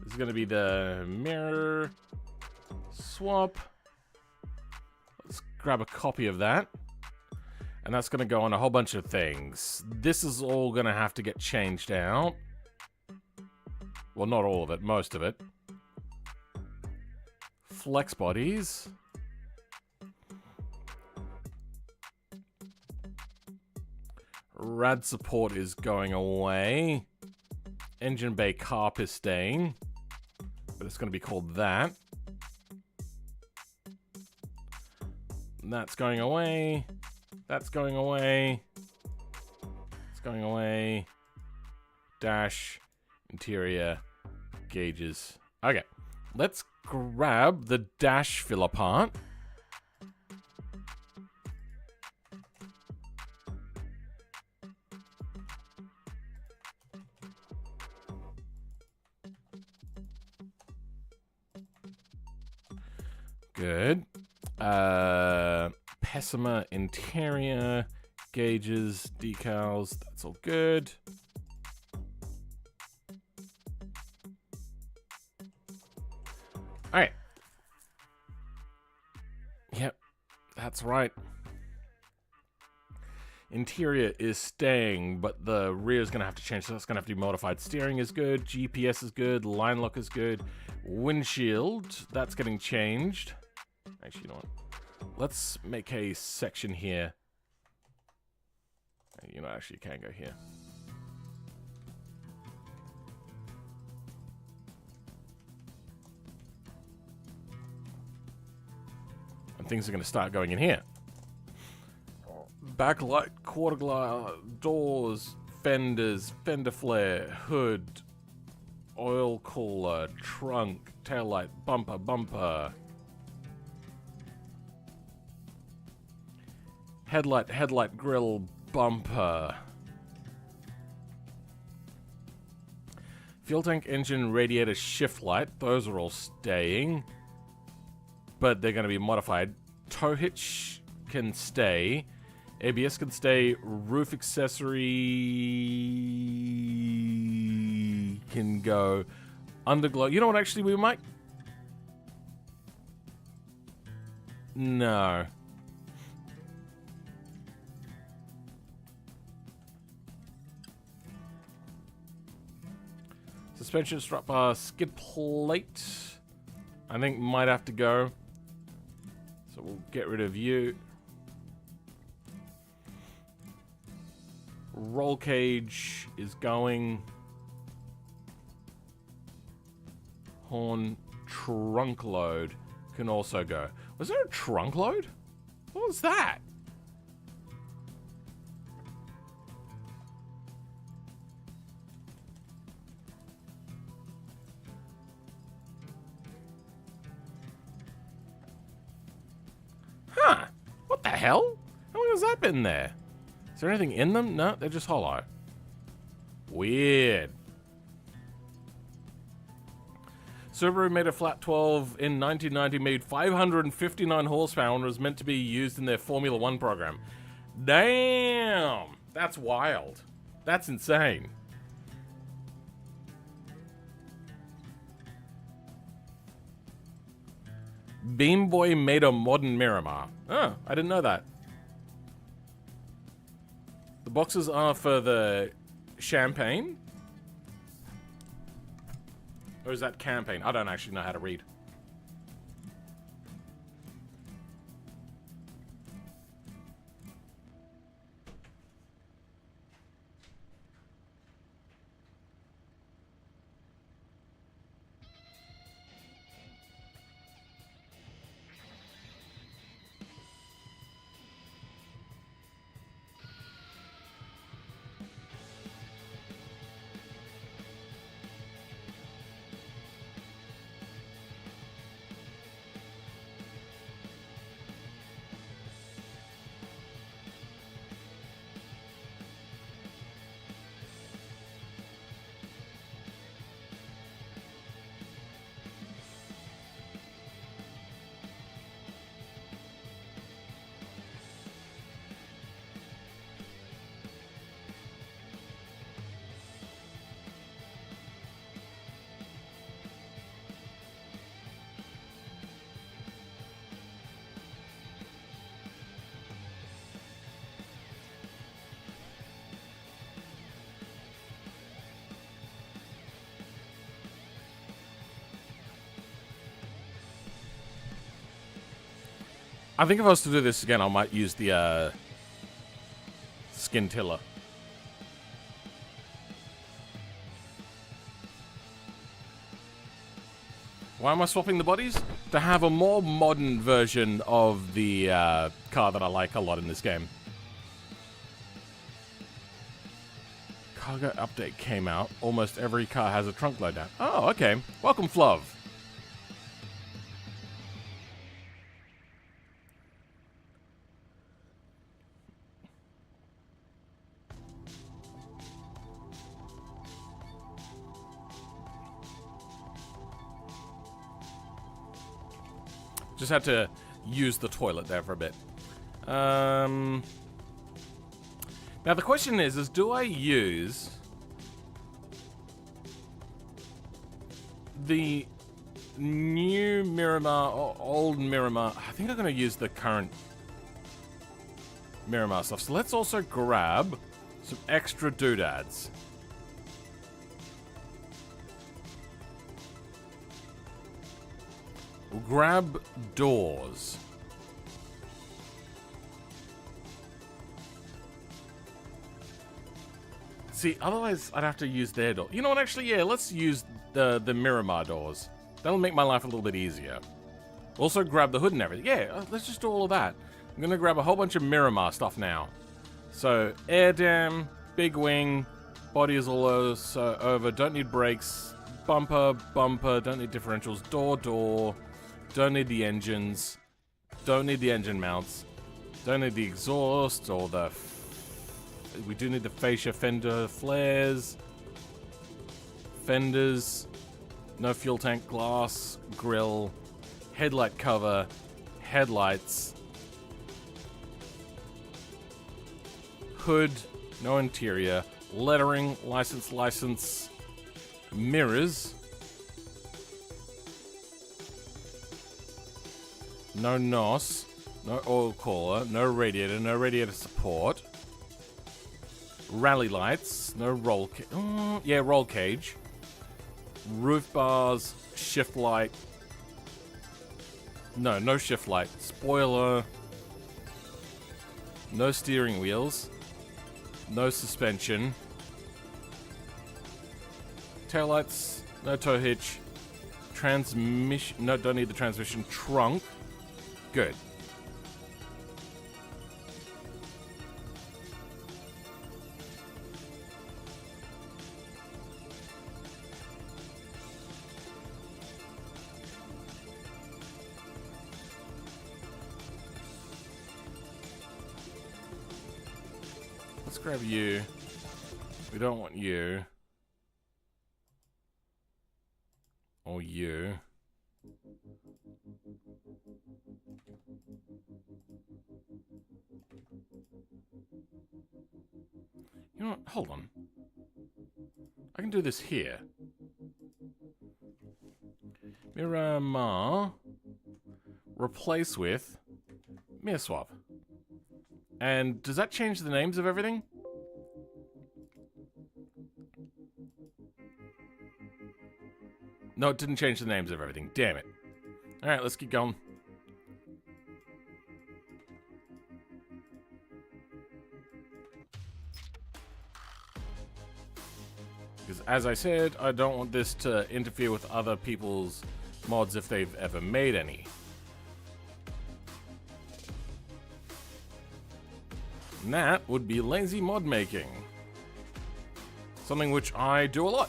is going to be the mirror swap. Let's grab a copy of that. And that's going to go on a whole bunch of things. This is all going to have to get changed out. Well, not all of it, most of it. Flex bodies. Rad support is going away. Engine bay carp is staying. But it's going to be called that. That's going away. That's going away. It's going away. Dash. Interior. Gauges. Okay. Let's grab the dash filler part. Good. Pessima interior, gauges, decals, that's all good. Alright. Yep, that's right. Interior is staying, but the rear is going to have to change, so that's going to have to be modified. Steering is good, GPS is good, line lock is good. Windshield, that's getting changed. Actually, you know what? Let's make a section here. You know, actually, you can go here. And things are going to start going in here. Backlight, quarter glass, doors, fenders, fender flare, hood, oil cooler, trunk, taillight, bumper. Headlight, grill, bumper. Fuel tank, engine, radiator, shift light. Those are all staying. But they're going to be modified. Tow hitch can stay. ABS can stay. Roof accessory can go. Underglow. You know what, actually, we might... No. Suspension strut bar, skid plate, I think might have to go. So we'll get rid of you. Roll cage is going. Horn trunk load can also go. Was there a trunk load? What was that? Huh. What the hell? How long has that been there? Is there anything in them? No, they're just hollow. Weird. Subaru made a flat 12 in 1990, made 559 horsepower and was meant to be used in their Formula One program. Damn! That's wild. That's insane. Beam Boy made a modern Miramar. Oh, I didn't know that. The boxes are for the champagne? Or is that campaign? I don't actually know how to read. I think if I was to do this again, I might use the skin tiller. Why am I swapping the bodies? To have a more modern version of the car that I like a lot in this game. Cargo update came out. Almost every car has a trunk load down. Oh, okay. Welcome, Fluv. Just had to use the toilet there for a bit. Now the question is do I use the new Miramar or old Miramar? I think I'm going to use the current Miramar stuff. So let's also grab some extra doodads. We'll grab doors. See, otherwise I'd have to use their door. You know what, actually, yeah, let's use the Miramar doors. That'll make my life a little bit easier. Also grab the hood and everything. Yeah, let's just do all of that. I'm gonna grab a whole bunch of Miramar stuff now. So, air dam, big wing, body is all over, don't need brakes, bumper, don't need differentials, door, don't need the engines, don't need the engine mounts, don't need the exhaust or the... we do need the fascia fender flares, fenders, no fuel tank glass, grill, headlight cover, headlights, hood, no interior, lettering, license, mirrors, no NOS, no oil cooler, no radiator support, rally lights, no roll roll cage, roof bars, shift light, no shift light, spoiler, no steering wheels, no suspension, taillights, no tow hitch, transmission, no, don't need the transmission, trunk, good. Let's grab you. We don't want you. Or you. You know what? Hold on. I can do this here. Miramar. Replace with Mir swap. And does that change the names of everything? No, it didn't change the names of everything. Damn it. Alright, let's keep going. Because as I said, I don't want this to interfere with other people's mods if they've ever made any. And that would be lazy mod making. Something which I do a lot.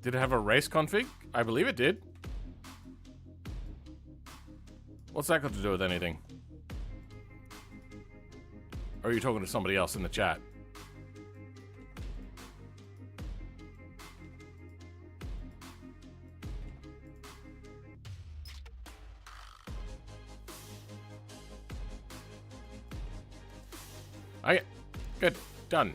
Did it have a race config? I believe it did. What's that got to do with anything? Or are you talking to somebody else in the chat? Okay, good, done.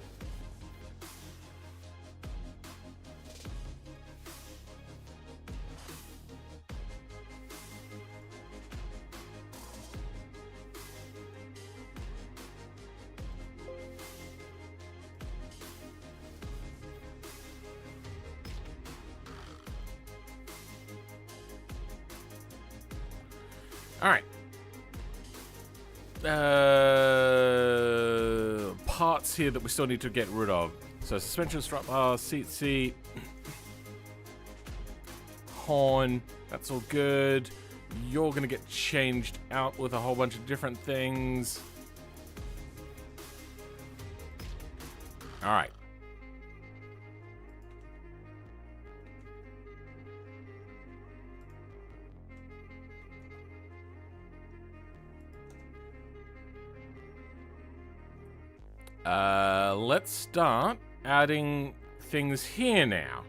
Alright. Parts here that we still need to get rid of. So suspension strap bar, seat, horn, that's all good. You're gonna get changed out with a whole bunch of different things. Alright. Let's start adding things here now.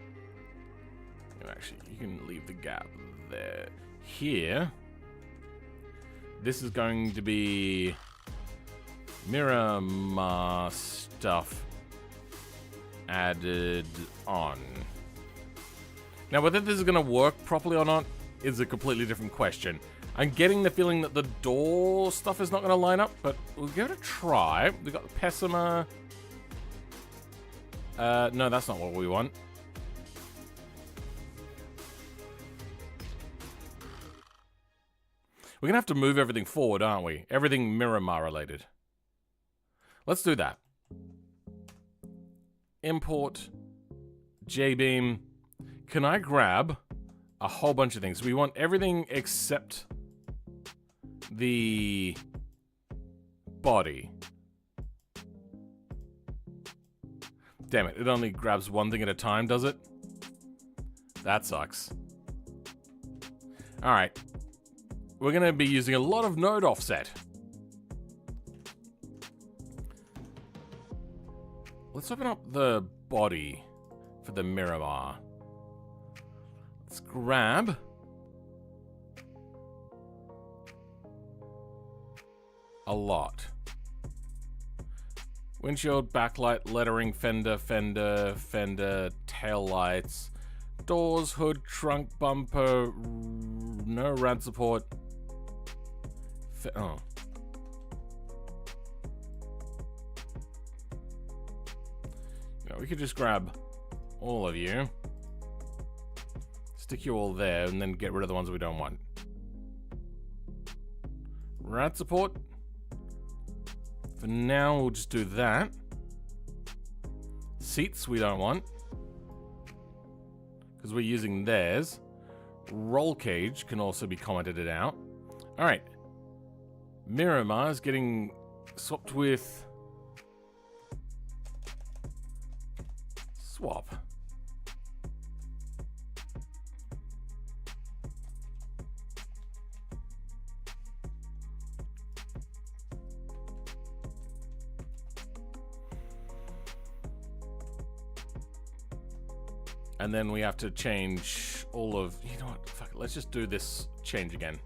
Actually, you can leave the gap there. Here. This is going to be Miramar stuff added on. Now, whether this is going to work properly or not is a completely different question. I'm getting the feeling that the door stuff is not going to line up, but we'll give it a try. We've got the Pessima. No, that's not what we want. We're going to have to move everything forward, aren't we? Everything Miramar related. Let's do that. Import J-beam. Can I grab a whole bunch of things? We want everything except the body. Damn it, it only grabs one thing at a time, does it? That sucks. Alright. We're going to be using a lot of node offset. Let's open up the body for the Miramar. Let's grab a lot. Windshield, backlight, lettering, fender, tail lights, doors, hood, trunk, bumper, no rad support. Oh. You know, we could just grab all of you, stick you all there, and then get rid of the ones we don't want. Rad support. For now, we'll just do that. Seats we don't want, because we're using theirs. Roll cage can also be commented out. Alright. Miramar is getting swapped with... Swap. And then we have to change all of... You know what? Fuck it. Let's just do this change again.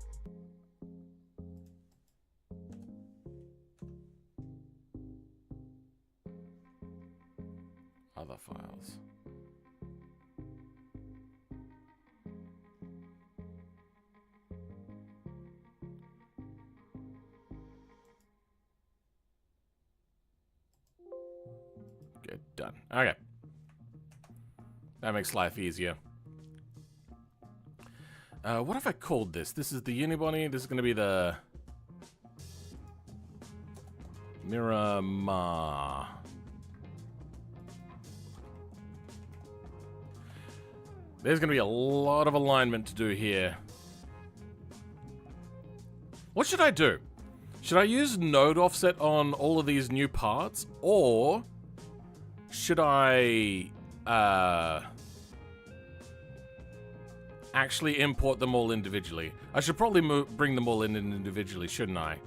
Other files. Good, done. Okay. That makes life easier. What have I called this? This is the Unibody. This is going to be the Miramar. There's going to be a lot of alignment to do here. What should I do? Should I use node offset on all of these new parts? Or should I actually import them all individually? I should probably bring them all in individually, shouldn't I?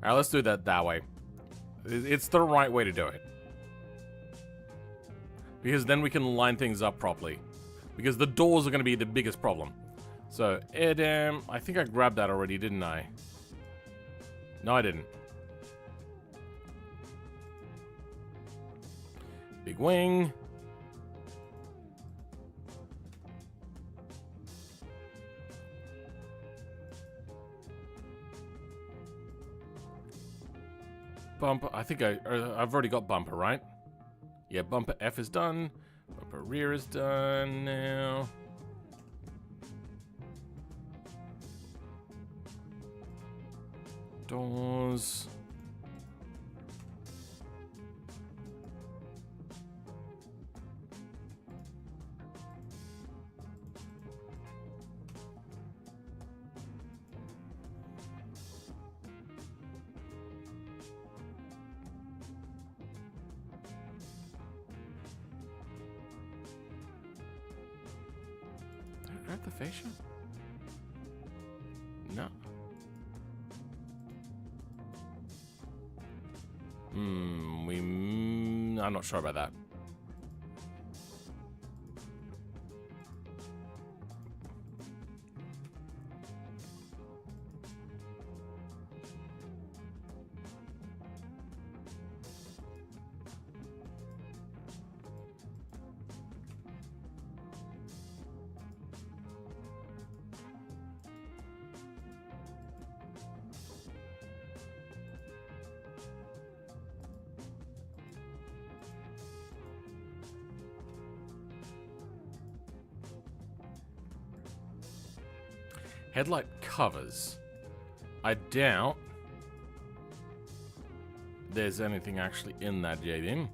Alright, let's do that way. It's the right way to do it. Because then we can line things up properly. Because the doors are going to be the biggest problem. So, air dam. I think I grabbed that already, didn't I? No, I didn't. Big wing. Bumper. I think I've already got bumper, right? Yeah, bumper F is done. Bumper rear is done now. Doors. Did I grab the fascia? No. I'm not sure about that. Headlight covers. I doubt there's anything actually in that JDM.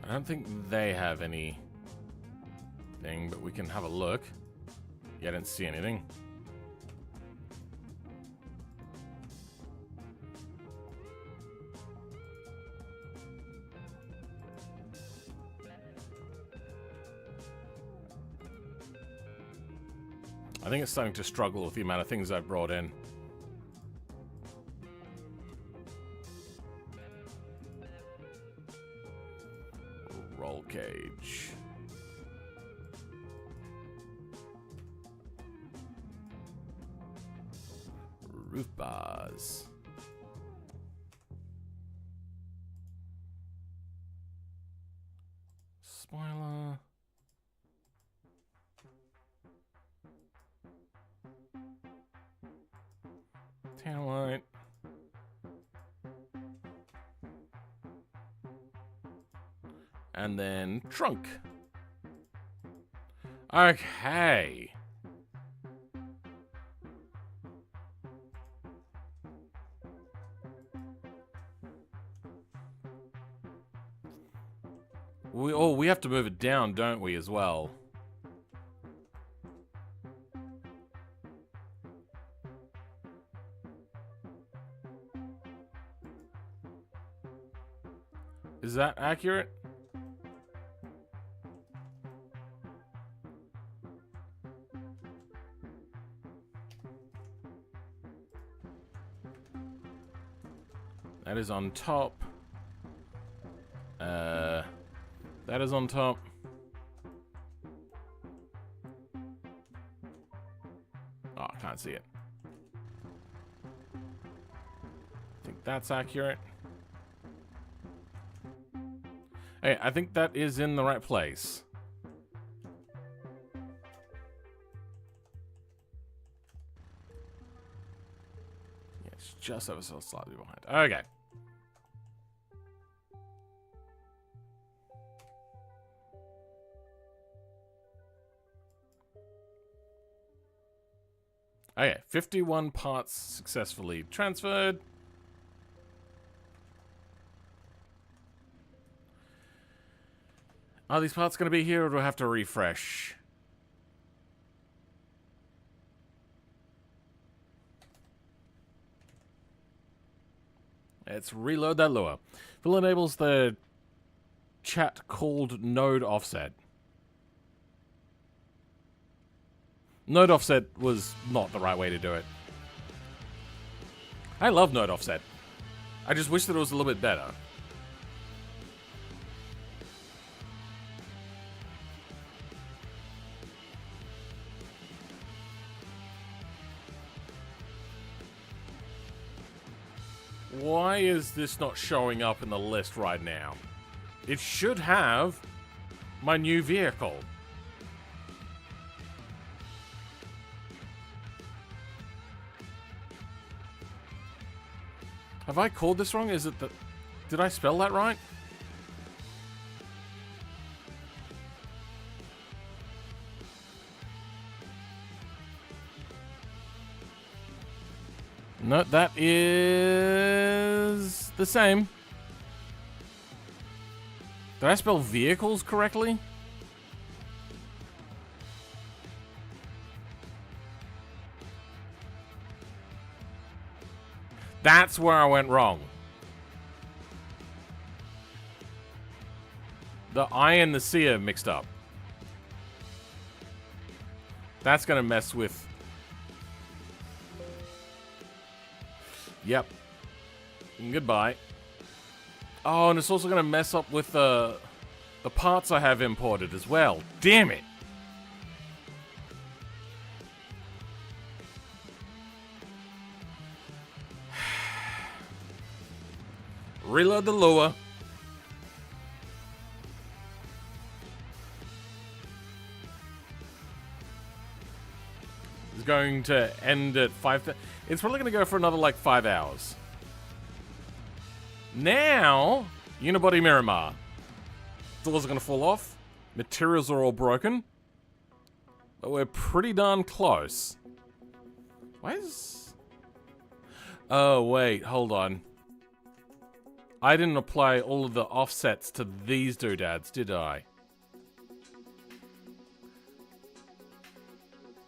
I don't think they have anything, but we can have a look. Yeah, I didn't see anything. I think it's starting to struggle with the amount of things I've brought in. Roll cage. Roof bars. Spoiler. Taillight. And then trunk. Okay. We have to move it down, don't we, as well? Is that accurate? That is on top. That is on top. Oh, I can't see it. I think that's accurate. Hey, I think that is in the right place. Yeah, it's just ever so slightly behind. Okay. Okay, 51 parts successfully transferred. Are these parts going to be here, or do I have to refresh? Let's reload that lure. Fill enables the chat called node offset. Node offset was not the right way to do it. I love node offset. I just wish that it was a little bit better. Why is this not showing up in the list right now? It should have my new vehicle. Have I called this wrong? Is it the... Did I spell that right? No, that is the same. Did I spell vehicles correctly? That's where I went wrong. The I and the C are mixed up. That's gonna mess with... Yep. Goodbye. Oh, and it's also gonna mess up with the parts I have imported as well. Damn it! Reload the lure. It's going to end at 5. It's probably going to go for another like 5 hours. Now, unibody Miramar. Doors are going to fall off. Materials are all broken. But we're pretty darn close. Why is... Oh, wait. Hold on. I didn't apply all of the offsets to these doodads, did I?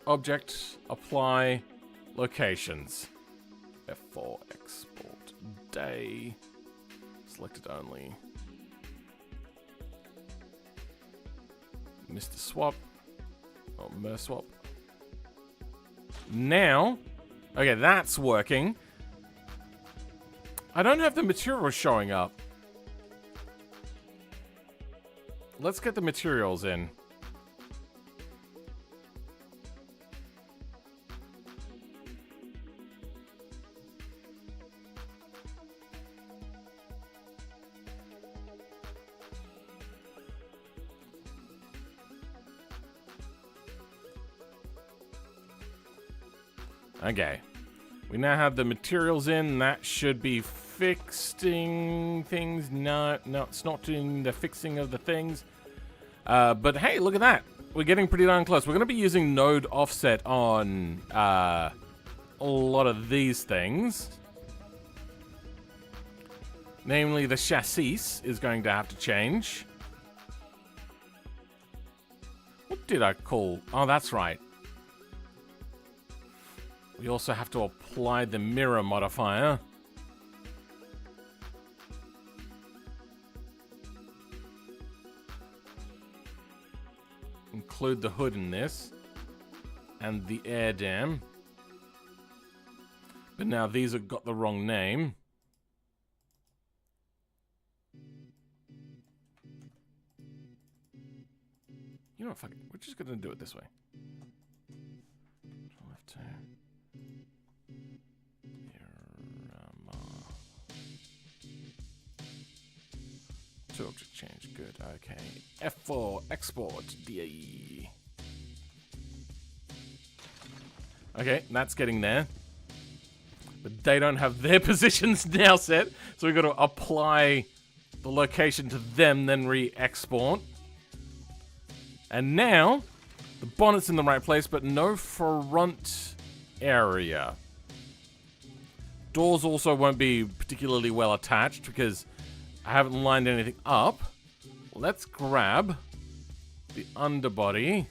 Object, apply, locations. F4, export, day, selected only. Mr. Swap, or Mer Swap. Now, okay, that's working. I don't have the materials showing up. Let's get the materials in. Okay. We now have the materials in. That should be fixing things. No, it's not doing the fixing of the things. But hey, look at that. We're getting pretty darn close. We're going to be using node offset on a lot of these things. Namely, the chassis is going to have to change. What did I call? Oh, that's right. We also have to apply the mirror modifier. Include the hood in this. And the air dam. But now these have got the wrong name. You know what, fuck it. We're just gonna do it this way. Left to Miramar. To object change, good, okay. F4, export, DAE. Okay, that's getting there. But they don't have their positions now set, so we've got to apply the location to them, then re-export. And now, the bonnet's in the right place, but no front area. Doors also won't be particularly well attached because I haven't lined anything up. Let's grab the underbody.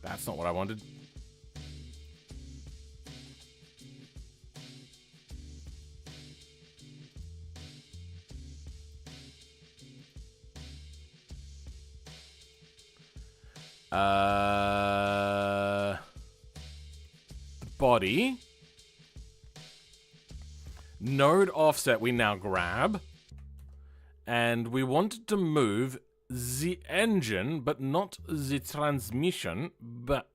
That's not what I wanted. Body. Node offset we now grab. And we wanted to move the engine, but not the transmission, but...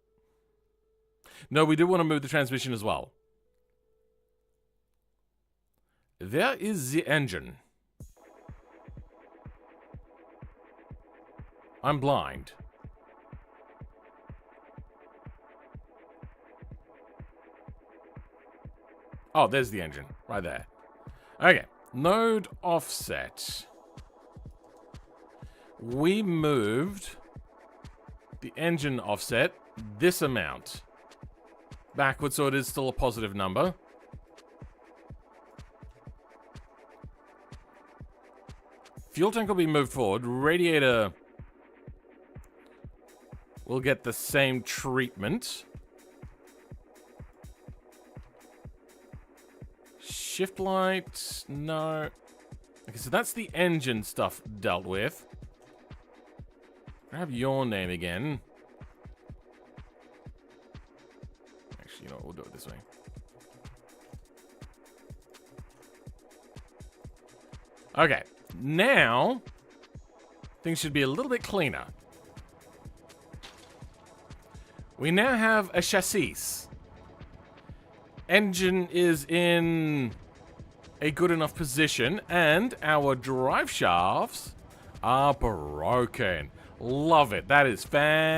No, we do want to move the transmission as well. There is the engine. I'm blind. Oh, there's the engine, right there. Okay, node offset. We moved the engine offset this amount backwards, so it is still a positive number. Fuel tank will be moved forward. Radiator will get the same treatment. Shift light, no. Okay, so that's the engine stuff dealt with. Grab your name again. Actually, you know what? We'll do it this way. Okay, now things should be a little bit cleaner. We now have a chassis. Engine is in a good enough position, and our drive shafts are broken. Love it. That is fantastic.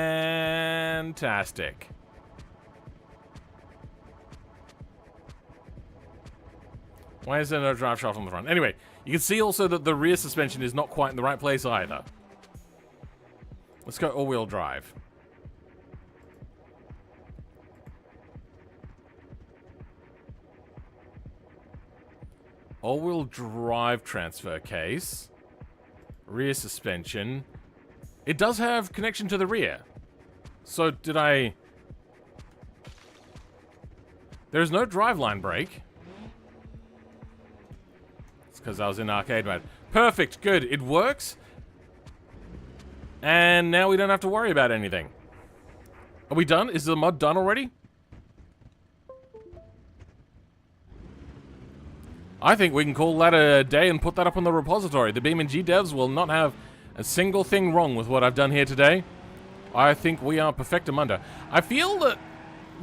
Why is there no drive shaft on the front? Anyway, you can see also that the rear suspension is not quite in the right place either. Let's go all-wheel drive. All-wheel drive transfer case. Rear suspension. It does have connection to the rear. So did I... There's no driveline brake. It's because I was in arcade mode. Perfect, good, it works. And now we don't have to worry about anything. Are we done? Is the mod done already? I think we can call that a day and put that up on the repository. The BeamNG devs will not have a single thing wrong with what I've done here today. I think we are perfectamundo. I feel that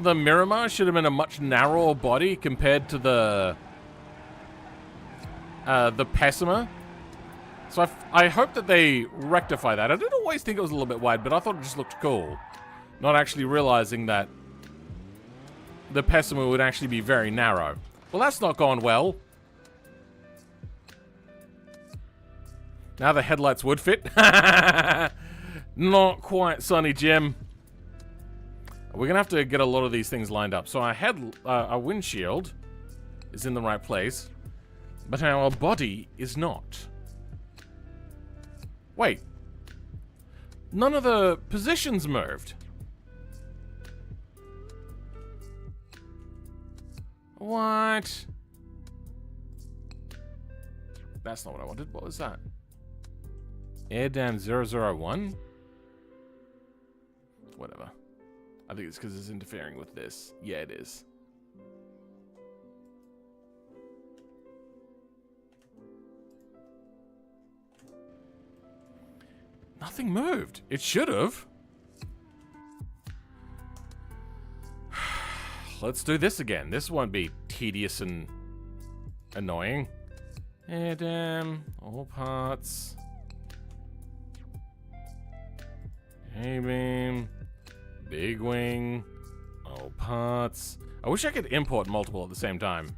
the Miramar should have been a much narrower body compared to the Pessima. So I hope that they rectify that. I didn't always think it was a little bit wide, but I thought it just looked cool. Not actually realizing that the Pessima would actually be very narrow. Well, that's not gone well. Now the headlights would fit. Not quite, Sonny Jim. We're gonna have to get a lot of these things lined up. So our windshield is in the right place, but our body is not. Wait. None of the positions moved. What? That's not what I wanted. What was that? Airdam 001? Whatever. I think it's because it's interfering with this. Yeah, it is. Nothing moved. It should have. Let's do this again. This won't be tedious and annoying. And all parts. A-beam. Big wing. All parts. I wish I could import multiple at the same time.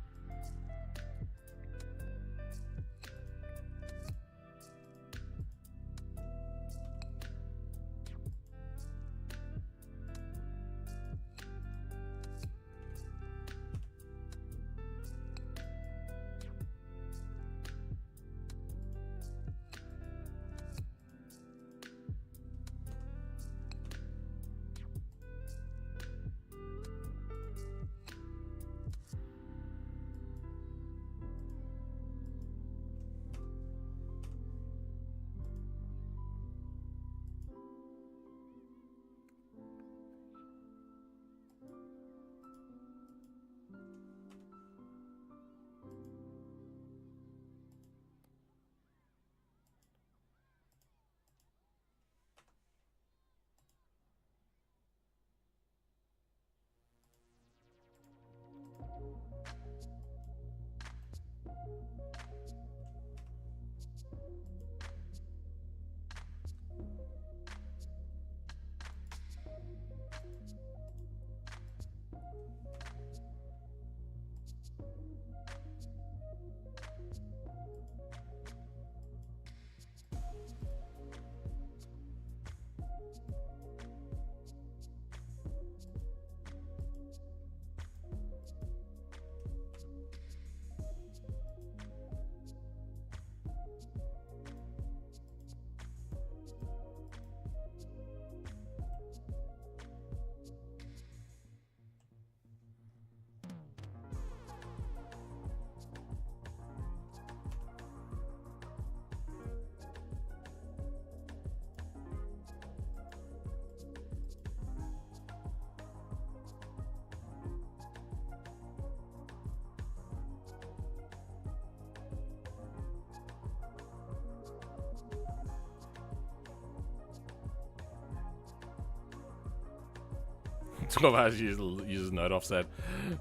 Twelve hours uses node offset.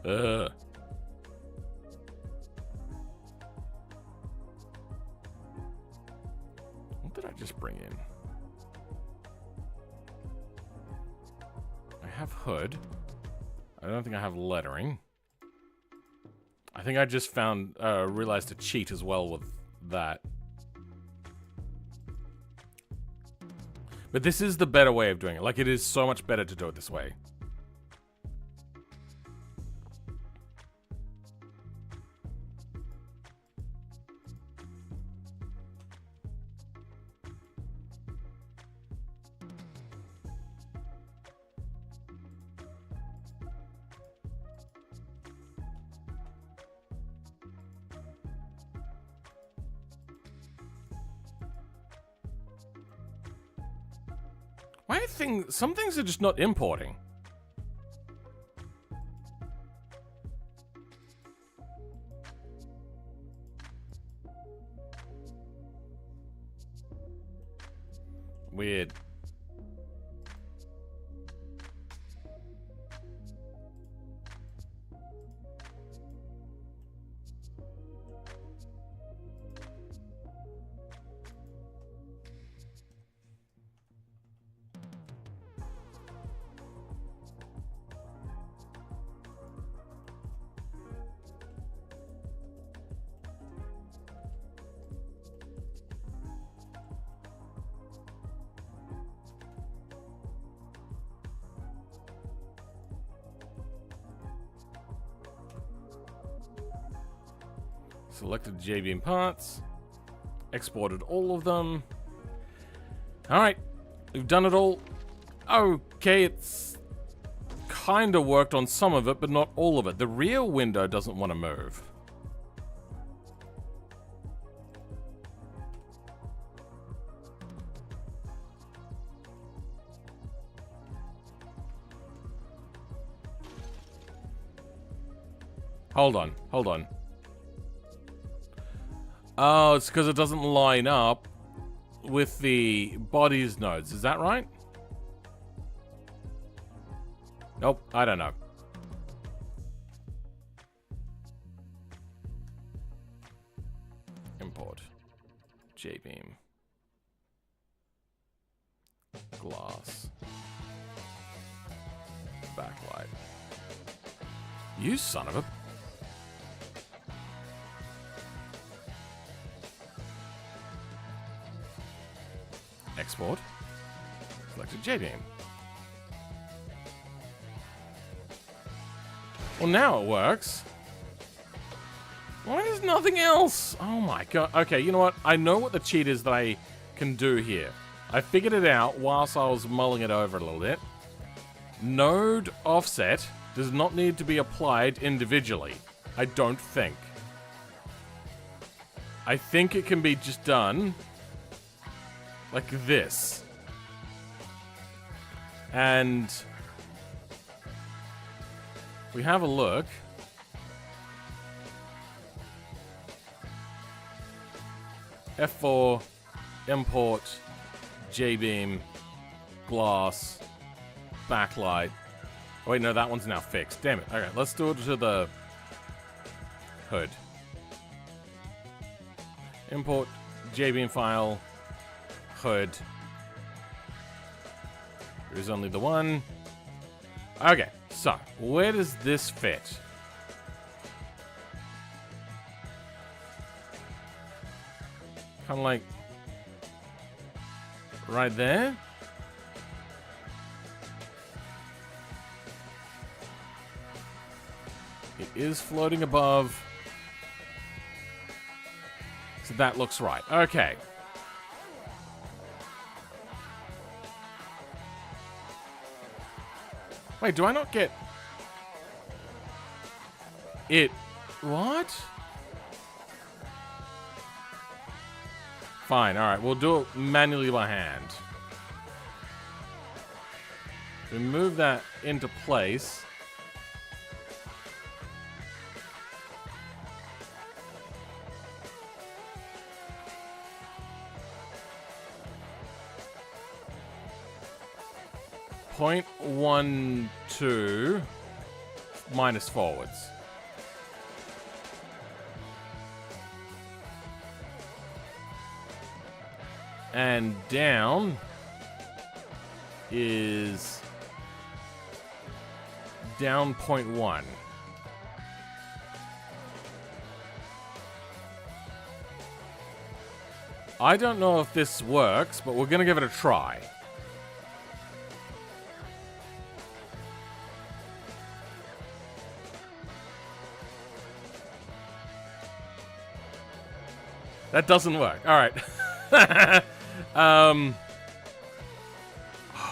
What did I just bring in? I have hood. I don't think I have lettering. I think I just found, realized a cheat as well with that. But this is the better way of doing it. Like, it is so much better to do it this way. Some things are just not importing. Weird. Selected J-beam parts. Exported all of them. Alright. We've done it all. Okay, it's kind of worked on some of it, but not all of it. The rear window doesn't want to move. Hold on, hold on. Oh, it's because it doesn't line up with the bodies nodes. Is that right? Nope, I don't know. Import. J-beam. Glass. Backlight. You son of a... Export. Selected J-beam. Well, now it works. Why is nothing else? Oh my god. Okay, you know what? I know what the cheat is that I can do here. I figured it out whilst I was mulling it over a little bit. Node offset does not need to be applied individually. I don't think. I think it can be just done like this. And we have a look. F4, import, J-beam, glass, backlight. Oh, wait, no, that one's now fixed. Damn it. Okay, let's do it to the hood. Import, J-beam file, hood. There's only the one. Okay, so where does this fit? Kind of like right there. It is floating above. So that looks right. Okay. Wait, do I not get it? What? Fine, alright, we'll do it manually by hand. We move that into place. .12 minus forwards. And down is down 0.1. I don't know if this works, but we're going to give it a try. That doesn't work. All right. I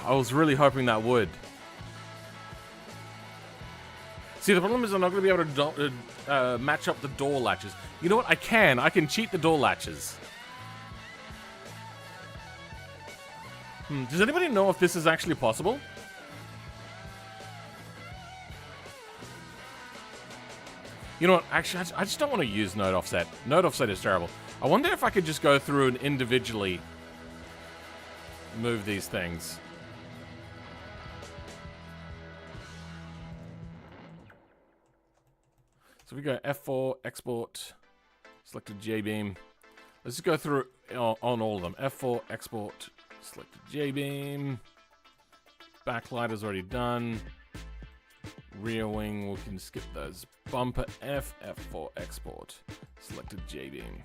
was really hoping that would. See, the problem is I'm not going to be able to match up the door latches. You know what? I can cheat the door latches. Does anybody know if this is actually possible? You know what? Actually, I just don't want to use node offset. Node offset is terrible. I wonder if I could just go through and individually move these things. So we go F4, export, selected J-beam. Let's just go through on all of them. F4, export, selected J-beam. Backlight is already done. Rear wing, we can skip those. Bumper F, F4, export, selected J-beam.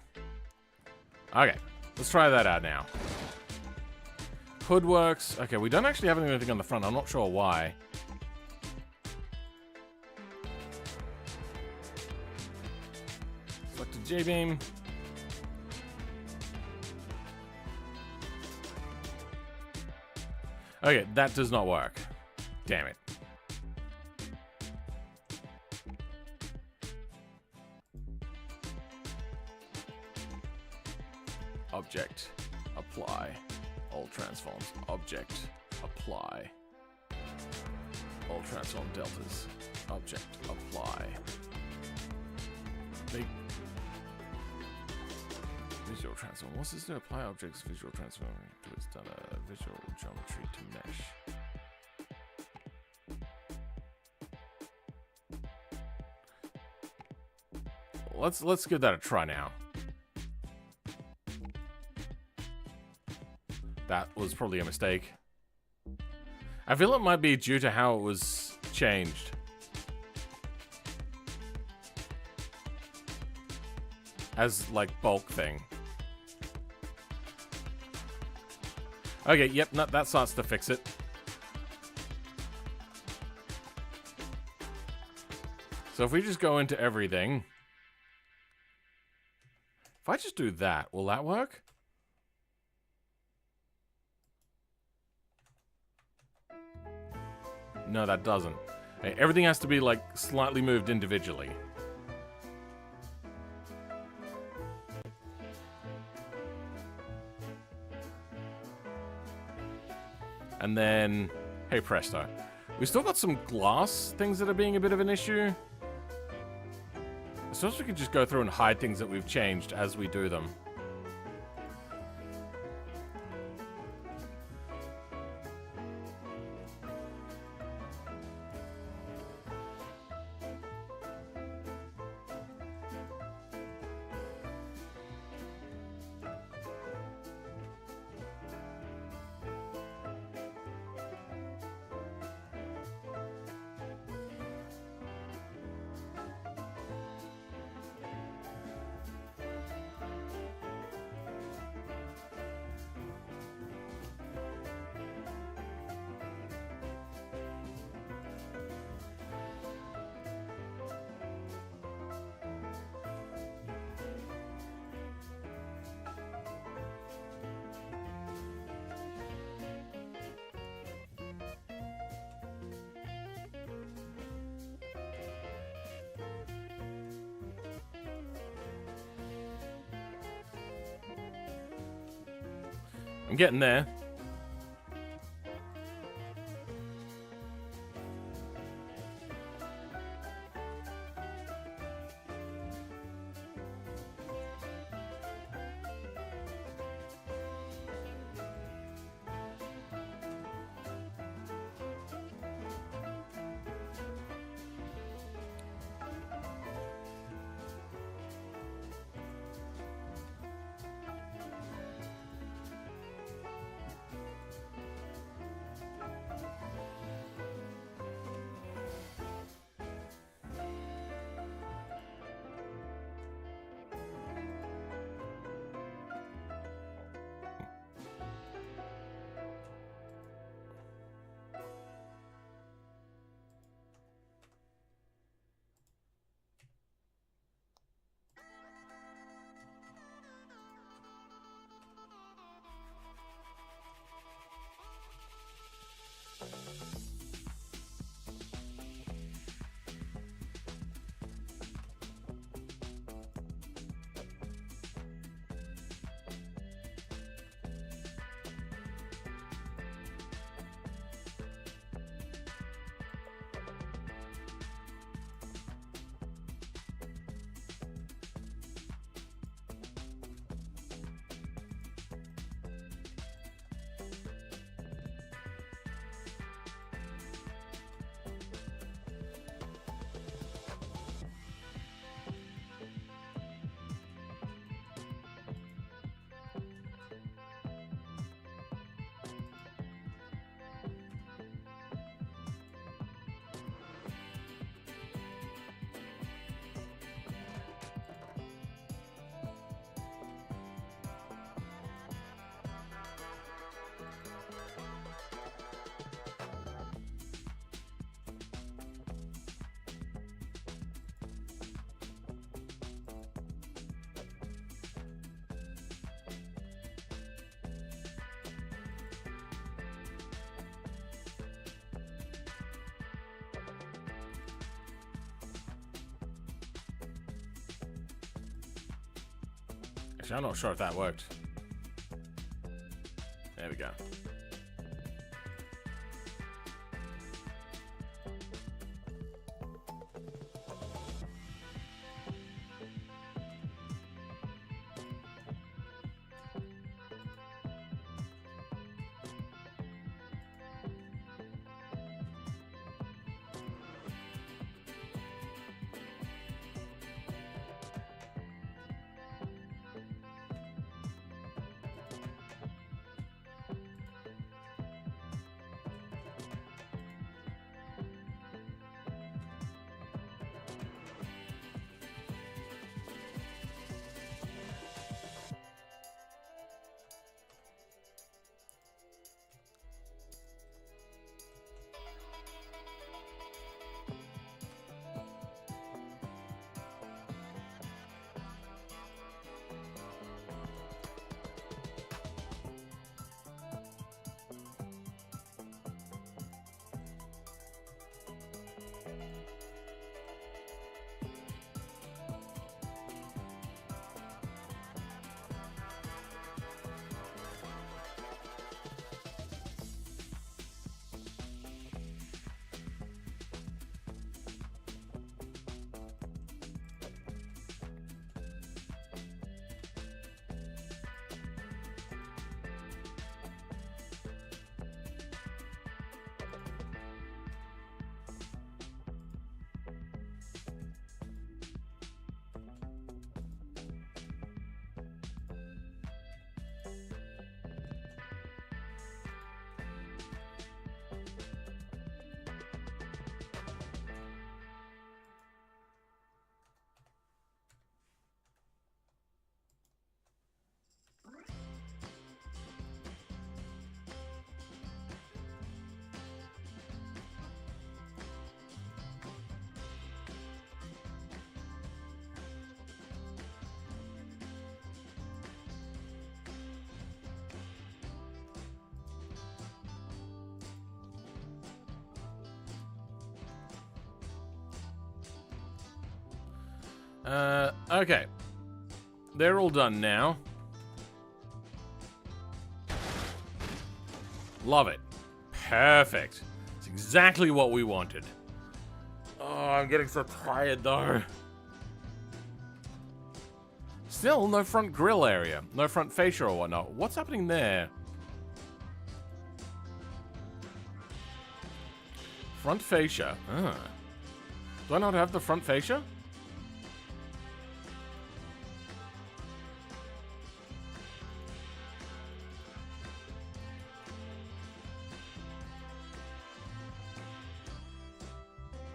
Okay, let's try that out now. Hood works. Okay, we don't actually have anything on the front. I'm not sure why. Selected J-beam. Okay, that does not work. Damn it. Object, apply, all transforms, object, apply, all transform deltas, object, apply. visual transform. What's this to apply objects visual transform to its done a visual geometry to mesh. Let's give that a try now. That was probably a mistake. I feel it might be due to how it was changed. As, like, bulk thing. Okay, yep, no, that starts to fix it. So if we just go into everything... If I just do that, will that work? No, that doesn't. Hey, everything has to be, like, slightly moved individually. And then, hey presto. We still got some glass things that are being a bit of an issue. I suppose we could just go through and hide things that we've changed as we do them. I'm getting there. Actually, I'm not sure if that worked. There we go. Okay. They're all done now. Love it. Perfect. It's exactly what we wanted. Oh, I'm getting so tired though. Still, no front grill area. No front fascia or whatnot. What's happening there? Front fascia. Do I not have the front fascia?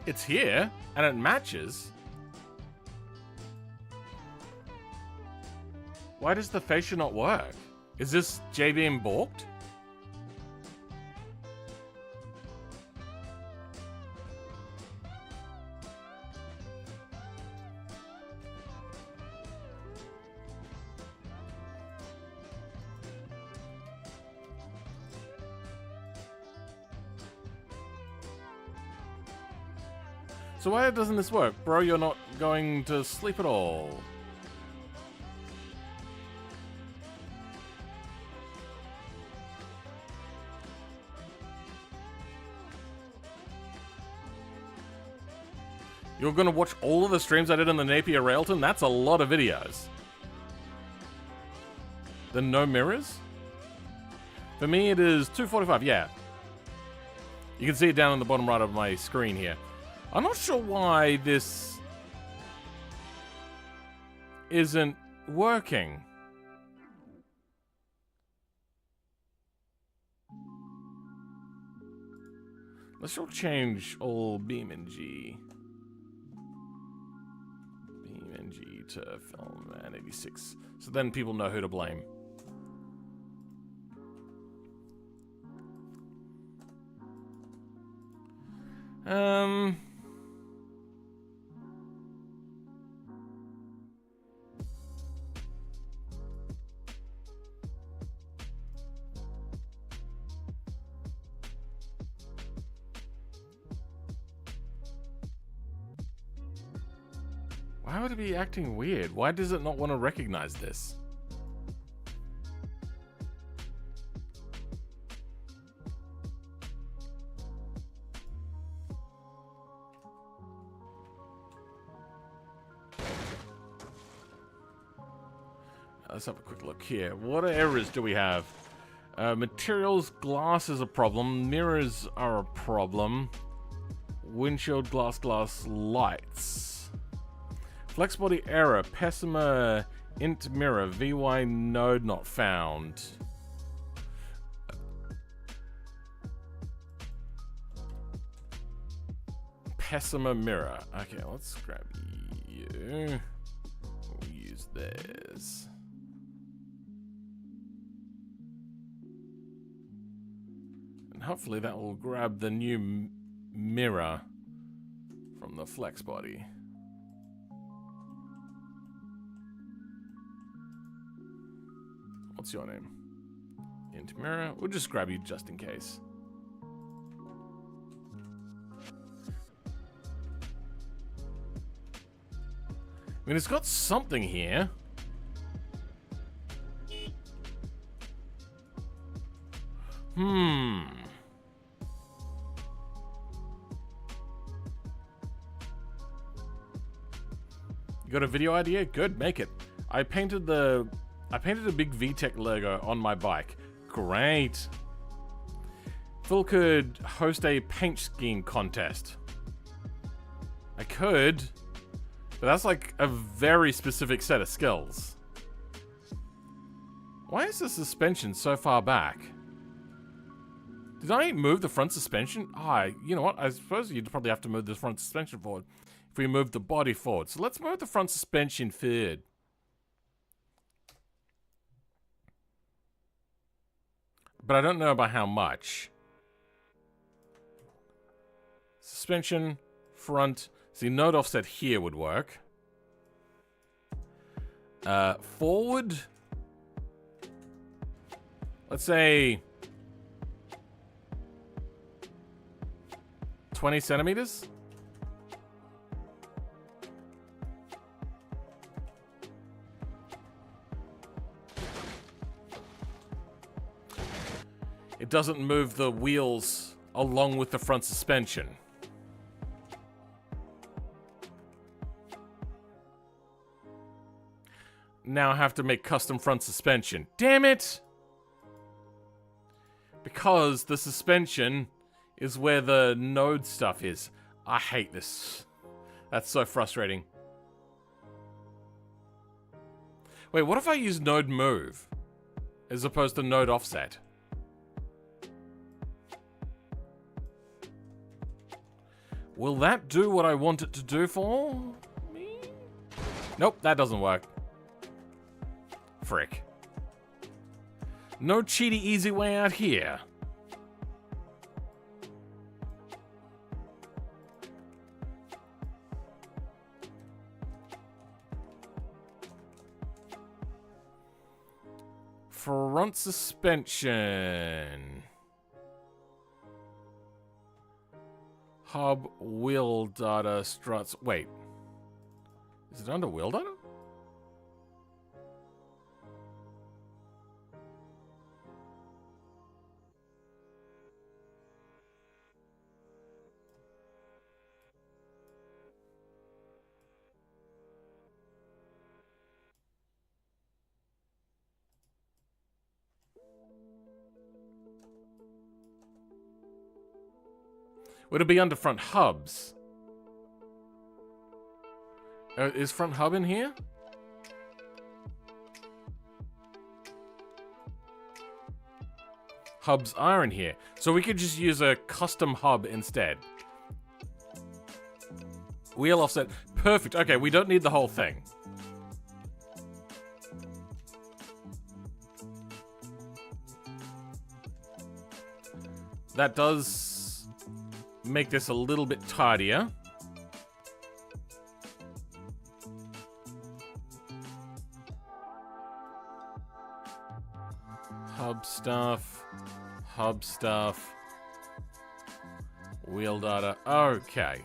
It's here, and it matches. Why does the fascia not work? Is this JBM balked? So why doesn't this work? Bro, you're not going to sleep at all. You're gonna watch all of the streams I did on the Napier Railton? That's a lot of videos. The no mirrors? For me it is 2:45, yeah. You can see it down on the bottom right of my screen here. I'm not sure why this isn't working. Let's all change all BeamNG. BeamNG to Filmman 86. So then people know who to blame. Why would it be acting weird? Why does it not want to recognize this? Let's have a quick look here. What errors do we have? Materials, glass is a problem. Mirrors are a problem. Windshield, glass, lights. Flex body error, Pessima int mirror, VY node not found. Pessima mirror. Okay, let's grab you. We'll use this. And hopefully that will grab the new mirror from the flex body. What's your name? Int mirror. We'll just grab you just in case. I mean, it's got something here. You got a video idea? Good, make it. I painted a big VTech logo on my bike. Great. Phil could host a paint scheme contest. I could, but that's like a very specific set of skills. Why is the suspension so far back? Did I move the front suspension? You know what? I suppose you'd probably have to move the front suspension forward if we move the body forward. So let's move the front suspension forward. But I don't know by how much. Suspension, front. See, node offset here would work. Forward. Let's say 20 centimeters. it doesn't move the wheels along with the front suspension. Now I have to make custom front suspension. Damn it! Because the suspension is where the node stuff is. I hate this. That's so frustrating. Wait, what if I use node move as opposed to node offset? Will that do what I want it to do for me? Nope, that doesn't work. Frick. No cheaty easy way out here. Front suspension. Hub, wheel data, struts. Wait. Is it under wheel data? Would it be under front hubs? Is front hub in here? Hubs are in here. So we could just use a custom hub instead. Wheel offset. Perfect. Okay, we don't need the whole thing. That does make this a little bit tidier. Hub stuff, wheel data. Okay.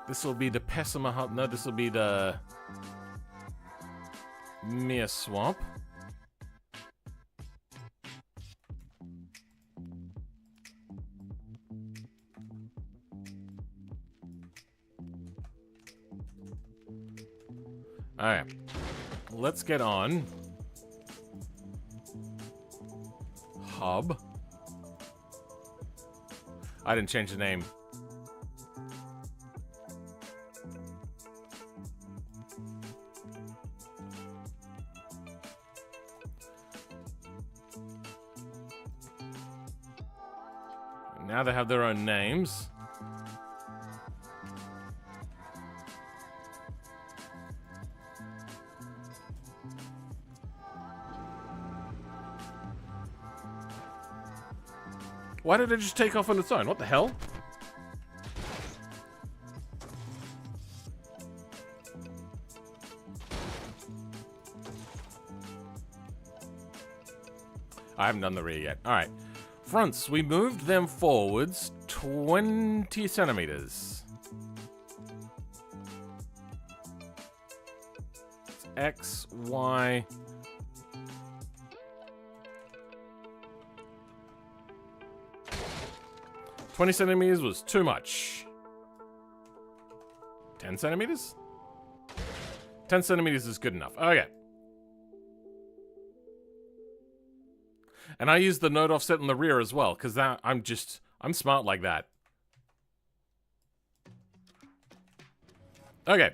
This will be the Pessima hub. No, this will be the Mir swap. Alright, let's get on. Hub. I didn't change the name. Now they have their own names. Why did it just take off on its own? What the hell? I haven't done the rear yet. Alright. Fronts, we moved them forwards 20 centimeters. X, Y... 20 centimeters was too much. 10 centimeters? 10 centimeters is good enough. Okay. And I use the node offset in the rear as well, because that I'm smart like that. Okay.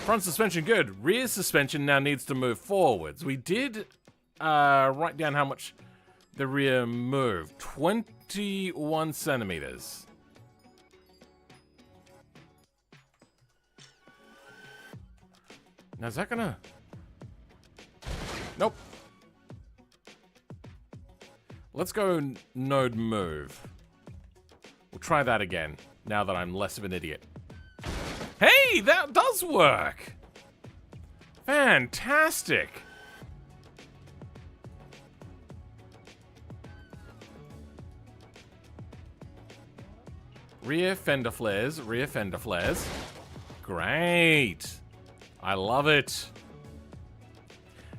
Front suspension good. Rear suspension now needs to move forwards. We did write down how much the rear moved. 21 centimeters. Now is that gonna... Nope. Let's go node move. We'll try that again, now that I'm less of an idiot. Hey, that does work! Fantastic! Rear fender flares, rear fender flares. Great! I love it.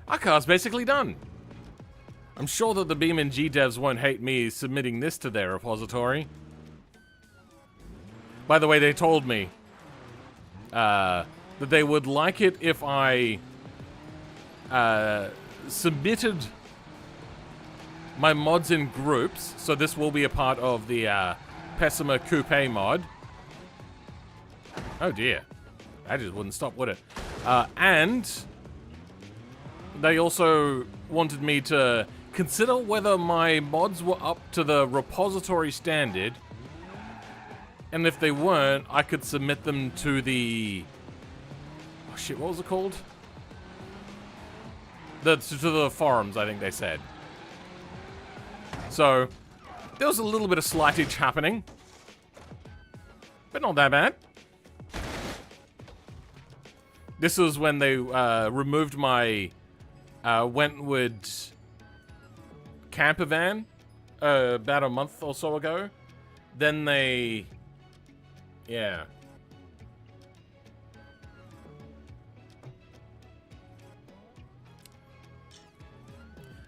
Our car's basically done. I'm sure that the BeamNG devs won't hate me submitting this to their repository. By the way, they told me that they would like it if I submitted my mods in groups. So this will be a part of the Pessima Coupe mod. Oh dear. That just wouldn't stop, would it? And they also wanted me to consider whether my mods were up to the repository standard. And if they weren't, I could submit them to the... Oh shit, what was it called? To the forums, I think they said. So, there was a little bit of slightage happening. But not that bad. This was when they removed my Wentwood camper van about a month or so ago. Then they... Yeah.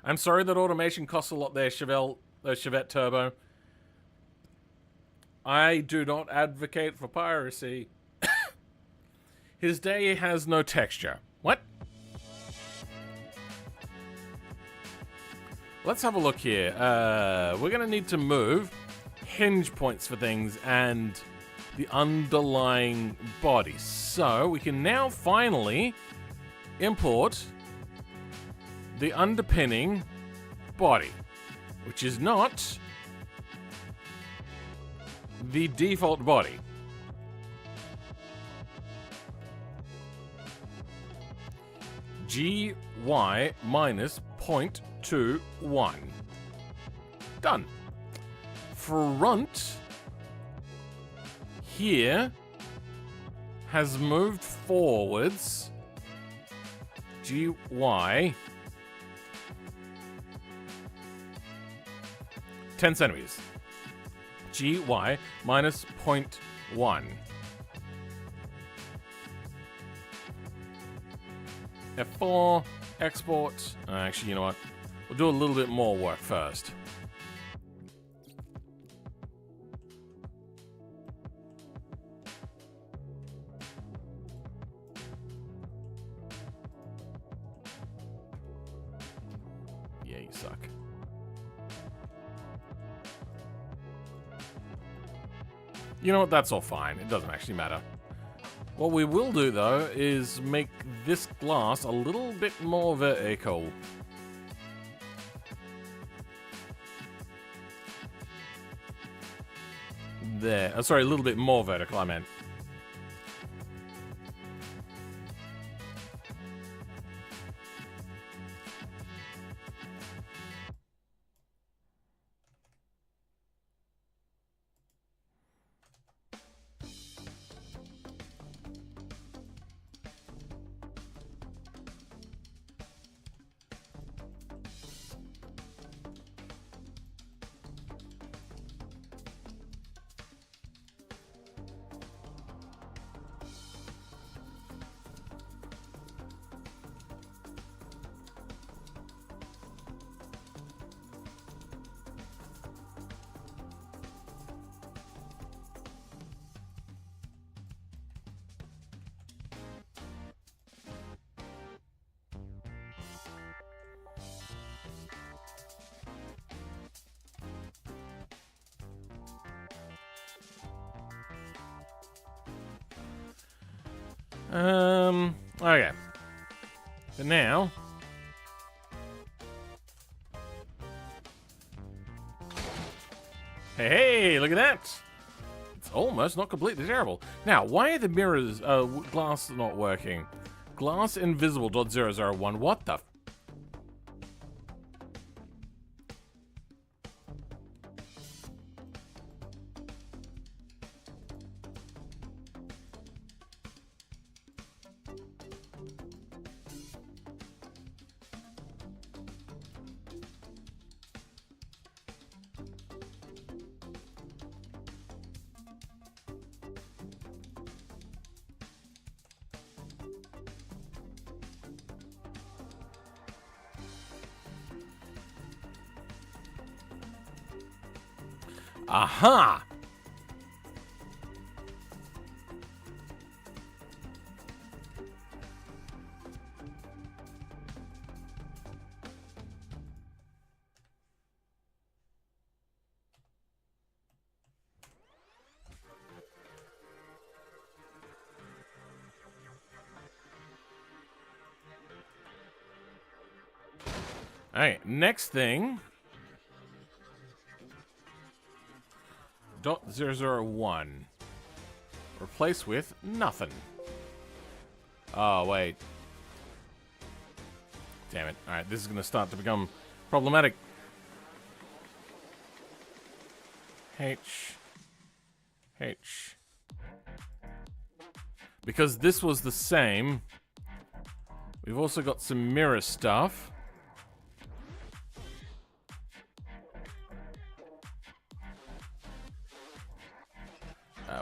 I'm sorry that automation costs a lot there, Chevette Turbo. I do not advocate for piracy. His day has no texture. What? Let's have a look here. We're going to need to move hinge points for things and the underlying body. So we can now finally import the underpinning body, which is not the default body. GY minus 0.21. Done. Front here has moved forwards GY 10 centimeters. GY minus 0.1. F4, export. Actually, you know what? We'll do a little bit more work first. Yeah, you suck. You know what? That's all fine. It doesn't actually matter. What we will do, though, is make this glass a little bit more vertical. There. Oh, sorry, a little bit more vertical, I meant. Okay. So now... Hey, look at that! It's almost not completely terrible. Now, why are the mirrors, glass not working? Glass invisible.001, what the... Aha! Alright, next thing. .001. Replace with nothing. Oh, wait. Damn it. Alright, this is going to start to become problematic. H. Because this was the same, we've also got some mirror stuff.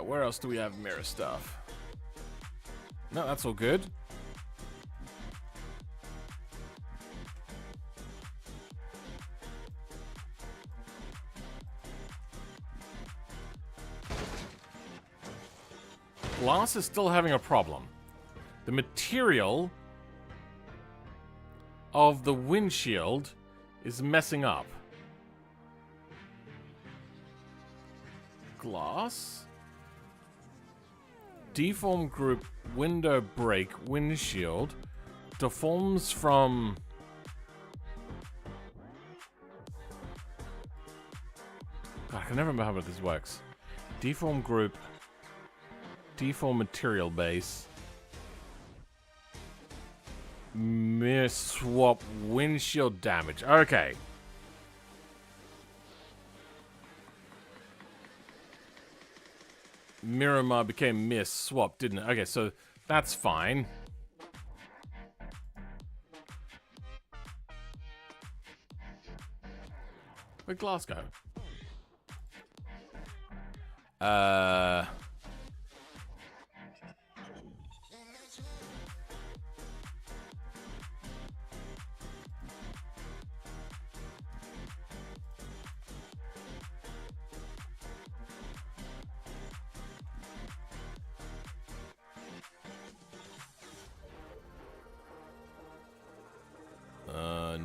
Where else do we have mirror stuff? No, that's all good. Glass is still having a problem. The material of the windshield is messing up. Glass? Deform group window break windshield deforms from God, I can never remember how this works. Deform group, deform material base, mirror swap windshield damage. Okay. Miramar became Miss Swap, didn't it? Okay, so that's fine. Where'd glass go?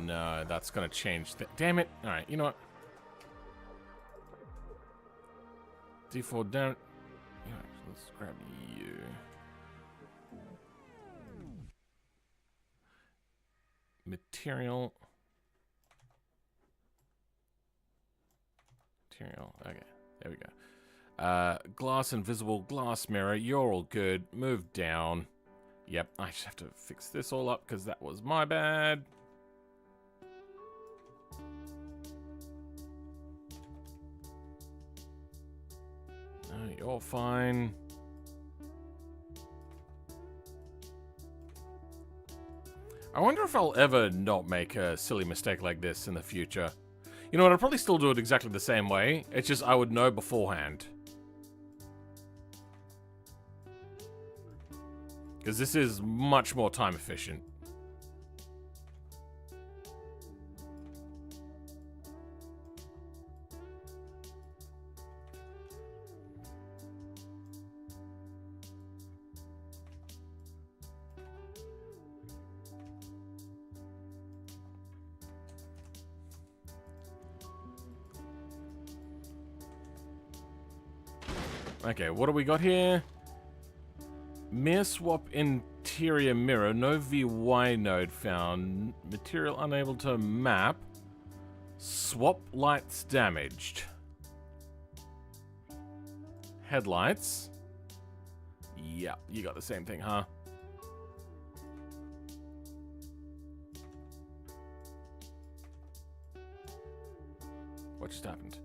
No, that's gonna change. Damn it! All right, you know what? D4 down. You know, let's grab you. Material. Okay, there we go. Glass invisible, glass mirror. You're all good. Move down. Yep, I just have to fix this all up because that was my bad. You're fine. I wonder if I'll ever not make a silly mistake like this in the future. You know what, I'll probably still do it exactly the same way. It's just I would know beforehand. Because this is much more time efficient. Okay, what do we got here? Mirror swap interior mirror. No VY node found. Material unable to map. Swap lights damaged. Headlights. Yeah, you got the same thing, huh? What just happened?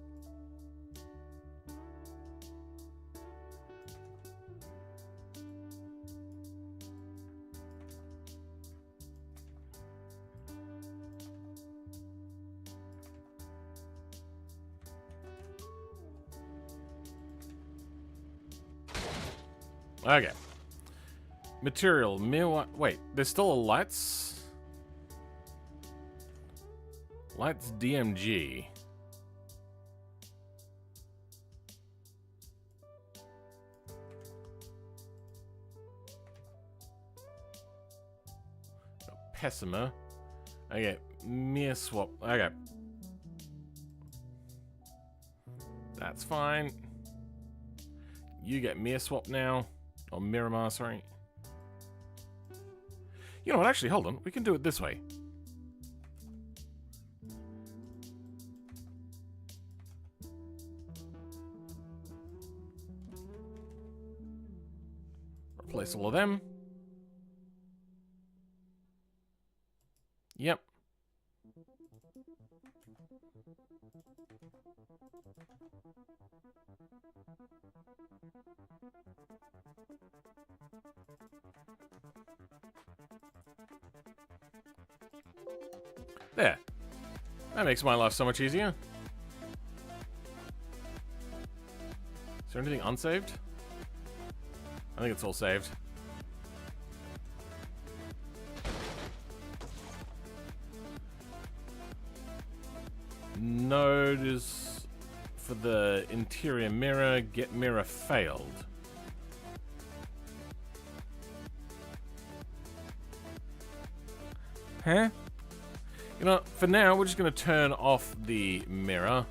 Okay. Material, mirror. Wait, there's still a lights? Lights DMG. pessimer. Okay, mirror swap. Okay. That's fine. You get mirror swap now. Or Miramar, sorry. You know what, actually, hold on. We can do it this way. Replace all of them. Yep. There. That makes my life so much easier. Is there anything unsaved? I think it's all saved. Node is for the interior mirror. Get mirror failed. Huh? You know, for now, we're just going to turn off the mirror.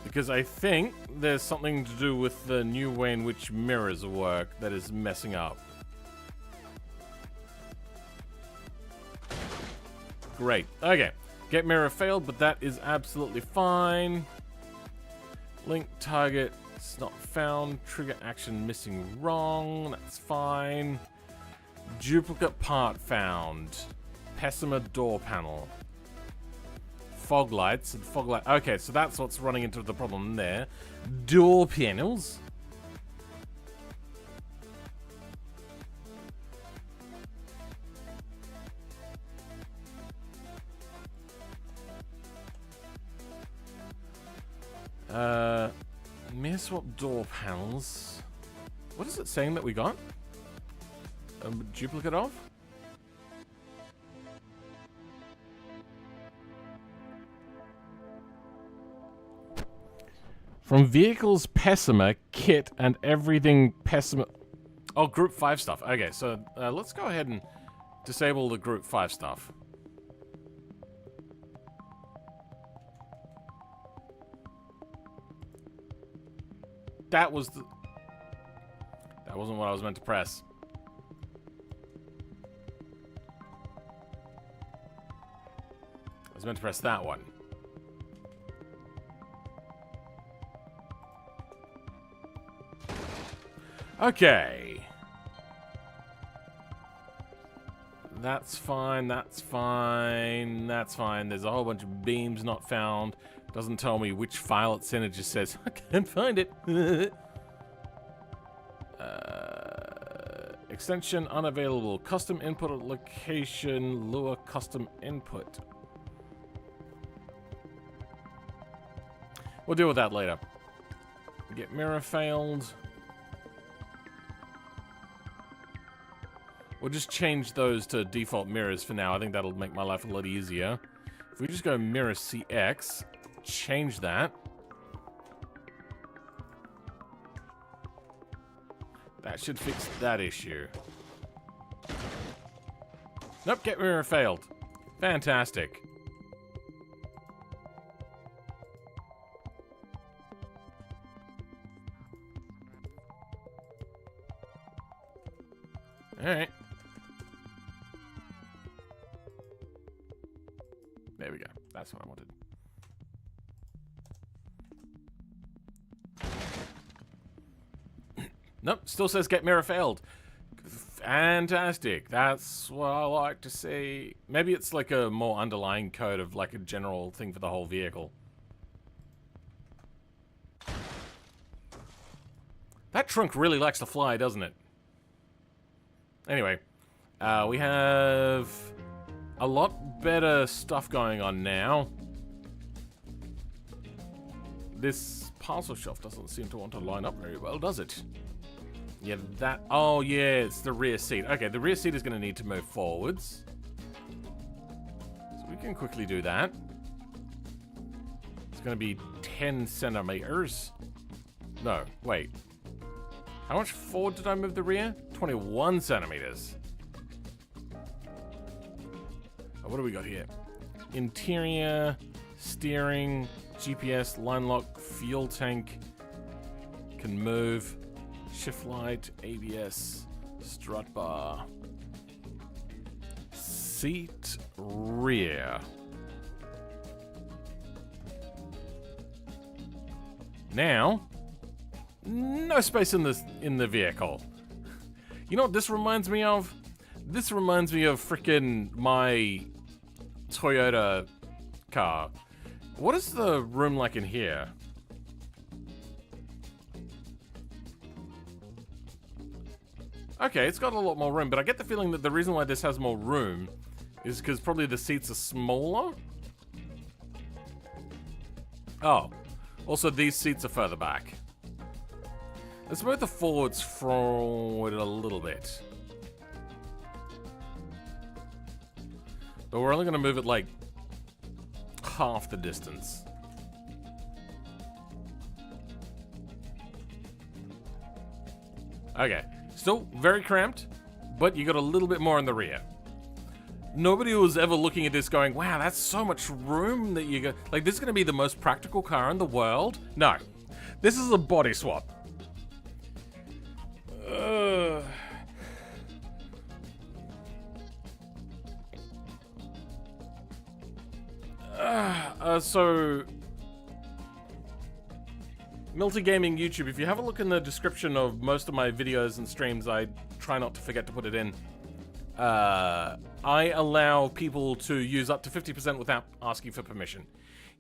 Because I think there's something to do with the new way in which mirrors work that is messing up. Great. Okay. Get mirror failed, but that is absolutely fine. Link target. It's not found. Trigger action missing wrong. That's fine. Duplicate part found. Pessimer door panel. Fog lights and fog light. Okay, so that's what's running into the problem there. Door panels. Mirror swap door panels. What is it saying that we got? A duplicate of? From vehicles pessimer, kit, and everything pessimer. Oh, group 5 stuff. Okay, so let's go ahead and disable the group 5 stuff. That wasn't what I was meant to press. I was meant to press that one. Okay. That's fine, that's fine, that's fine. There's a whole bunch of beams not found. Doesn't tell me which file it's in, it just says, I can't find it. Extension unavailable. Custom input location, lure custom input. We'll deal with that later. Get mirror failed. We'll just change those to default mirrors for now. I think that'll make my life a lot easier. If we just go mirror CX, change that. That should fix that issue. Nope, get mirror failed. Fantastic. Alright. There we go. That's what I wanted. Nope, still says get mirror failed. Fantastic. That's what I like to see. Maybe it's like a more underlying code of like a general thing for the whole vehicle. That trunk really likes to fly, doesn't it? Anyway, we have a lot better stuff going on now. This parcel shelf doesn't seem to want to line up very well, does it? Yeah, that... Oh, yeah, it's the rear seat. Okay, the rear seat is going to need to move forwards. So we can quickly do that. It's going to be 10 centimeters. No, wait. How much forward did I move the rear? 21 centimeters. Oh, what do we got here? Interior, steering, GPS, line lock, fuel tank, can move, shift light, ABS, strut bar, seat rear. Now, no space in the vehicle. You know what this reminds me of? This reminds me of frickin' my Toyota car. What is the room like in here? Okay, it's got a lot more room, but I get the feeling that the reason why this has more room is because probably the seats are smaller. Oh, also these seats are further back. Let's move the forwards forward a little bit. But we're only going to move it like half the distance. Okay, still very cramped, but you got a little bit more in the rear. Nobody was ever looking at this going, wow, that's so much room that you got. Like, this is going to be the most practical car in the world. No, this is a body swap. So Multigaming YouTube, if you have a look in the description of most of my videos and streams, I try not to forget to put it in. I allow people to use up to 50% without asking for permission.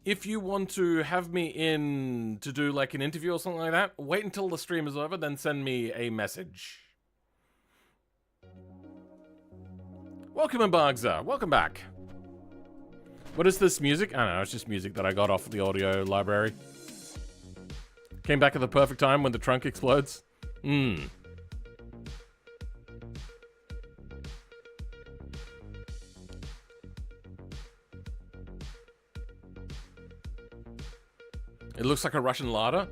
If you want to have me in to do like an interview or something like that, wait until the stream is over, then send me a message. Welcome, Embargza. Welcome back. What is this music? I don't know, it's just music that I got off the audio library. Came back at the perfect time when the trunk explodes. It looks like a Russian Lada.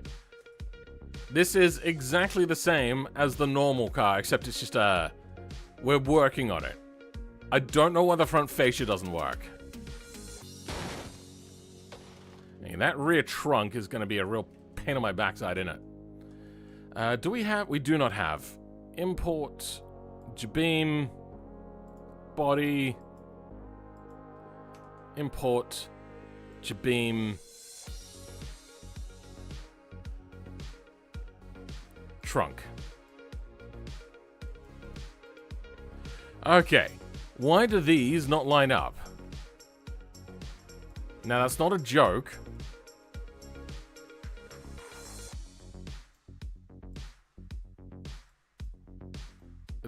This is exactly the same as the normal car, except it's just, we're working on it. I don't know why the front fascia doesn't work. And that rear trunk is going to be a real pain on my backside, isn't it? Do we have? We do not have. Import, J-beam, body, import, J-beam, trunk. Okay, why do these not line up? Now that's not a joke.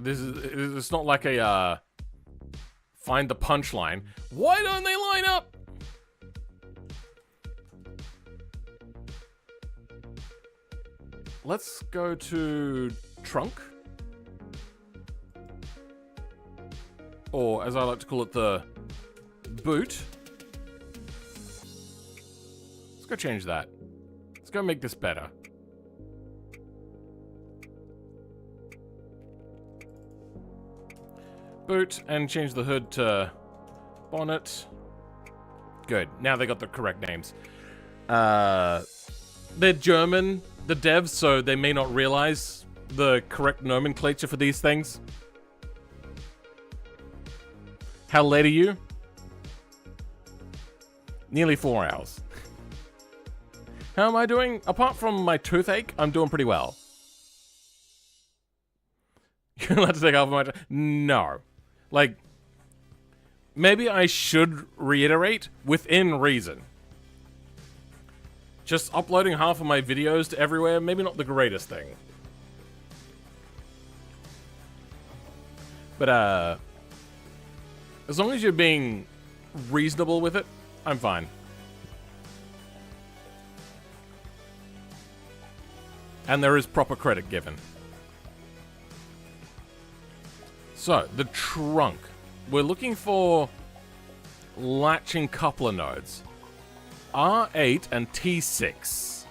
It's not like a find the punchline. Why don't they line up? Let's go to trunk. Or as I like to call it, the boot. Let's go change that. Let's go make this better. Boot, and change the hood to bonnet. Good. Now they got the correct names. They're German, the devs, so they may not realize the correct nomenclature for these things. How late are you? Nearly 4 hours. How am I doing? Apart from my toothache, I'm doing pretty well. You're allowed to take half of my... No. Like, maybe I should reiterate within reason. Just uploading half of my videos to everywhere, maybe not the greatest thing. But, as long as you're being reasonable with it, I'm fine. And there is proper credit given. So, the trunk. We're looking for latching coupler nodes. R8 and T6.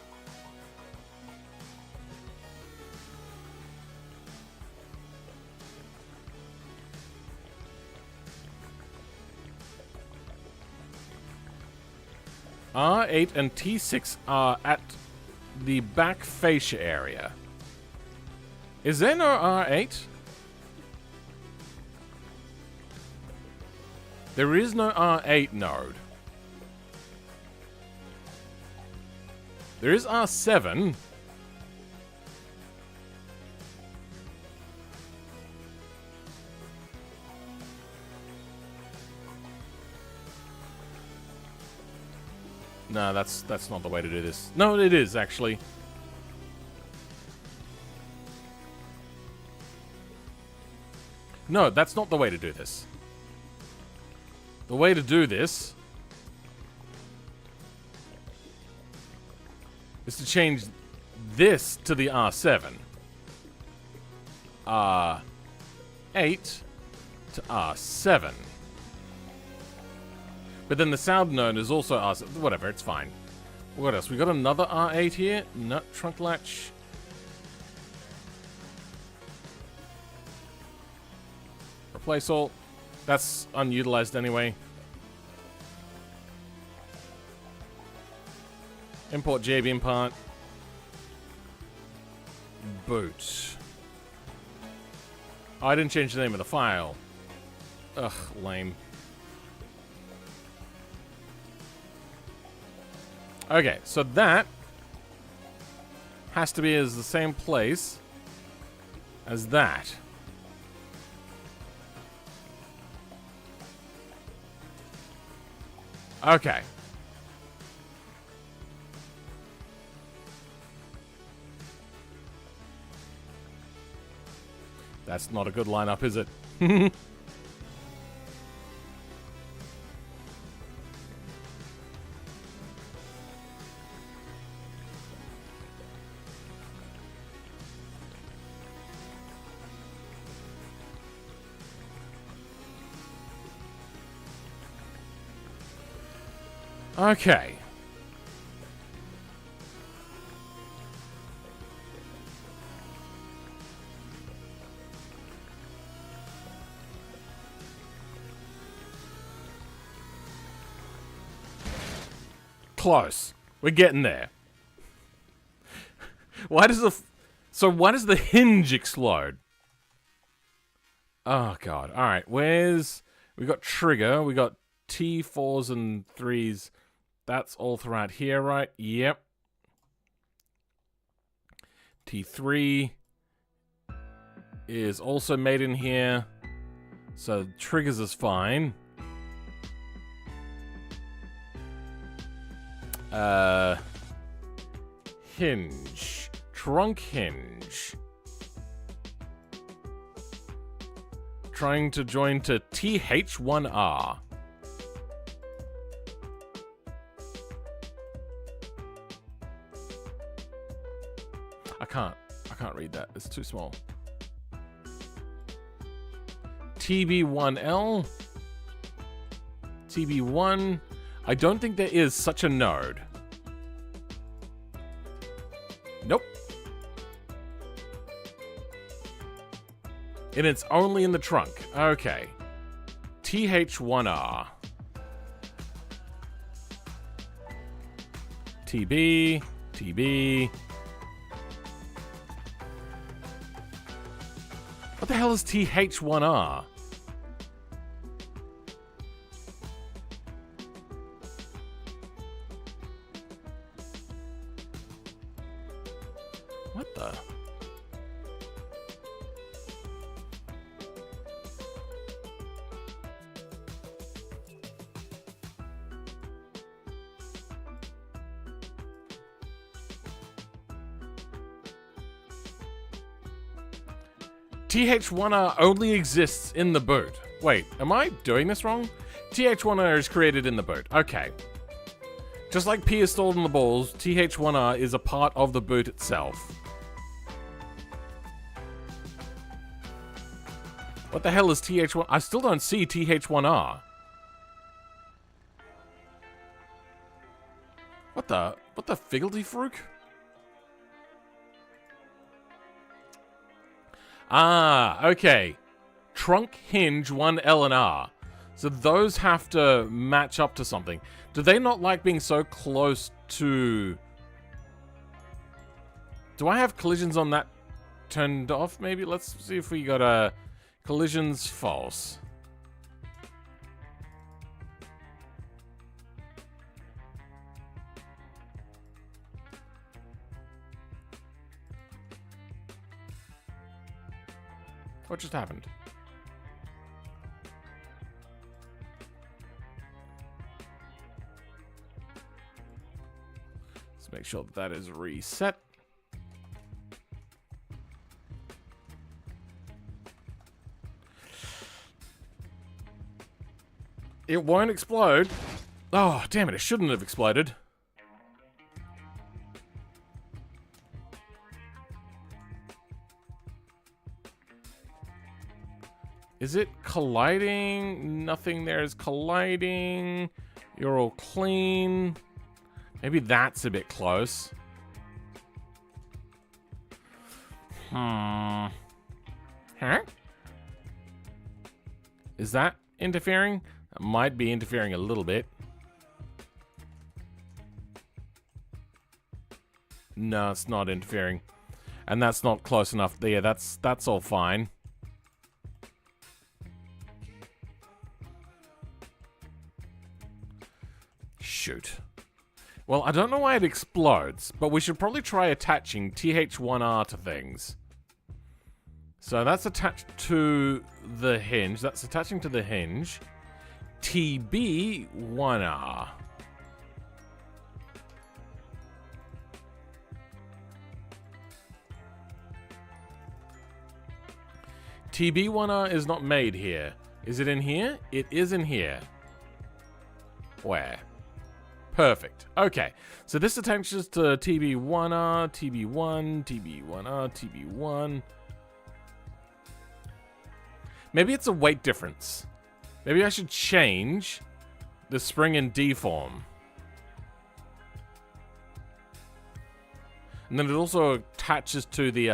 R8 and T6 are at the back fascia area. Is there no R8? There is no R8 node. There is R7. No, that's not the way to do this. No, it is, actually. No, that's not the way to do this. The way to do this is to change this to the R7. R8 to R7. But then the sound node is also R7. Whatever, it's fine. What else? We got another R8 here. Nut trunk latch. Replace all. That's unutilized anyway. Import JB part. Boot. Oh, I didn't change the name of the file. Ugh, lame. Okay, so that has to be as the same place as that. Okay. That's not a good lineup, is it? Okay. Close. We're getting there. Why does the hinge explode? Oh god. All right. We got trigger, we got T4s and 3s. That's all throughout here, right? Yep. T3 is also made in here. So triggers is fine. Hinge. Trunk hinge. Trying to join to TH1R. I can't read that. It's too small. TB1L. TB1. I don't think there is such a node. Nope. And it's only in the trunk. Okay. TH1R. TB. TB. What the hell is TH1R? What the? TH1R only exists in the boot. Wait, am I doing this wrong? TH1R is created in the boot. Okay. Just like P is stored in the balls, TH1R is a part of the boot itself. What the hell is TH1? I still don't see TH1R. What the figgledy fruit? Ah, okay. Trunk hinge 1 L and R. So those have to match up to something. Do they not like being so close to... Do I have collisions on that turned off, maybe? Let's see if we got a... Collisions false. What just happened? Let's make sure that is reset. It won't explode. Oh, damn it, it shouldn't have exploded. Is it colliding? Nothing there is colliding. You're all clean. Maybe that's a bit close. Huh? Is that interfering? It might be interfering a little bit. No, it's not interfering. And that's not close enough. Yeah, that's all fine. Shoot. Well, I don't know why it explodes, but we should probably try attaching TH1R to things. So that's attached to the hinge. That's attaching to the hinge. TB1R. TB1R is not made here. Is it in here? It is in here. Where? Perfect. Okay. So this attaches to TB1R, TB1, TB1R, TB1. Maybe it's a weight difference. Maybe I should change the spring and deform. And then it also attaches to the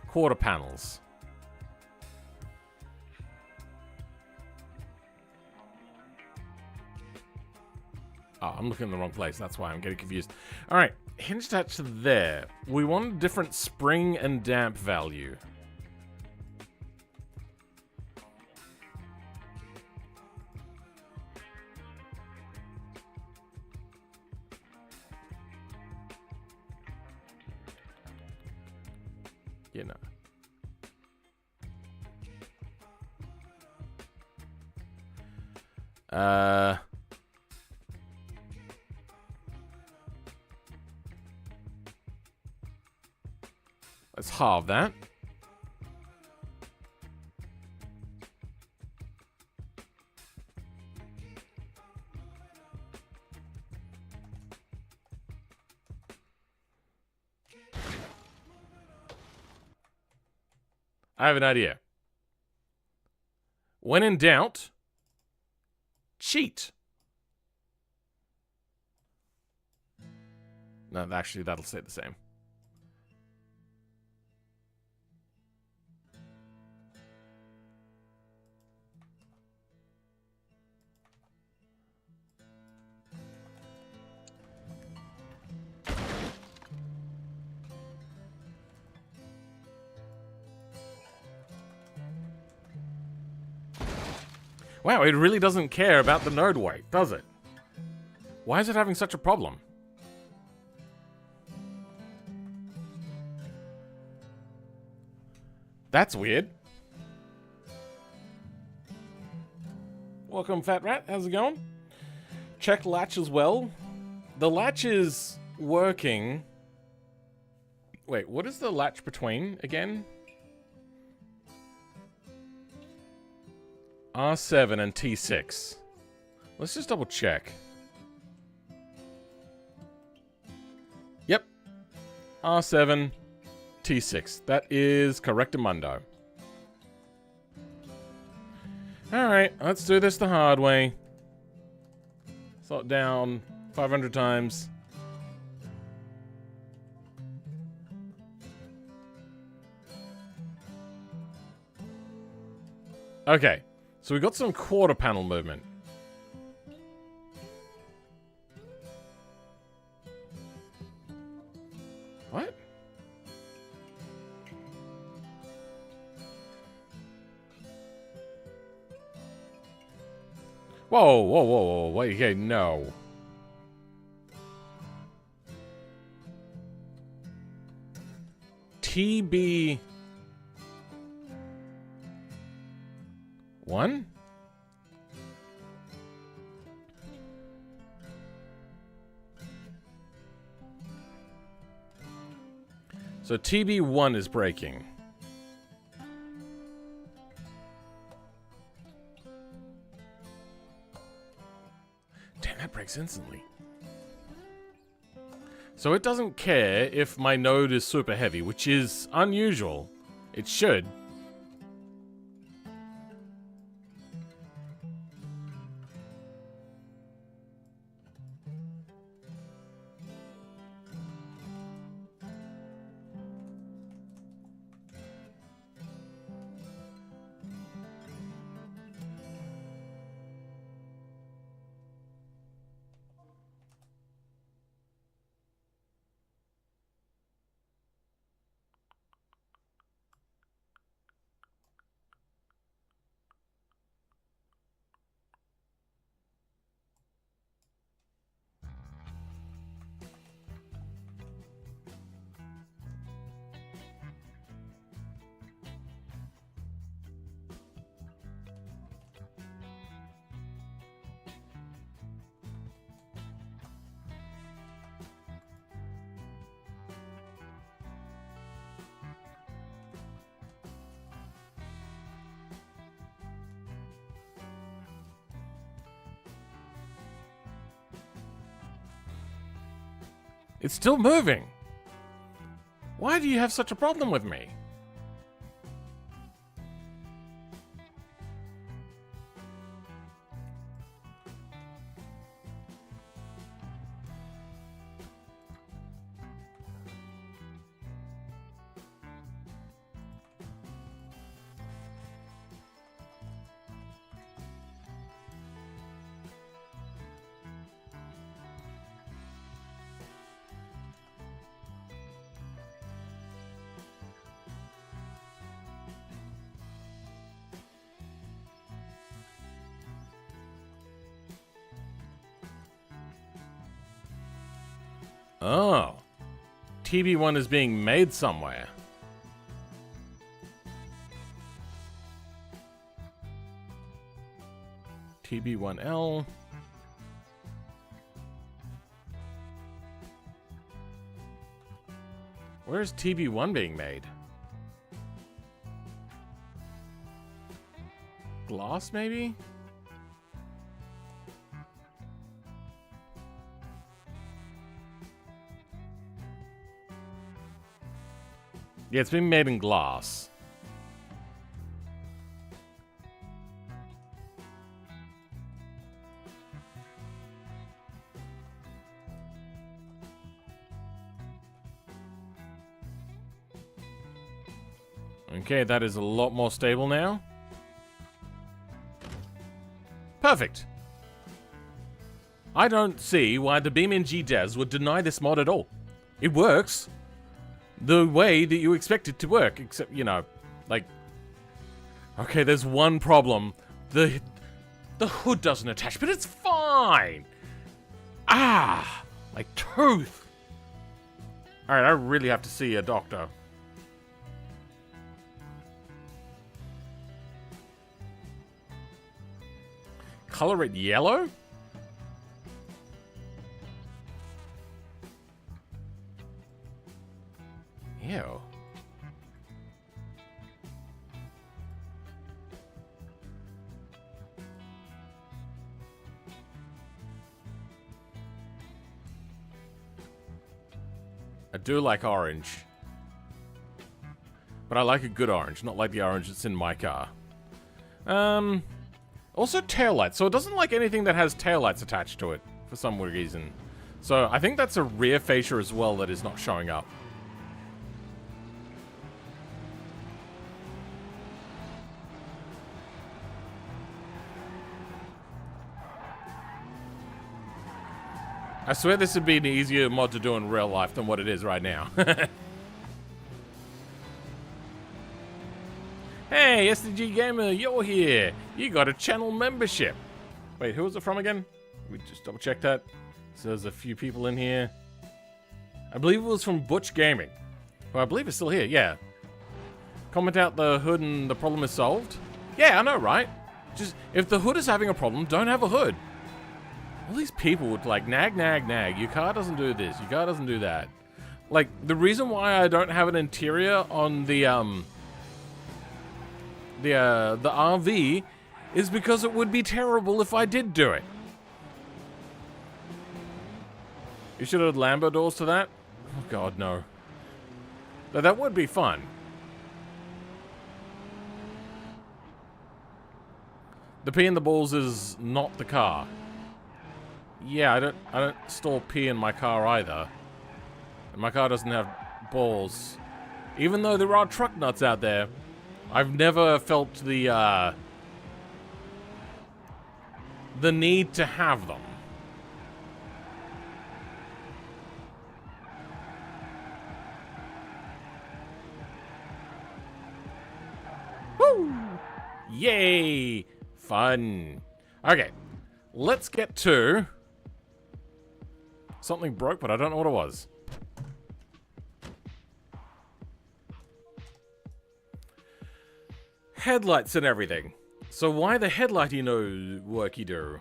quarter panels. Oh, I'm looking in the wrong place. That's why I'm getting confused. All right, hinge attached to there. We want a different spring and damp value. You know. Let's halve that. I have an idea. When in doubt, cheat. No, actually, that'll stay the same. Wow, it really doesn't care about the node weight, does it? Why is it having such a problem? That's weird. Welcome, Fat Rat. How's it going? Check latch as well. The latch is working. Wait, what is the latch between again? R7 and T6. Let's just double check. Yep. R7, T6. That is correctamundo. Alright, let's do this the hard way. Sort down 500 times. Okay. So we got some quarter panel movement. What? Whoa, whoa, whoa, whoa, wait, okay, no. TB... 1? So TB1 is breaking. Damn, that breaks instantly. So it doesn't care if my node is super heavy, which is unusual. It should. It's still moving. Why do you have such a problem with me? Oh. TB1 is being made somewhere. TB1L. Where's TB1 being made? Glass, maybe? Yeah, it's been made in glass. Okay, that is a lot more stable now. Perfect. I don't see why the BeamNG devs would deny this mod at all. It works the way that you expect it to work, except, you know, like... Okay, there's one problem. The hood doesn't attach, but it's fine! Ah! My tooth! Alright, I really have to see a doctor. Color it yellow? Ew. I do like orange. But I like a good orange, not like the orange that's in my car. Also taillights. So it doesn't like anything that has taillights attached to it for some reason. So I think that's a rear fascia as well that is not showing up. I swear this would be an easier mod to do in real life than what it is right now. Hey, SDG Gamer, you're here. You got a channel membership. Wait, who was it from again? We just double check that. So there's a few people in here. I believe it was from Butch Gaming. Well, I believe it's still here, yeah. Comment out the hood and the problem is solved. Yeah, I know, right? Just, if the hood is having a problem, don't have a hood. All these people would like nag. Your car doesn't do this. Your car doesn't do that. Like, the reason why I don't have an interior on the RV is because it would be terrible if I did do it. You should add Lambo doors to that? Oh god, no. But that would be fun. The pee in the balls is not the car. Yeah, I don't store pee in my car either. And my car doesn't have balls. Even though there are truck nuts out there, I've never felt the need to have them. Woo! Yay! Fun. Okay, let's get to... Something broke, but I don't know what it was. Headlights and everything. So why the headlighty no worky do?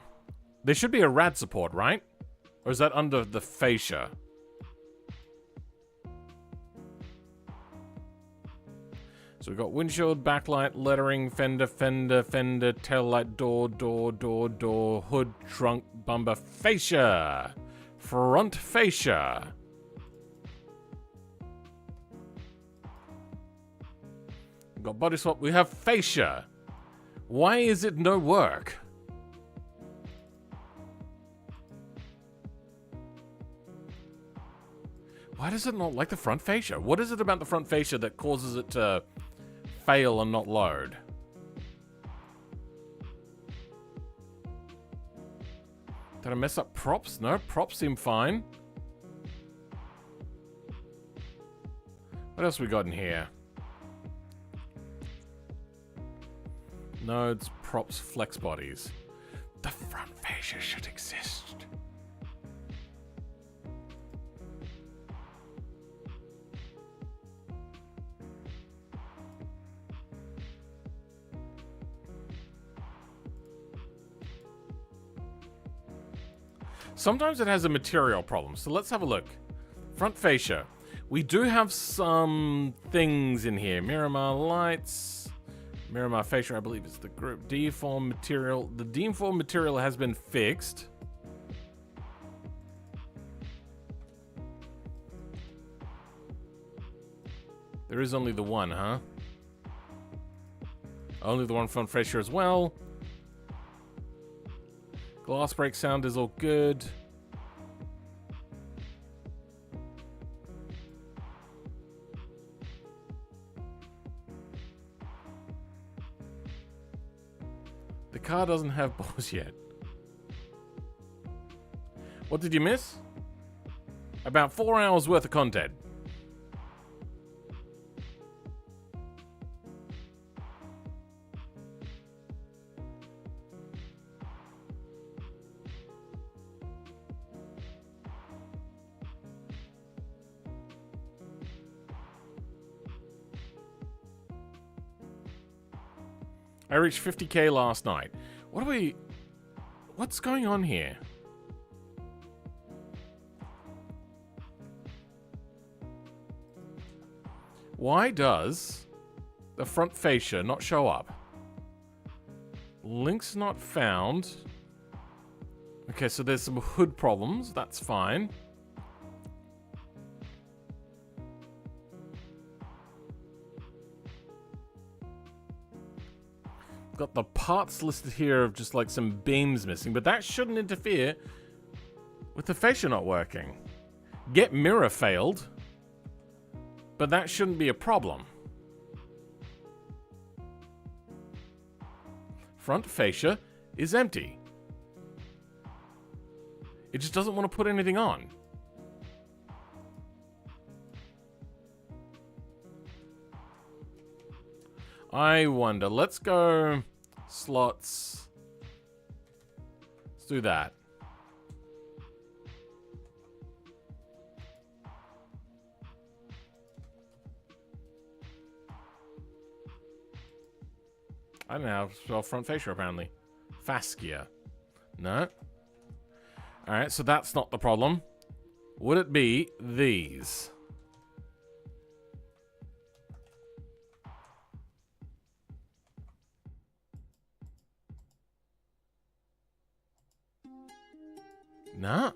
There should be a rad support, right? Or is that under the fascia? So we've got windshield, backlight, lettering, fender, taillight, door, hood, trunk, bumper, fascia. Front fascia. We've got body swap, we have fascia. Why is it no work? Why does it not like the front fascia? What is it about the front fascia that causes it to fail and not load? Did I mess up props? No, props seem fine. What else we got in here? Nodes, props, flex bodies. The front fascia should exist. Sometimes it has a material problem, so let's have a look. Front fascia. We do have some things in here. Miramar lights. Miramar fascia, I believe, is the group. Deform material. The deform material has been fixed. There is only the one, huh? Only the one front fascia as well. Glass break sound is all good. The car doesn't have balls yet. What did you miss? About 4 hours worth of content. I reached 50k last night. What's going on here? Why does the front fascia not show up? Links not found. Okay, so there's some hood problems. That's fine. Got the parts listed here of just like some beams missing, but that shouldn't interfere with the fascia not working. Get mirror failed, but that shouldn't be a problem. Front fascia is empty. It just doesn't want to put anything on. I wonder. Let's go slots. Let's do that. I don't know how to spell front fascia, apparently. Fascia. No. Alright, so that's not the problem. Would it be these? No.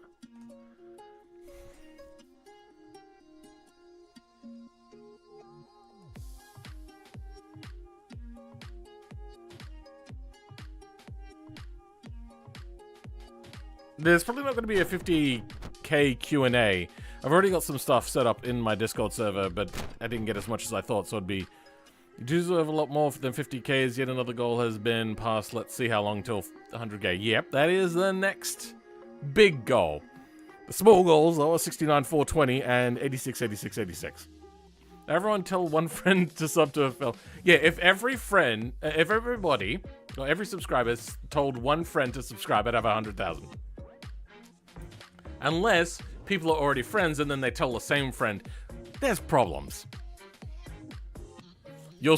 There's probably not going to be a 50k Q&A. I've already got some stuff set up in my Discord server, but I didn't get as much as I thought, so it'd be... You deserve a lot more than 50k's. Yet another goal has been passed. Let's see how long till 100k. Yep, that is the next big goal. The small goals are 69, 420, and 86, 86, 86. Everyone tell one friend to sub to a film. Yeah, if every friend, if everybody, or every subscriber told one friend to subscribe, I'd have 100,000. Unless people are already friends and then they tell the same friend, there's problems. Your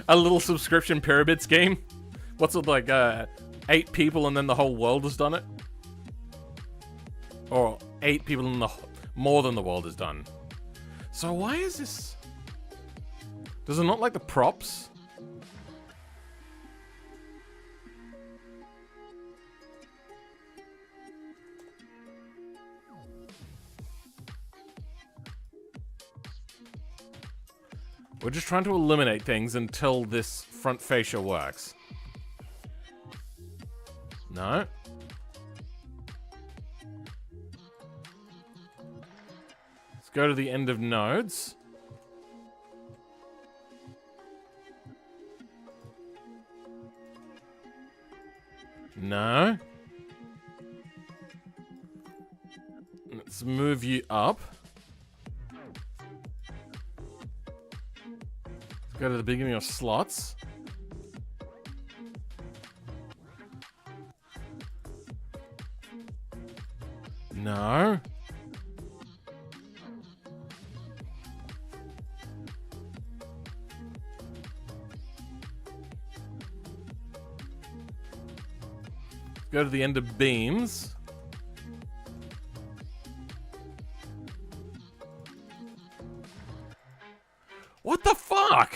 a little subscription pyramid scheme? What's it like, 8 people and then the whole world has done it? Or 8 people and more than the world has done. So why is this... Does it not like the props? We're just trying to eliminate things until this front fascia works. No. Let's go to the end of nodes. No. Let's move you up. Go to the beginning of slots. No. Go to the end of beams. What the fuck?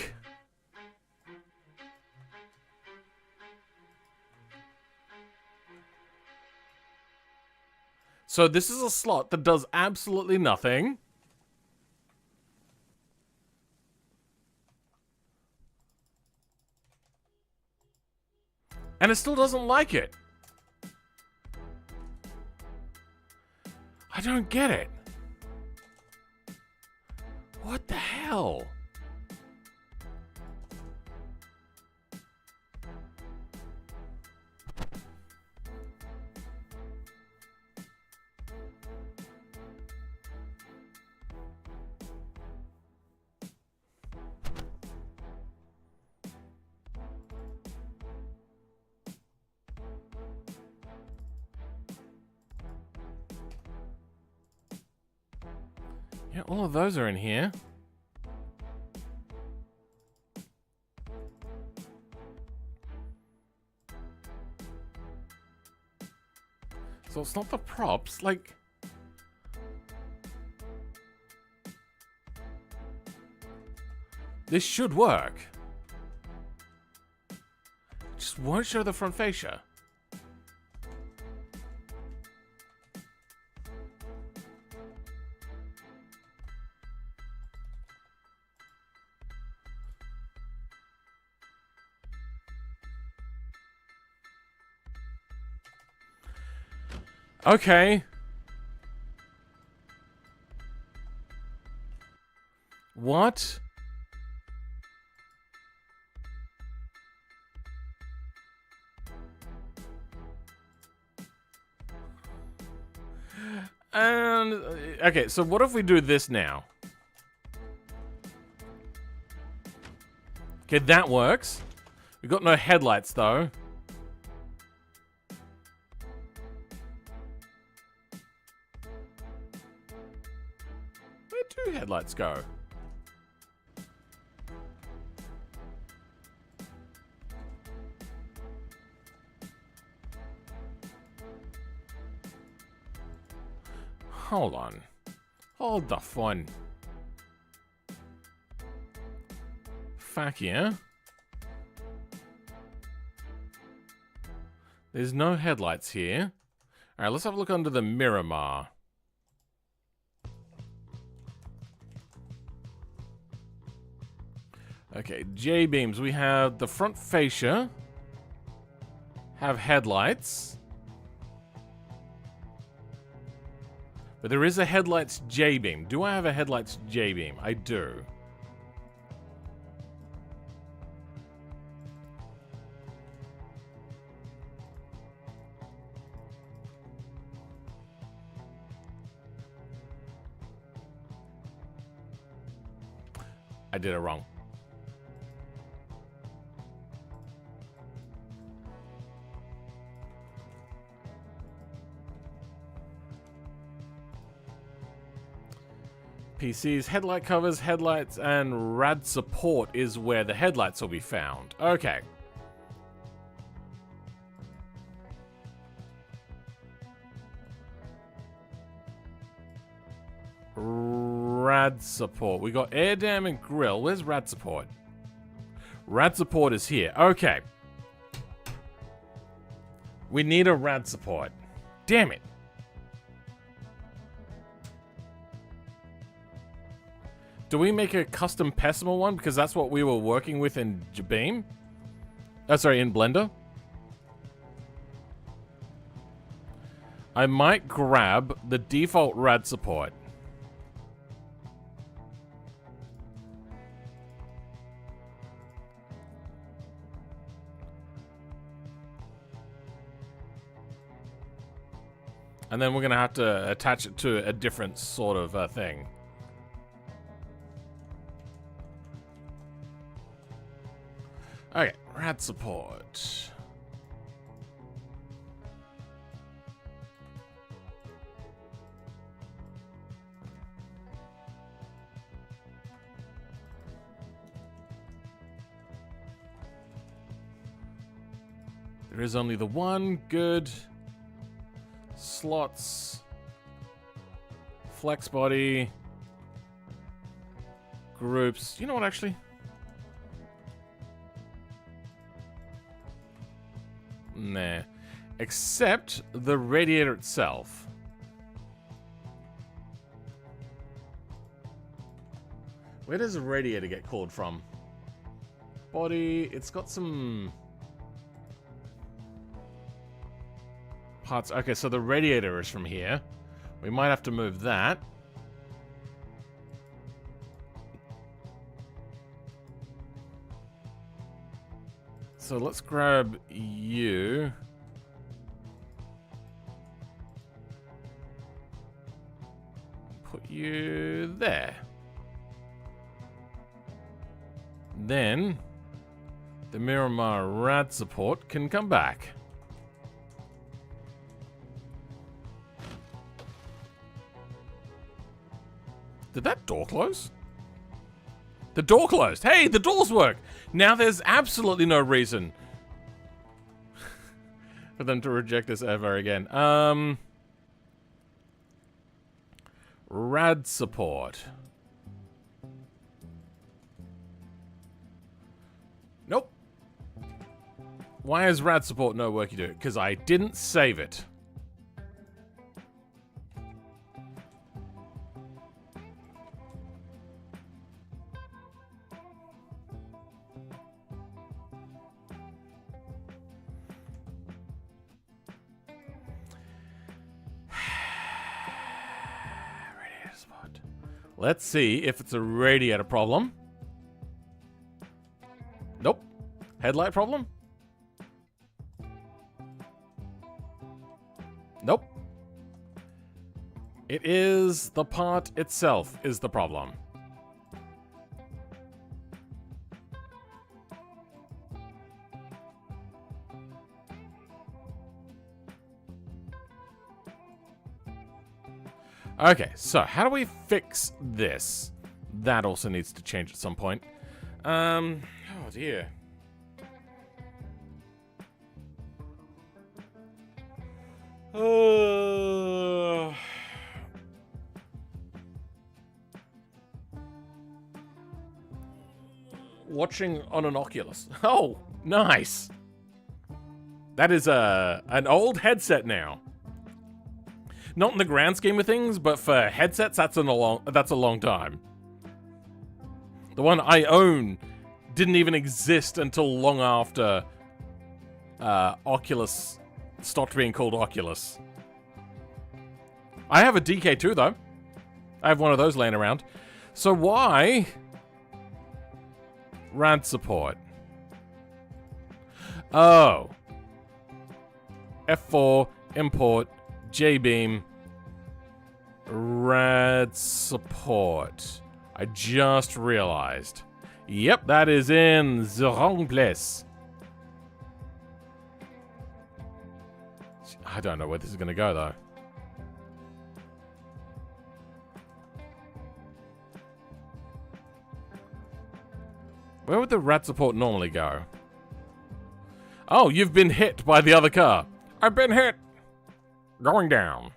So this is a slot that does absolutely nothing. And it still doesn't like it. I don't get it. What the hell? Yeah, all of those are in here. So it's not the props, like... This should work. Just won't show the front fascia. Okay. What? Okay, so what if we do this now? Okay, that works. We've got no headlights, though. Where do headlights go? Hold on. Hold the phone. Fuck yeah. There's no headlights here. Alright, let's have a look under the Miramar. Okay, J-beams. We have the front fascia. Have headlights. But there is a headlights J-beam. Do I have a headlights J-beam? I do. I did it wrong. PCs, headlight covers, headlights, and rad support is where the headlights will be found. Okay. Rad support. We got air dam and grill. Where's rad support? Rad support is here. Okay. We need a rad support. Damn it. Do we make a custom Pessimal one? Because that's what we were working with in Beam. Oh, sorry, in Blender. I might grab the default rad support. And then we're going to have to attach it to a different sort of thing. Okay, rad support. There is only the one good slots, flex body, groups. You know what, actually? Nah. Except the radiator itself. Where does the radiator get called from? Body. It's got some parts. Okay, so the radiator is from here. We might have to move that. So let's grab you. Put you there. Then the Miramar rad support can come back. Did that door close? The door closed. Hey, the doors work. Now there's absolutely no reason for them to reject us ever again. Rad support. Nope. Why is rad support no work you do? Because I didn't save it. Let's see if it's a radiator problem. Nope. Headlight problem? Nope. It is the part itself is the problem. Okay, so how do we fix this? That also needs to change at some point. Oh dear. Watching on an Oculus. Oh, nice. That is an old headset now. Not in the grand scheme of things, but for headsets, that's a long time. The one I own didn't even exist until long after Oculus stopped being called Oculus. I have a DK2 though. I have one of those laying around. So why RAD support? Oh. F4 import JBeam RAD support. I just realized. Yep, that is in the wrong place. I don't know where this is going to go, though. Where would the RAD support normally go? Oh, you've been hit by the other car. I've been hit. Going down.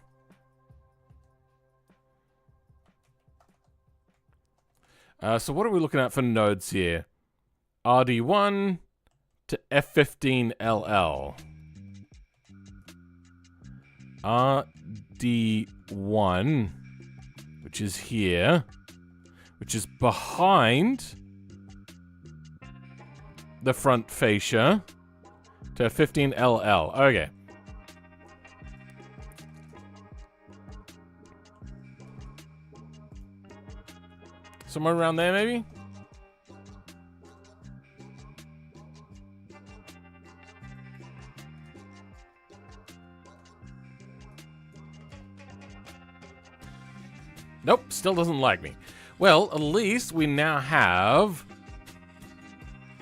So what are we looking at for nodes here? RD1 to F15LL. RD1, which is here, which is behind the front fascia, to F15LL. Okay. Somewhere around there, maybe? Nope, still doesn't like me. Well, at least we now have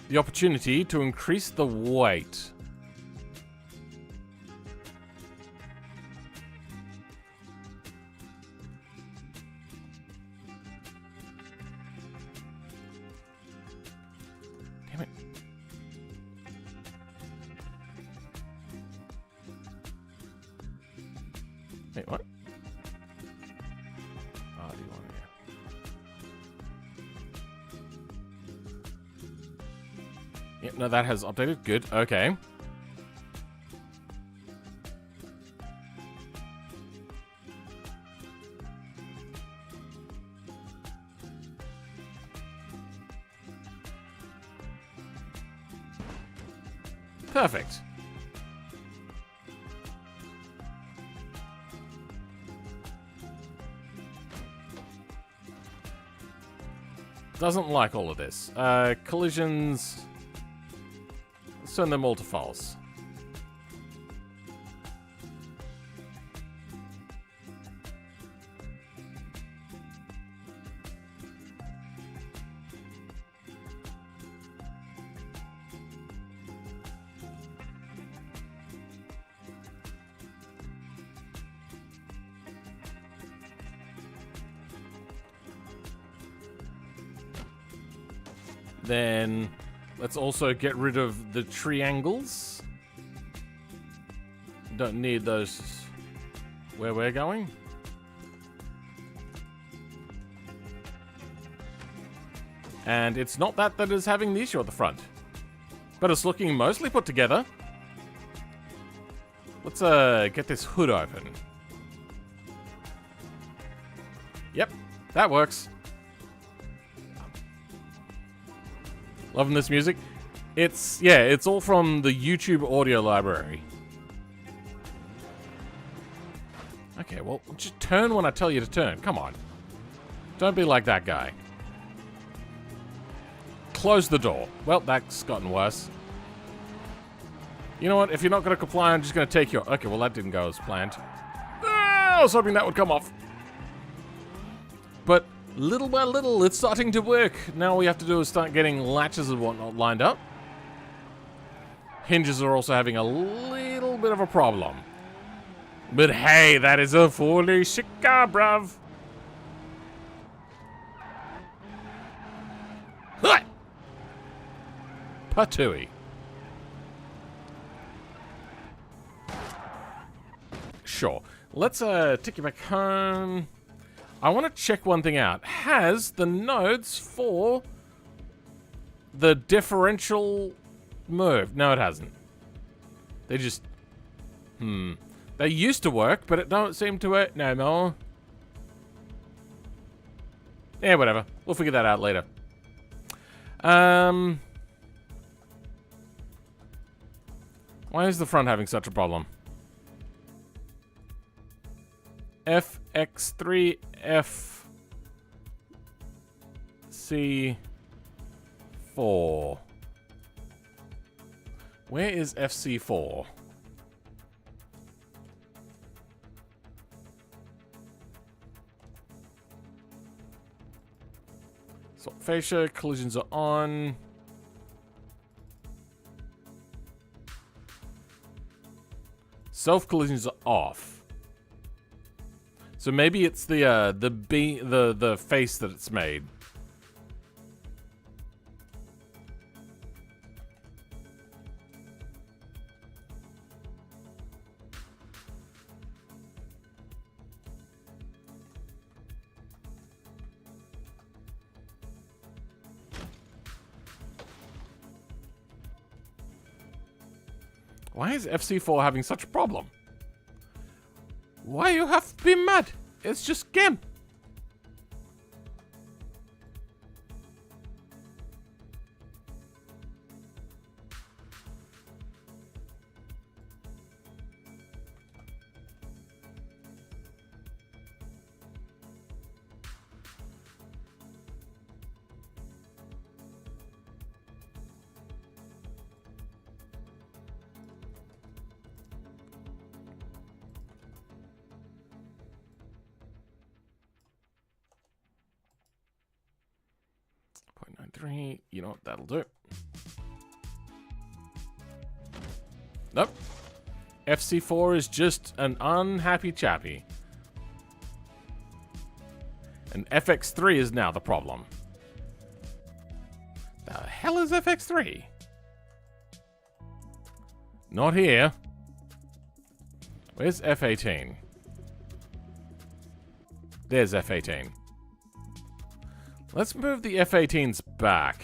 the opportunity to increase the weight. Damn it. Wait, what? Yep, no, that has updated. Good, okay. Perfect. Doesn't like all of this. Collisions... Turn them all to false. Then let's also get rid of the triangles. Don't need those where we're going. And it's not that is having the issue at the front, but it's looking mostly put together. Let's get this hood open. Yep, that works. Loving this music. It's all from the YouTube audio library. Okay, well, just turn when I tell you to turn. Come on. Don't be like that guy. Close the door. Well, that's gotten worse. You know what? If you're not going to comply, I'm just going to take your... Okay, well, that didn't go as planned. I was hoping that would come off. Little by little, it's starting to work. Now all we have to do is start getting latches and whatnot lined up. Hinges are also having a little bit of a problem. But hey, that is a fully sick car, bruv. Huh! Patooey. Sure. Let's take you back home. I want to check one thing out. Has the nodes for the differential move? No, it hasn't. They just... They used to work, but it don't seem to work no more. Yeah, whatever. We'll figure that out later. Why is the front having such a problem? FX3 FC4. Where is FC4? So fascia collisions are on. Self collisions are off. So maybe it's the face that it's made. Why is FC4 having such a problem? Why you have to be mad? It's just game. .93, you know what, that'll do. Nope. FC4 is just an unhappy chappy. And FX3 is now the problem. The hell is FX3? Not here. Where's F18? There's F18. Let's move the F18s back.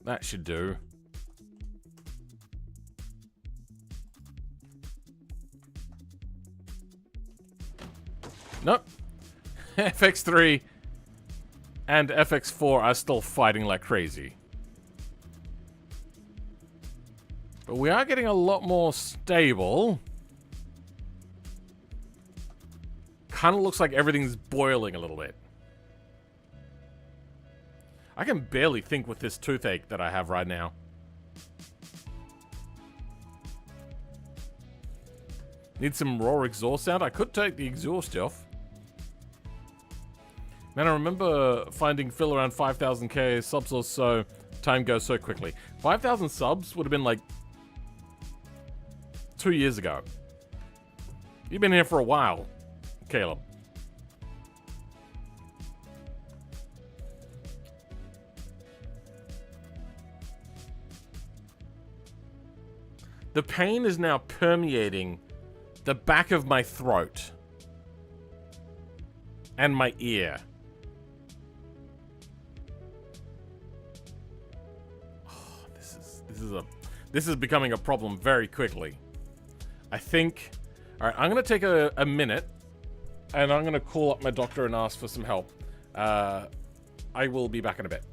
That should do. Nope. FX3 and FX4 are still fighting like crazy. But we are getting a lot more stable. Kind of looks like everything's boiling a little bit. I can barely think with this toothache that I have right now. Need some raw exhaust sound? I could take the exhaust off. Man, I remember finding Phil around 5,000k subs or so. Time goes so quickly. 5,000 subs would have been like 2 years ago. You've been here for a while, Caleb. The pain is now permeating the back of my throat and my ear. Oh, this is becoming a problem very quickly. I think... Alright, I'm going to take a minute, and I'm going to call up my doctor and ask for some help. I will be back in a bit.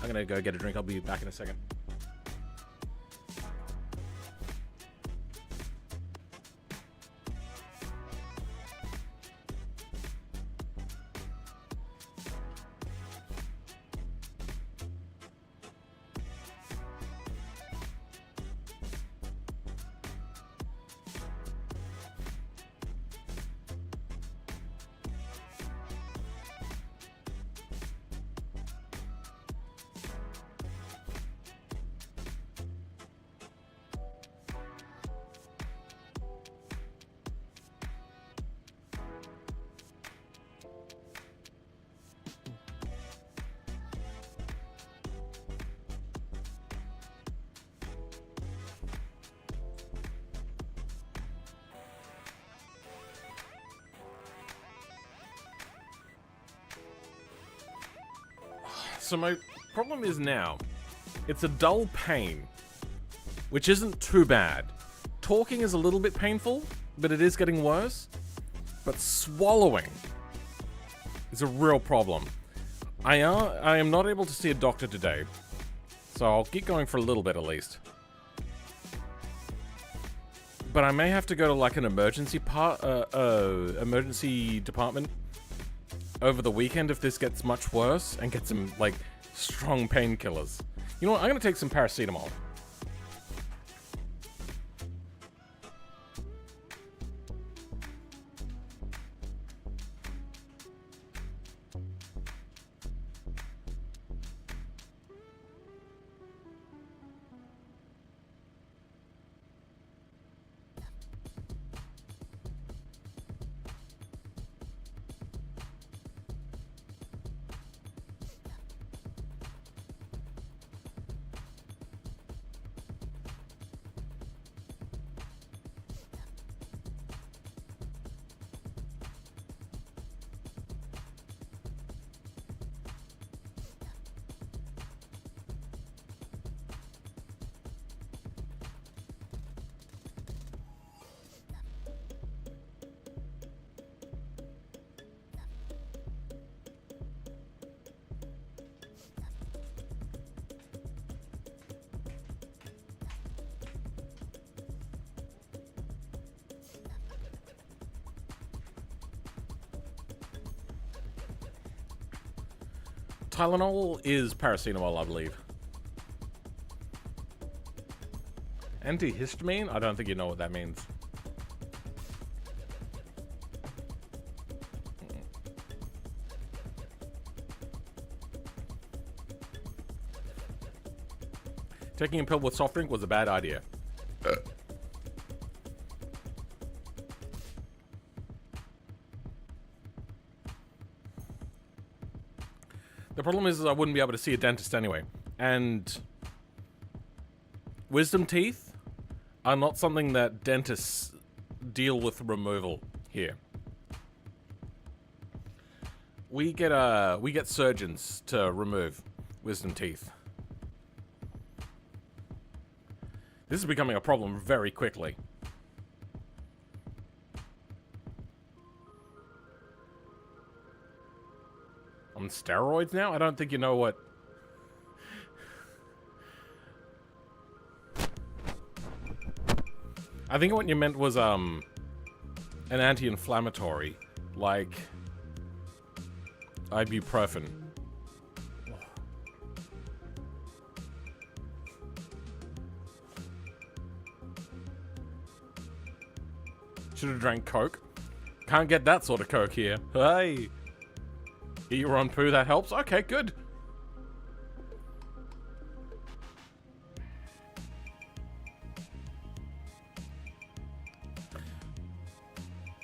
I'm gonna go get a drink. I'll be back in a second. So my problem is now, it's a dull pain, which isn't too bad. Talking is a little bit painful, but it is getting worse. But swallowing is a real problem. I am not able to see a doctor today, so I'll keep going for a little bit at least. But I may have to go to like an emergency department over the weekend if this gets much worse and get some like strong painkillers. You know what? I'm gonna take some paracetamol. Tylenol is paracetamol, I believe. Antihistamine? I don't think you know what that means. Taking a pill with soft drink was a bad idea. The problem is I wouldn't be able to see a dentist anyway. And wisdom teeth are not something that dentists deal with removal here. We get surgeons to remove wisdom teeth. This is becoming a problem very quickly. On steroids now? I don't think you know what... I think what you meant was, an anti-inflammatory, like ibuprofen. Should have drank Coke. Can't get that sort of Coke here. Hey! Eat your own poo, that helps? Okay, good.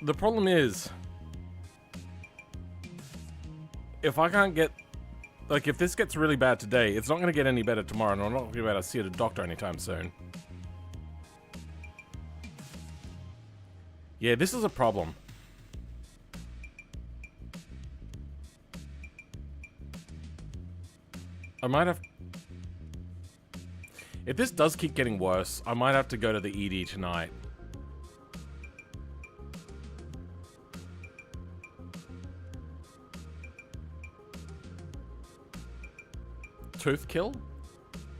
The problem is, if I can't get, like, if this gets really bad today, it's not going to get any better tomorrow, and I'm not going to be able to see a doctor anytime soon. Yeah, this is a problem. I might have... If this does keep getting worse, I might have to go to the ED tonight. tooth kill?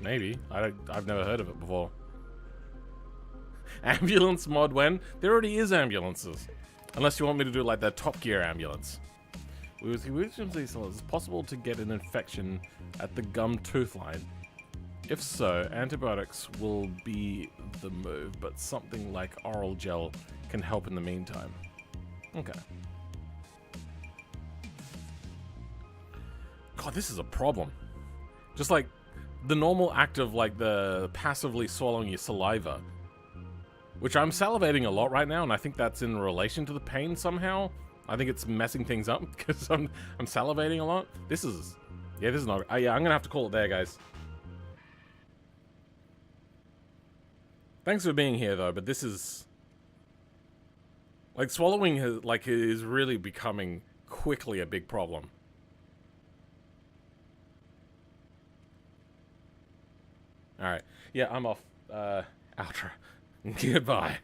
Maybe. I've never heard of it before. Ambulance mod when? There already is ambulances. Unless you want me to do like the Top Gear ambulance. It's possible to get an infection at the gum tooth line. If so, antibiotics will be the move, but something like oral gel can help in the meantime. Okay. God, this is a problem. Just like the normal act of like the passively swallowing your saliva, which I'm salivating a lot right now, and I think that's in relation to the pain somehow. I think it's messing things up because I'm salivating a lot. This is not. Yeah, I'm gonna have to call it there, guys. Thanks for being here, though, but this is... like, swallowing is really becoming quickly a big problem. Alright. Yeah, I'm off. Outro. Goodbye.